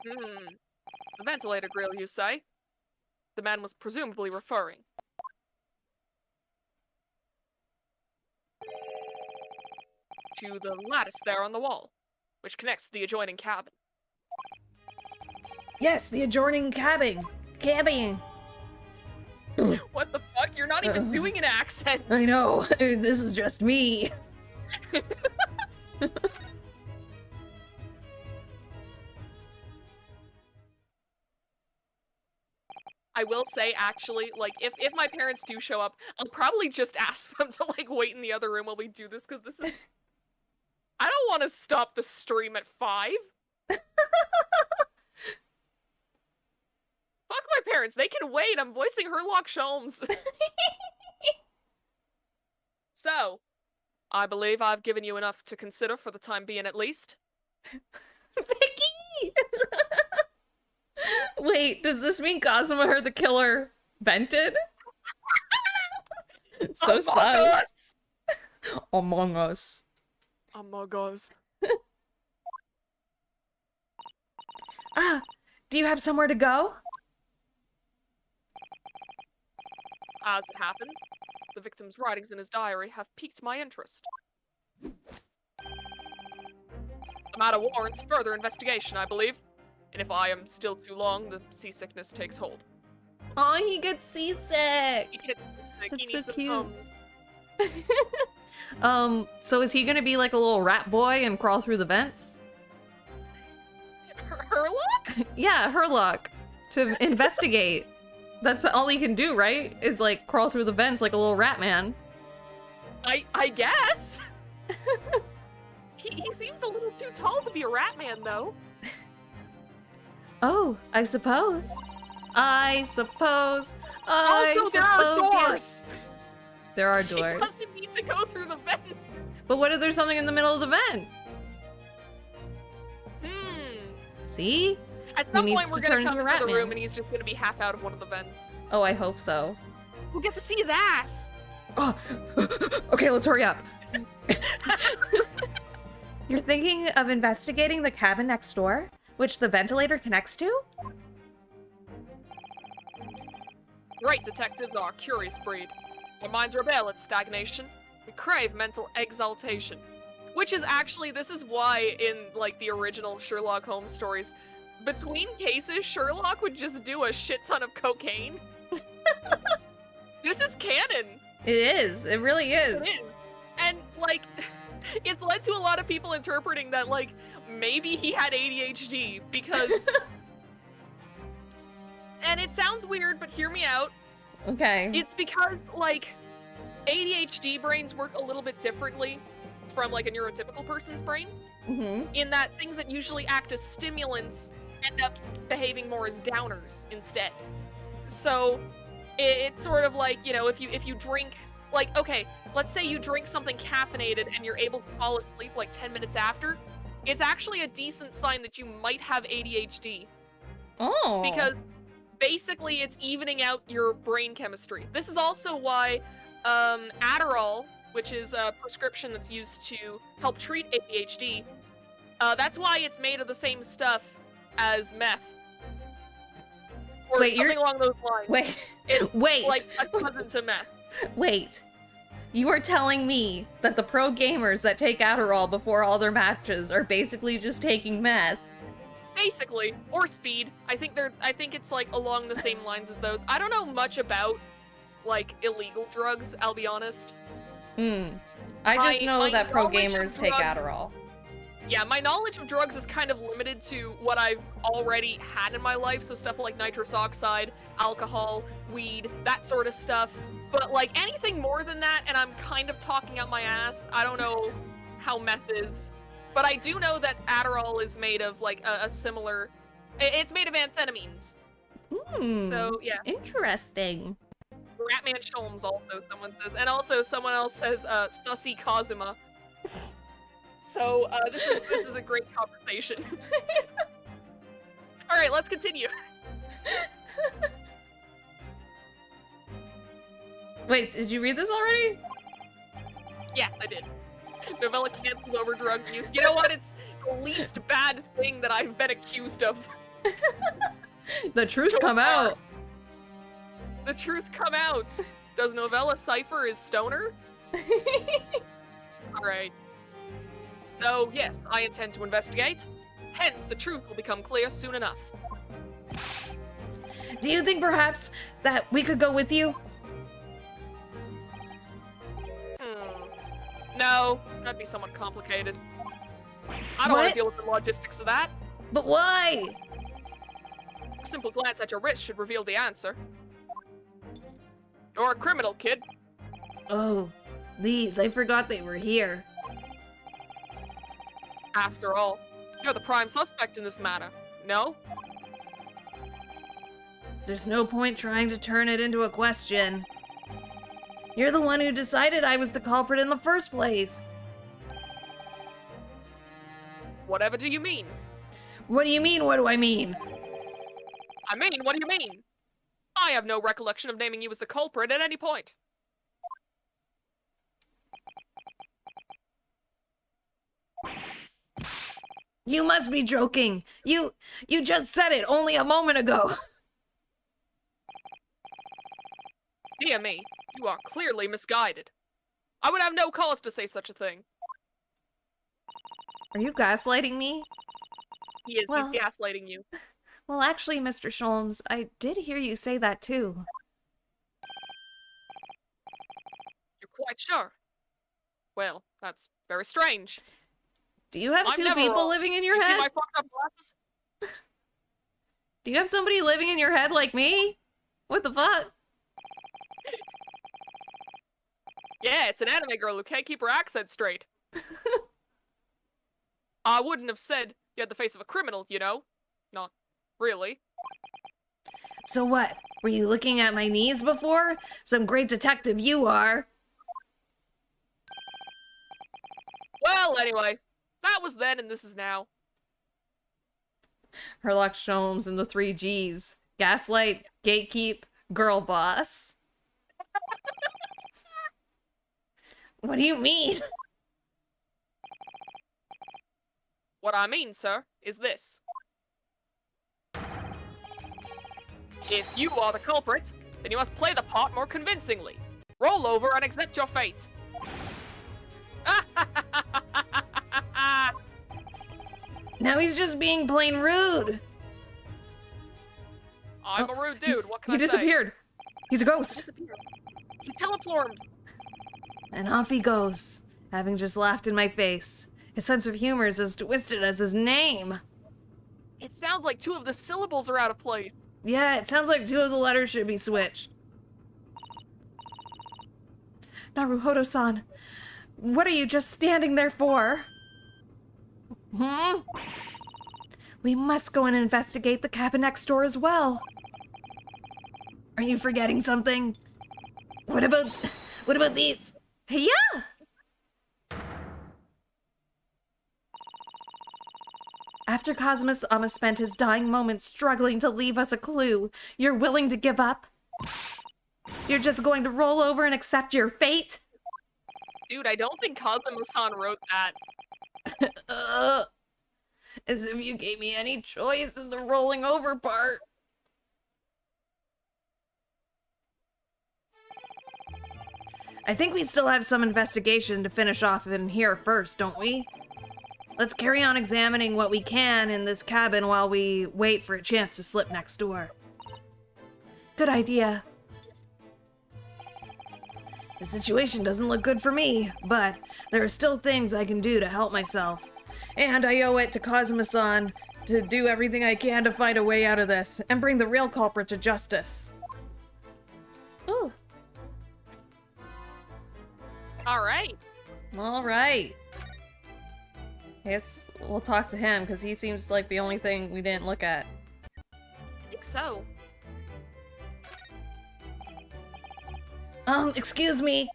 The ventilator grill, you say? The man was presumably referring. To the lattice there on the wall, which connects to the adjoining cabin. Yes, the adjoining cabin. Cabbing. What the fuck? You're not even doing an accent! I know. This is just me. I will say, actually, like, if my parents do show up, I'll probably just ask them to, like, wait in the other room while we do this, because this is... I don't want to stop the stream at 5. Fuck my parents, they can wait, I'm voicing Herlock Sholmes. So, I believe I've given you enough to consider for the time being at least. Vicky! Wait, does this mean Kazuma heard the killer vented? So sus. Among Us. Among Us. Do you have somewhere to go? As it happens, the victim's writings in his diary have piqued my interest. The matter warrants further investigation, I believe. And if I am still too long, the seasickness takes hold. Oh, he gets seasick. That's so cute. So is he gonna be like a little rat boy and crawl through the vents? Herlock? Yeah, Herlock. To investigate. That's all he can do, right? Is like crawl through the vents like a little rat man. I guess. He seems a little too tall to be a rat man, though. Oh, I suppose. I suppose. Also, there are yeah. doors! There are It doors. doesn't need to go through the vents! But what if there's something in the middle of the vent? See? At He some needs point, we're to gonna turn come into a into the rat room man. and he's just gonna be half out of one of the vents. Oh, I hope so. We'll get to see his ass! Oh, okay, let's hurry up. You're thinking of investigating the cabin next door, which the ventilator connects to? Great detectives are a curious breed. Our minds rebel at stagnation. We crave mental exaltation. Which is actually, this is why in, like, the original Sherlock Holmes stories, between cases, Sherlock would just do a shit ton of cocaine. This is canon. It is. It really is. It is. And, like, it's led to a lot of people interpreting that, like, maybe he had ADHD, because... and it sounds weird, but hear me out. Okay. It's because, like, ADHD brains work a little bit differently from, like, a neurotypical person's brain, in that things that usually act as stimulants end up behaving more as downers instead. So, it's sort of like, you know, if you drink, like, okay, let's say you drink something caffeinated and you're able to fall asleep, like, 10 minutes after, it's actually a decent sign that you might have ADHD. Oh. Because basically it's evening out your brain chemistry. This is also why Adderall, which is a prescription that's used to help treat ADHD, that's why it's made of the same stuff as meth. Or Wait, something along those lines. Wait. It's Wait. like a cousin to meth. Wait. You are telling me that the pro gamers that take Adderall before all their matches are basically just taking meth? Basically, or speed. I think it's like along the same lines as those. I don't know much about like illegal drugs, I'll be honest. I just know my that pro knowledge of gamers take Adderall. Yeah, my knowledge of drugs is kind of limited to what I've already had in my life, so stuff like nitrous oxide, alcohol, weed, that sort of stuff. But like anything more than that, and I'm kind of talking out my ass, I don't know how meth is. But I do know that Adderall is made of like a similar, it's made of amphetamines. So yeah. Interesting. Ratman Sholmes also, someone says. And also someone else says, Stussy Kazuma. So, this is a great conversation. Alright, let's continue. Wait, did you read this already? Yes, I did. Novella canceled over drug use. You know what? It's the least bad thing that I've been accused of. The truth So come far. out. The truth come out. Does Novella Cipher is stoner? Alright. So, yes, I intend to investigate. Hence, the truth will become clear soon enough. Do you think perhaps that we could go with you? No, that'd be somewhat complicated. I don't want What? to deal with the logistics of that. But why? A simple glance at your wrist should reveal the answer. You're a criminal, kid. Oh, these, I forgot they were here. After all, you're the prime suspect in this matter, no? There's no point trying to turn it into a question. You're the one who decided I was the culprit in the first place. Whatever do you mean? What do you mean, what do I mean? I mean, what do you mean? I have no recollection of naming you as the culprit at any point. You must be joking. You just said it only a moment ago. Dear me, you are clearly misguided. I would have no cause to say such a thing. Are you gaslighting me? He's gaslighting you. Well, actually, Mr. Sholmes, I did hear you say that too. You're quite sure? Well, that's very strange. Do you have I'm two never people wrong. living in your You see head? my fucked up glasses? Do you have somebody living in your head like me? What the fuck? Yeah, it's an anime girl who can't keep her accent straight. I wouldn't have said you had the face of a criminal, you know? Not really. So what? Were you looking at my knees before? Some great detective you are. Well, anyway, that was then and this is now. Herlock Sholmes and the 3 Gs. Gaslight, gatekeep, girl boss. What do you mean? What I mean, sir, is this. If you are the culprit, then you must play the part more convincingly. Roll over and accept your fate. Now he's just being plain rude. I'm a rude dude, what can He I say? disappeared. He's a ghost. Disappeared. He teleported. And off he goes, having just laughed in my face. His sense of humor is as twisted as his name. It sounds like 2 of the syllables are out of place. Yeah, it sounds like 2 of the letters should be switched. Naruhodo-san, what are you just standing there for? We must go and investigate the cabin next door as well. Are you forgetting something? What about these? Hey, yeah! After Cosmos almost spent his dying moments struggling to leave us a clue, you're willing to give up? You're just going to roll over and accept your fate? Dude, I don't think Kazuma-san wrote that. As if you gave me any choice in the rolling over part. I think we still have some investigation to finish off in here first, don't we? Let's carry on examining what we can in this cabin while we wait for a chance to slip next door. Good idea. The situation doesn't look good for me, but there are still things I can do to help myself. And I owe it to Kazuma-san to do everything I can to find a way out of this and bring the real culprit to justice. Ooh. Alright. Alright. I guess we'll talk to him, because he seems like the only thing we didn't look at. I think so. Excuse me.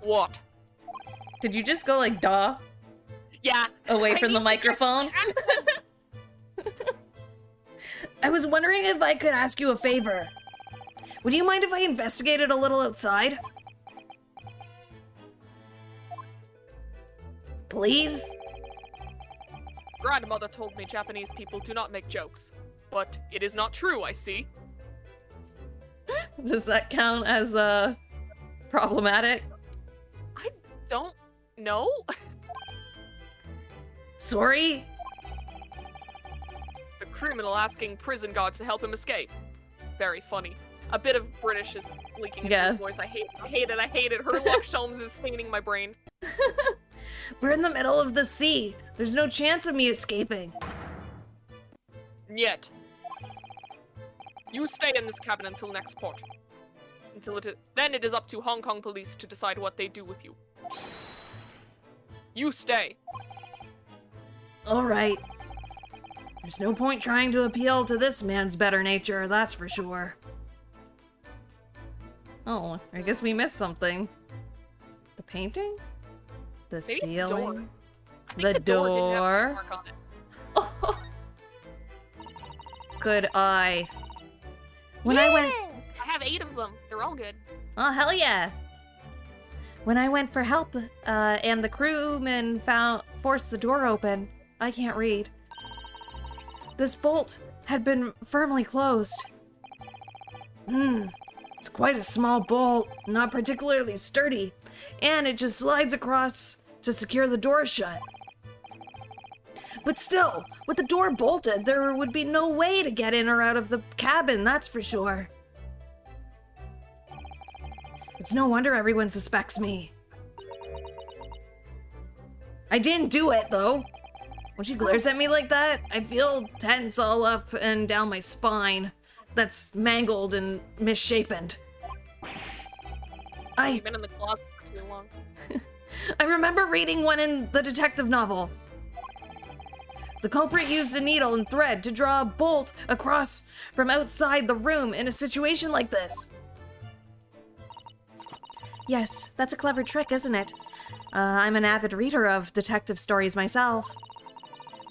What? Did you just go like, duh? Yeah. Away I from the need to microphone? I was wondering if I could ask you a favor. Would you mind if I investigated a little outside? Please? Grandmother told me Japanese people do not make jokes. But it is not true, I see. Does that count as, problematic? I don't know. Sorry? The criminal asking prison guards to help him escape. Very funny. A bit of British is leaking into his voice. I hate it. Herlock Sholmes is staining my brain. We're in the middle of the sea. There's no chance of me escaping. Yet. You stay in this cabin until next port. Then it is up to Hong Kong police to decide what they do with you. You stay. Alright. There's no point trying to appeal to this man's better nature, that's for sure. Oh, I guess we missed something. The painting? The Maybe ceiling? It's the door. I think The door didn't have door. a mark on it. Oh, good eye. When I went... I have 8 of them. They're all good. Oh, hell yeah. When I went for help, and the crewmen forced the door open, I can't read. This bolt had been firmly closed. It's quite a small bolt, not particularly sturdy, and it just slides across to secure the door shut. But still, with the door bolted, there would be no way to get in or out of the cabin, that's for sure. It's no wonder everyone suspects me. I didn't do it, though. When she glares at me like that, I feel tense all up and down my spine. That's mangled and misshapen. You've been in the closet for too long. I remember reading one in the detective novel. The culprit used a needle and thread to draw a bolt across from outside the room in a situation like this. Yes, that's a clever trick, isn't it? I'm an avid reader of detective stories myself.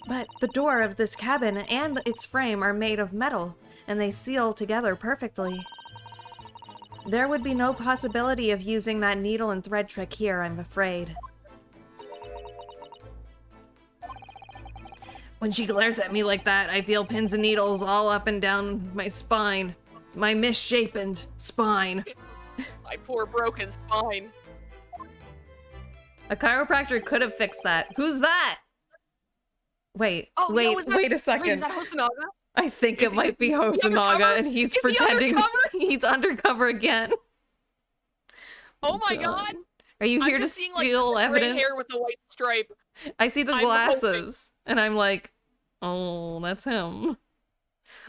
But the door of this cabin and its frame are made of metal, and they seal together perfectly. There would be no possibility of using that needle and thread trick here, I'm afraid. When she glares at me like that, I feel pins and needles all up and down my spine. My misshapen spine. My poor broken spine. A chiropractor could have fixed that. Who's that? Wait, Oh, wait, yo, is that, wait a Wait, second. is that Hosonaga? I think it might be is he Hosonaga, undercover? and he's Is he pretending undercover? he's undercover again. Oh my god. Are you here I'm to just seeing, steal like, the gray evidence? hair with the white stripe. I see the I'm glasses, and I'm like, oh, that's him.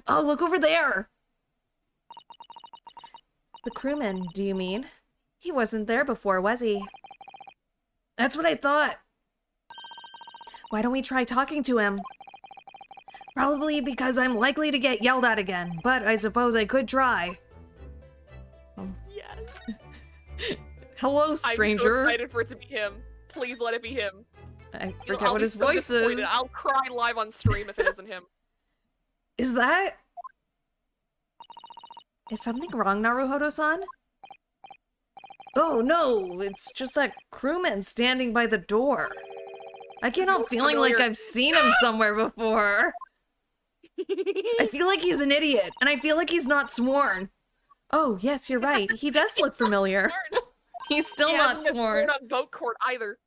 Oh, look over there! The crewman, do you mean? He wasn't there before, was he? That's what I thought. Why don't we try talking to him? Probably because I'm likely to get yelled at again, but I suppose I could try. Yes. Hello, stranger. I'm so excited for it to be him. Please let it be him. I forget I'll what be his so voice is. disappointed. I'll cry live on stream if it isn't him. Is that? Is something wrong, Naruhodo-san? Oh no, it's just that crewman standing by the door. I can't help looks feeling like familiar. I've seen him somewhere before. I feel like he's an idiot, and I feel like he's not sworn. Oh, yes, you're right. He does look familiar. He's still He not hasn't been sworn. on vote court either.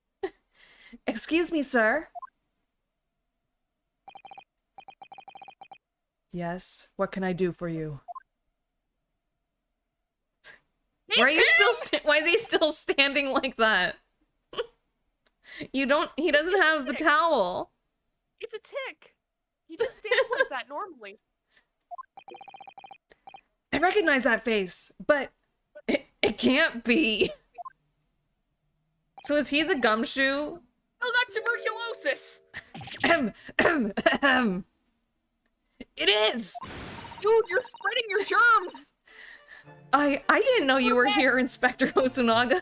Excuse me, sir. Yes, what can I do for you? Why are you still? Why is he still standing like that? You don't. He doesn't have the towel. It's a tick. He just stands like that normally. I recognize that face, but it can't be. So is he the gumshoe? Oh, got tuberculosis. It is. Dude, you're spreading your germs. I didn't know you were here, Inspector Hosonaga.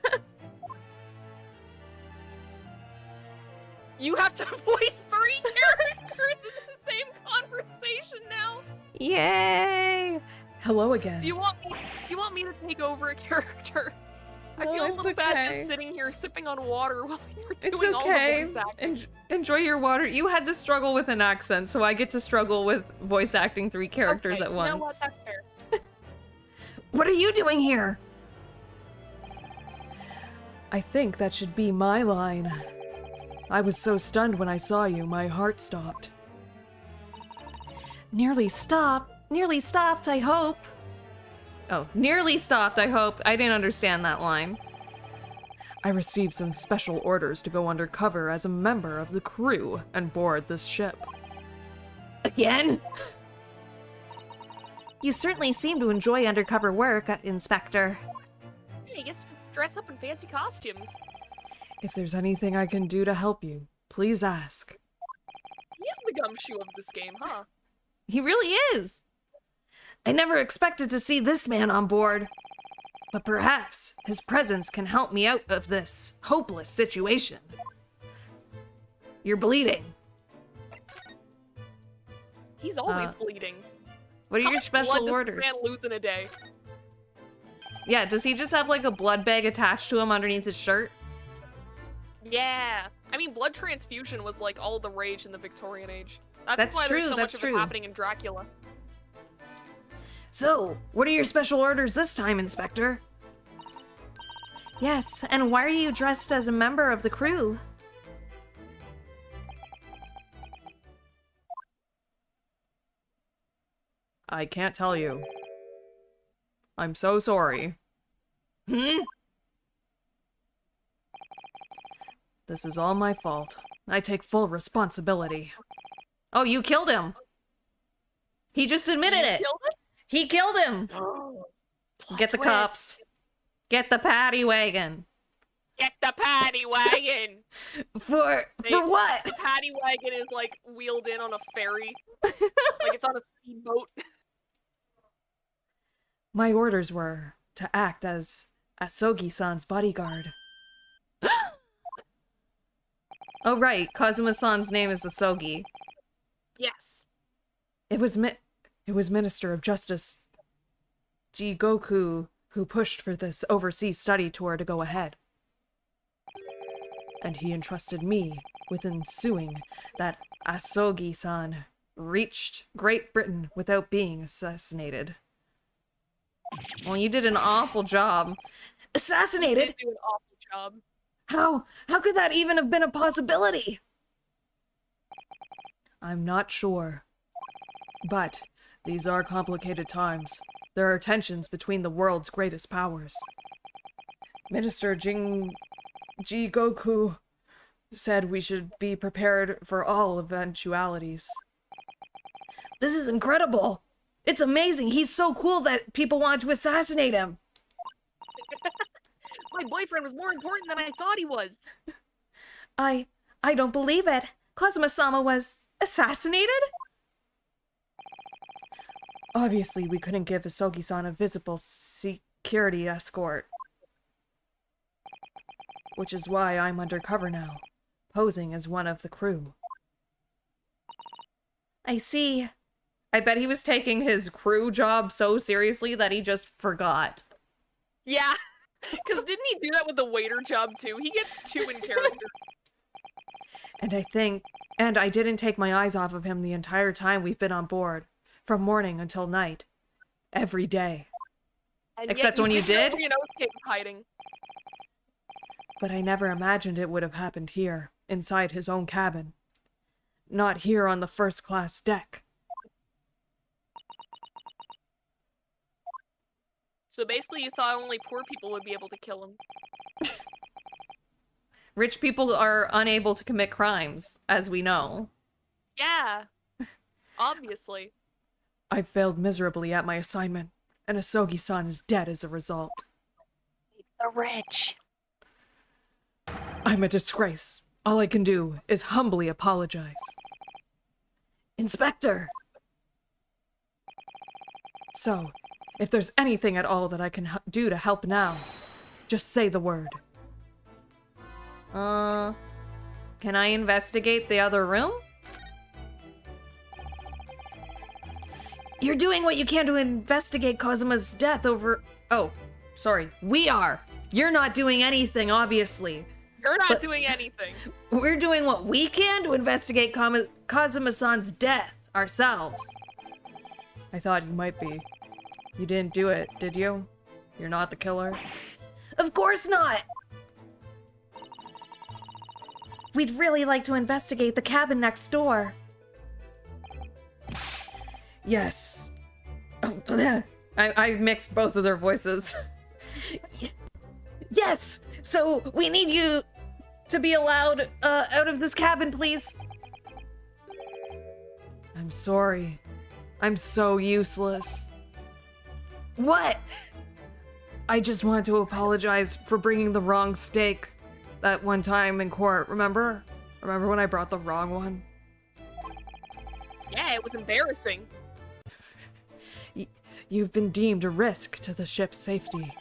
You have to voice 3 characters in the same conversation now. Yay! Hello again. Do you want me to take over a character? I No, feel a it's little bad okay. just sitting here sipping on water while you're It's doing all the okay. voice acting. Enjoy your water. You had to struggle with an accent, so I get to struggle with voice acting 3 characters Okay, at you once. know what? That's fair. What are you doing here? I think that should be my line. I was so stunned when I saw you, my heart stopped. Nearly stopped, I hope. Oh, nearly stopped, I hope. I didn't understand that line. I received some special orders to go undercover as a member of the crew and board this ship. Again? You certainly seem to enjoy undercover work, Inspector. Hey, he gets to dress up in fancy costumes. If there's anything I can do to help you, please ask. He is the gumshoe of this game, huh? He really is. I never expected to see this man on board. But perhaps his presence can help me out of this hopeless situation. You're bleeding. He's always bleeding. What are How your much blood special does orders? this man lose in a day? Yeah, does he just have like a blood bag attached to him underneath his shirt? Yeah. I mean, blood transfusion was like all the rage in the Victorian age. That's why true, there's so that's much true. of it happening in Dracula. So, what are your special orders this time, Inspector? Yes, and why are you dressed as a member of the crew? I can't tell you. I'm so sorry. This is all my fault. I take full responsibility. Oh, you killed him! He just admitted it! Killed him? He killed him! Plot Get the twist. cops. Get the paddy wagon. Get the paddy wagon! For what? The paddy wagon is, like, wheeled in on a ferry. Like, it's on a speedboat. My orders were to act as Asogi-san's bodyguard. Oh right, Kazuma-san's name is Asogi. Yes. It was Minister of Justice Jigoku who pushed for this overseas study tour to go ahead. And he entrusted me with ensuing that Asogi-san reached Great Britain without being assassinated. Well, you did an awful job. Assassinated? You did do an awful job. How could that even have been a possibility? I'm not sure. But these are complicated times. There are tensions between the world's greatest powers. Minister Jigoku said we should be prepared for all eventualities. This is incredible! It's amazing! He's so cool that people want to assassinate him! My boyfriend was more important than I thought he was. I don't believe it. Kazuma-sama was assassinated? Obviously, we couldn't give Asogi-san a visible security escort. Which is why I'm undercover now, posing as one of the crew. I see. I bet he was taking his crew job so seriously that he just forgot. Yeah. Because didn't he do that with the waiter job too? He gets two in character. And I didn't take my eyes off of him the entire time we've been on board. From morning until night. Every day. And Except yet when you did? You know, he was hiding. But I never imagined it would have happened here, inside his own cabin. Not here on the first-class deck. So basically you thought only poor people would be able to kill him. Rich people are unable to commit crimes, as we know. Yeah. Obviously. I failed miserably at my assignment, and Asogi-san is dead as a result. The rich. I'm a disgrace. All I can do is humbly apologize. Inspector! So, if there's anything at all that I can do to help now, just say the word. Can I investigate the other room? You're doing what you can to investigate Kazuma's death over... Oh, sorry. We are. You're not doing anything, obviously. You're not doing anything. We're doing what we can to investigate Kazuma-san's death ourselves. I thought you might be. You didn't do it, did you? You're not the killer? Of course not! We'd really like to investigate the cabin next door. Yes. I mixed both of their voices. Yes! So, we need you to be allowed out of this cabin, please. I'm sorry. I'm so useless. What? I just want to apologize for bringing the wrong steak that one time in court, remember? Remember when I brought the wrong one? Yeah, it was embarrassing. You've been deemed a risk to the ship's safety.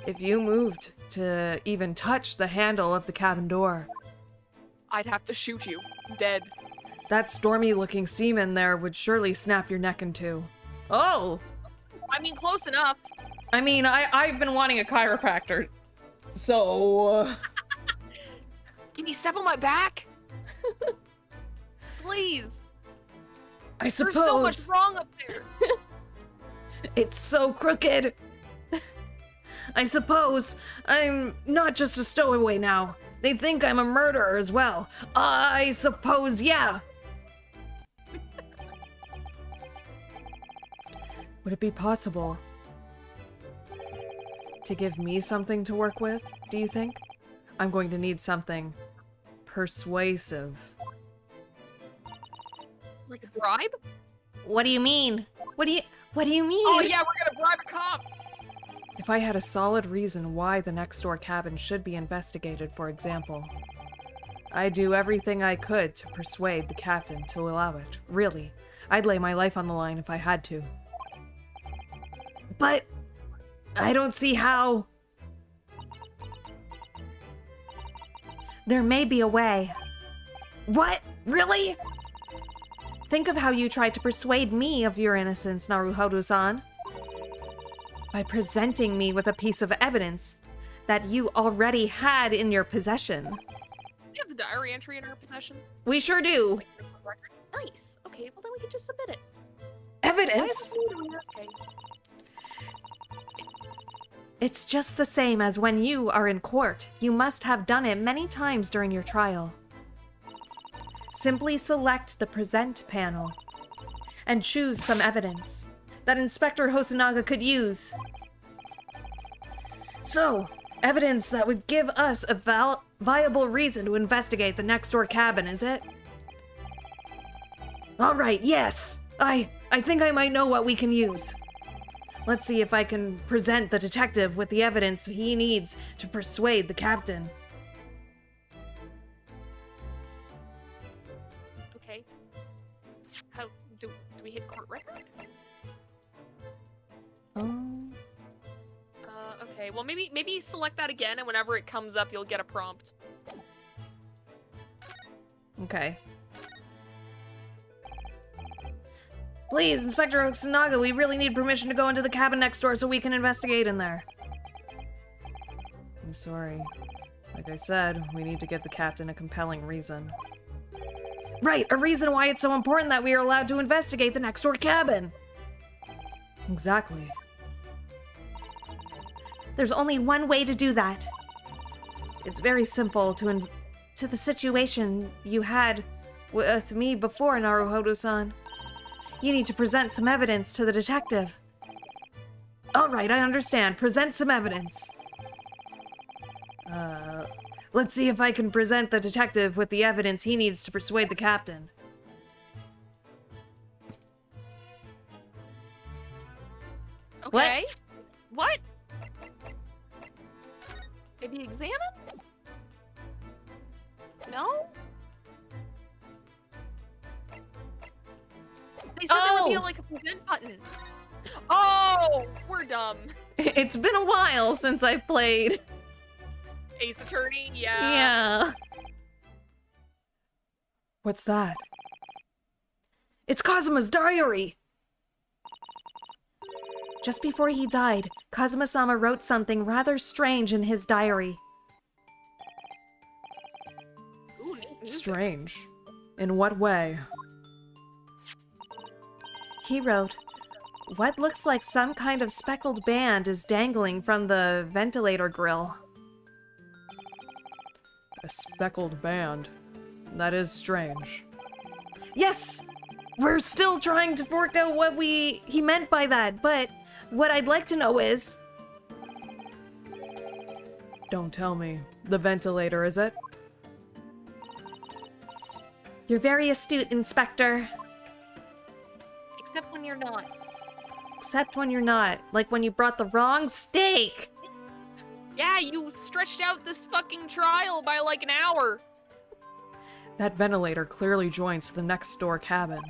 If you moved to even touch the handle of the cabin door, I'd have to shoot you. Dead. that stormy-looking seaman there would surely snap your neck in two. Oh! I mean, close enough. I mean, I've been wanting a chiropractor, so... Can you step on my back? Please. I suppose... There's so much wrong up there. It's so crooked. I suppose I'm not just a stowaway now. They think I'm a murderer as well. I suppose, yeah. Would it be possible to give me something to work with, do you think? I'm going to need something persuasive. Like a bribe? What do you mean? What do you mean? Oh yeah, we're gonna bribe a cop. If I had a solid reason why the next door cabin should be investigated, for example, I'd do everything I could to persuade the captain to allow it. Really, I'd lay my life on the line if I had to. But I don't see how. There may be a way. What? Really? Think of how you tried to persuade me of your innocence, Naruhodo-san. By presenting me with a piece of evidence that you already had in your possession. We have the diary entry in our possession. We sure do. Nice. Okay, well then we can just submit it. Evidence? Okay. It's just the same as when you are in court. You must have done it many times during your trial. Simply select the present panel and choose some evidence that Inspector Hosonaga could use. So, evidence that would give us a viable reason to investigate the next door cabin, is it? All right, yes. I think I might know what we can use. Let's see if I can present the detective with the evidence he needs to persuade the captain. Okay. How do we hit court record? Okay, well maybe select that again, and whenever it comes up, you'll get a prompt. Okay. Please, Inspector Hosonaga, we really need permission to go into the cabin next door so we can investigate in there. I'm sorry. Like I said, we need to give the captain a compelling reason. Right, a reason why it's so important that we are allowed to investigate the next door cabin. Exactly. There's only one way to do that. It's very simple to the situation you had with me before, Naruhodo-san. You need to present some evidence to the detective. All right, I understand. Present some evidence. Let's see if I can present the detective with the evidence he needs to persuade the captain. Okay. What? Maybe examine? No? They said there would be like a present button. Oh, we're dumb. It's been a while since I played. Ace Attorney, yeah. Yeah. What's that? It's Kazuma's diary! Just before he died, Kazuma-sama wrote something rather strange in his diary. Ooh, neat music. Strange. In what way? He wrote, "What looks like some kind of speckled band is dangling from the ventilator grill." A speckled band. That is strange. Yes! We're still trying to work out what he meant by that, but what I'd like to know is... Don't tell me. The ventilator, is it? You're very astute, Inspector. Except when you're not. Except when you're not. Like when you brought the wrong steak! Yeah, you stretched out this fucking trial by like an hour. That ventilator clearly joins to the next door cabin.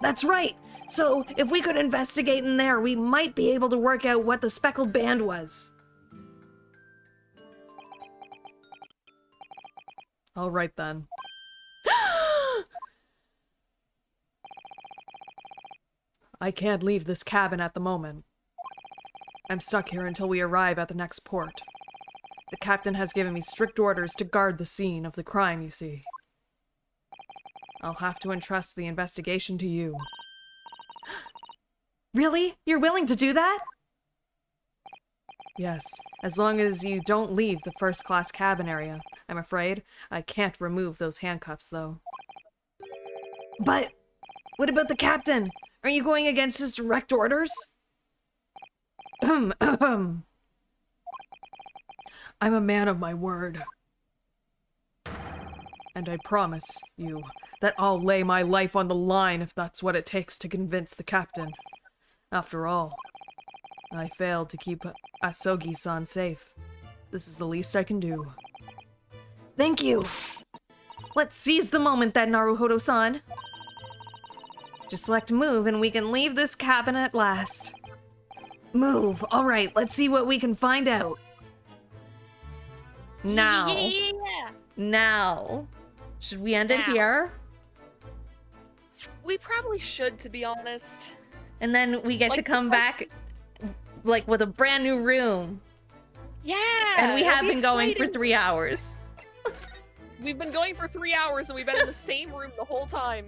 That's right! So, if we could investigate in there, we might be able to work out what the speckled band was. All right then. I can't leave this cabin at the moment. I'm stuck here until we arrive at the next port. The captain has given me strict orders to guard the scene of the crime, you see. I'll have to entrust the investigation to you. Really? You're willing to do that? Yes, as long as you don't leave the first-class cabin area. I'm afraid I can't remove those handcuffs, though. But what about the captain? Are you going against his direct orders? I'm a man of my word. And I promise you that I'll lay my life on the line if that's what it takes to convince the captain. After all, I failed to keep Asogi-san safe. This is the least I can do. Thank you! Let's seize the moment then, Naruhodo-san. Just select move and we can leave this cabin at last. Move. Alright, let's see what we can find out. Now. Yeah. Now. Should we end it Now. here? We probably should, to be honest. And then we get to Like, come back like with a brand new room. Yeah. And we it'll have be been going for exciting. 3 hours. We've been going for 3 hours and we've been in the same room the whole time.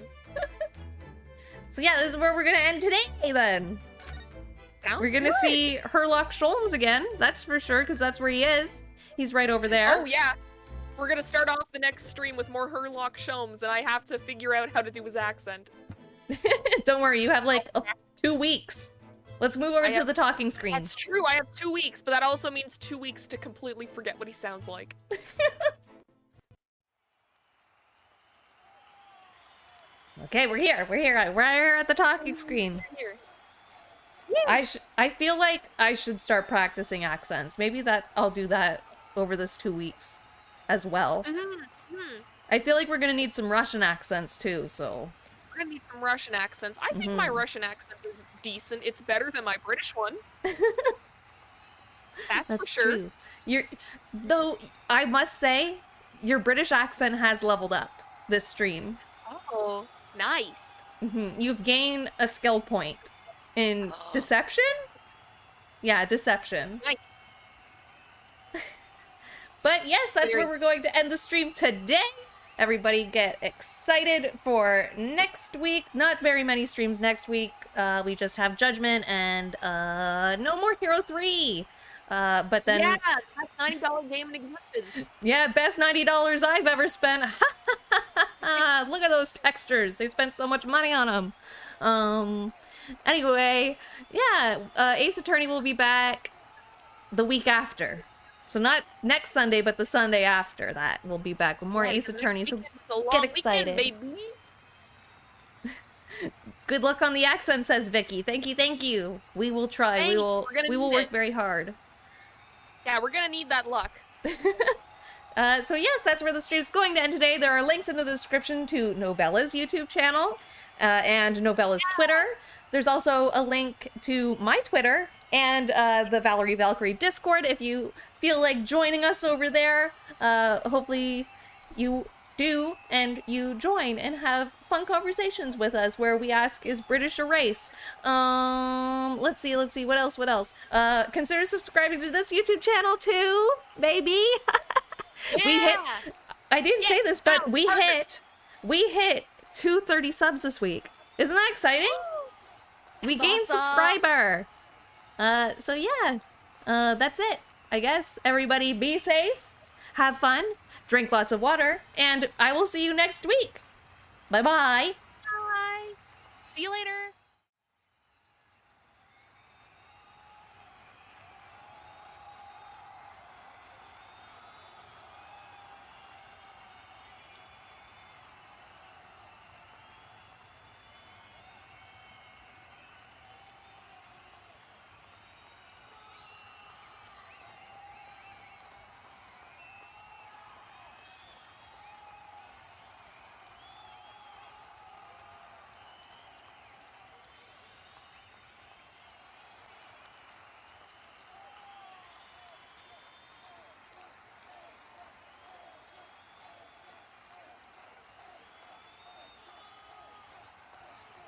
So yeah, this is where we're gonna end today then. Sounds We're gonna good. see Herlock Sholmes again, that's for sure, because that's where he is. He's right over there. Oh yeah. We're gonna start off the next stream with more Herlock Sholmes, and I have to figure out how to do his accent. Don't worry, you have like 2 weeks. Let's move over to the talking screen. That's true, I have 2 weeks, but that also means 2 weeks to completely forget what he sounds like. Okay, we're here. We're here at the talking screen. Here. I feel like I should start practicing accents. Maybe I'll do that over this 2 weeks as well. I feel like we're gonna need some Russian accents too, so. We're gonna need some Russian accents. I think my Russian accent is decent. It's better than my British one. That's for sure. True. Though I must say, your British accent has leveled up this stream. Oh, nice. You've gained a skill point in deception? Yeah, deception. Nice. But yes, that's where we're going to end the stream today. Everybody get excited for next week. Not very many streams next week. We just have Judgment and no more Hero 3. But then... Yeah, that's $90 game in existence. Yeah, best $90 I've ever spent. Look at those textures. They spent so much money on them. Anyway, yeah, Ace Attorney will be back the week after. So not next Sunday, but the Sunday after that. We'll be back with more Ace Attorney, so get excited. Weekend, baby. Good luck on the accent, says Vicky. Thank you, thank you. We will try. Thanks, We will work very hard. Yeah, we're gonna need that luck. So yes, that's where the stream's going to end today. There are links in the description to Novella's YouTube channel and Novella's Twitter. There's also a link to my Twitter and the Valerie Valkyrie Discord if you feel like joining us over there. Hopefully you do and you join and have fun conversations with us where we ask, is British a race? Let's see, what else? Consider subscribing to this YouTube channel too, baby. Yeah. I didn't say this, but we hit 230 subs this week. Isn't that exciting? We gained awesome. subscriber. So yeah, that's it. I guess everybody be safe, have fun, drink lots of water, and I will see you next week. Bye-bye. Bye. See you later.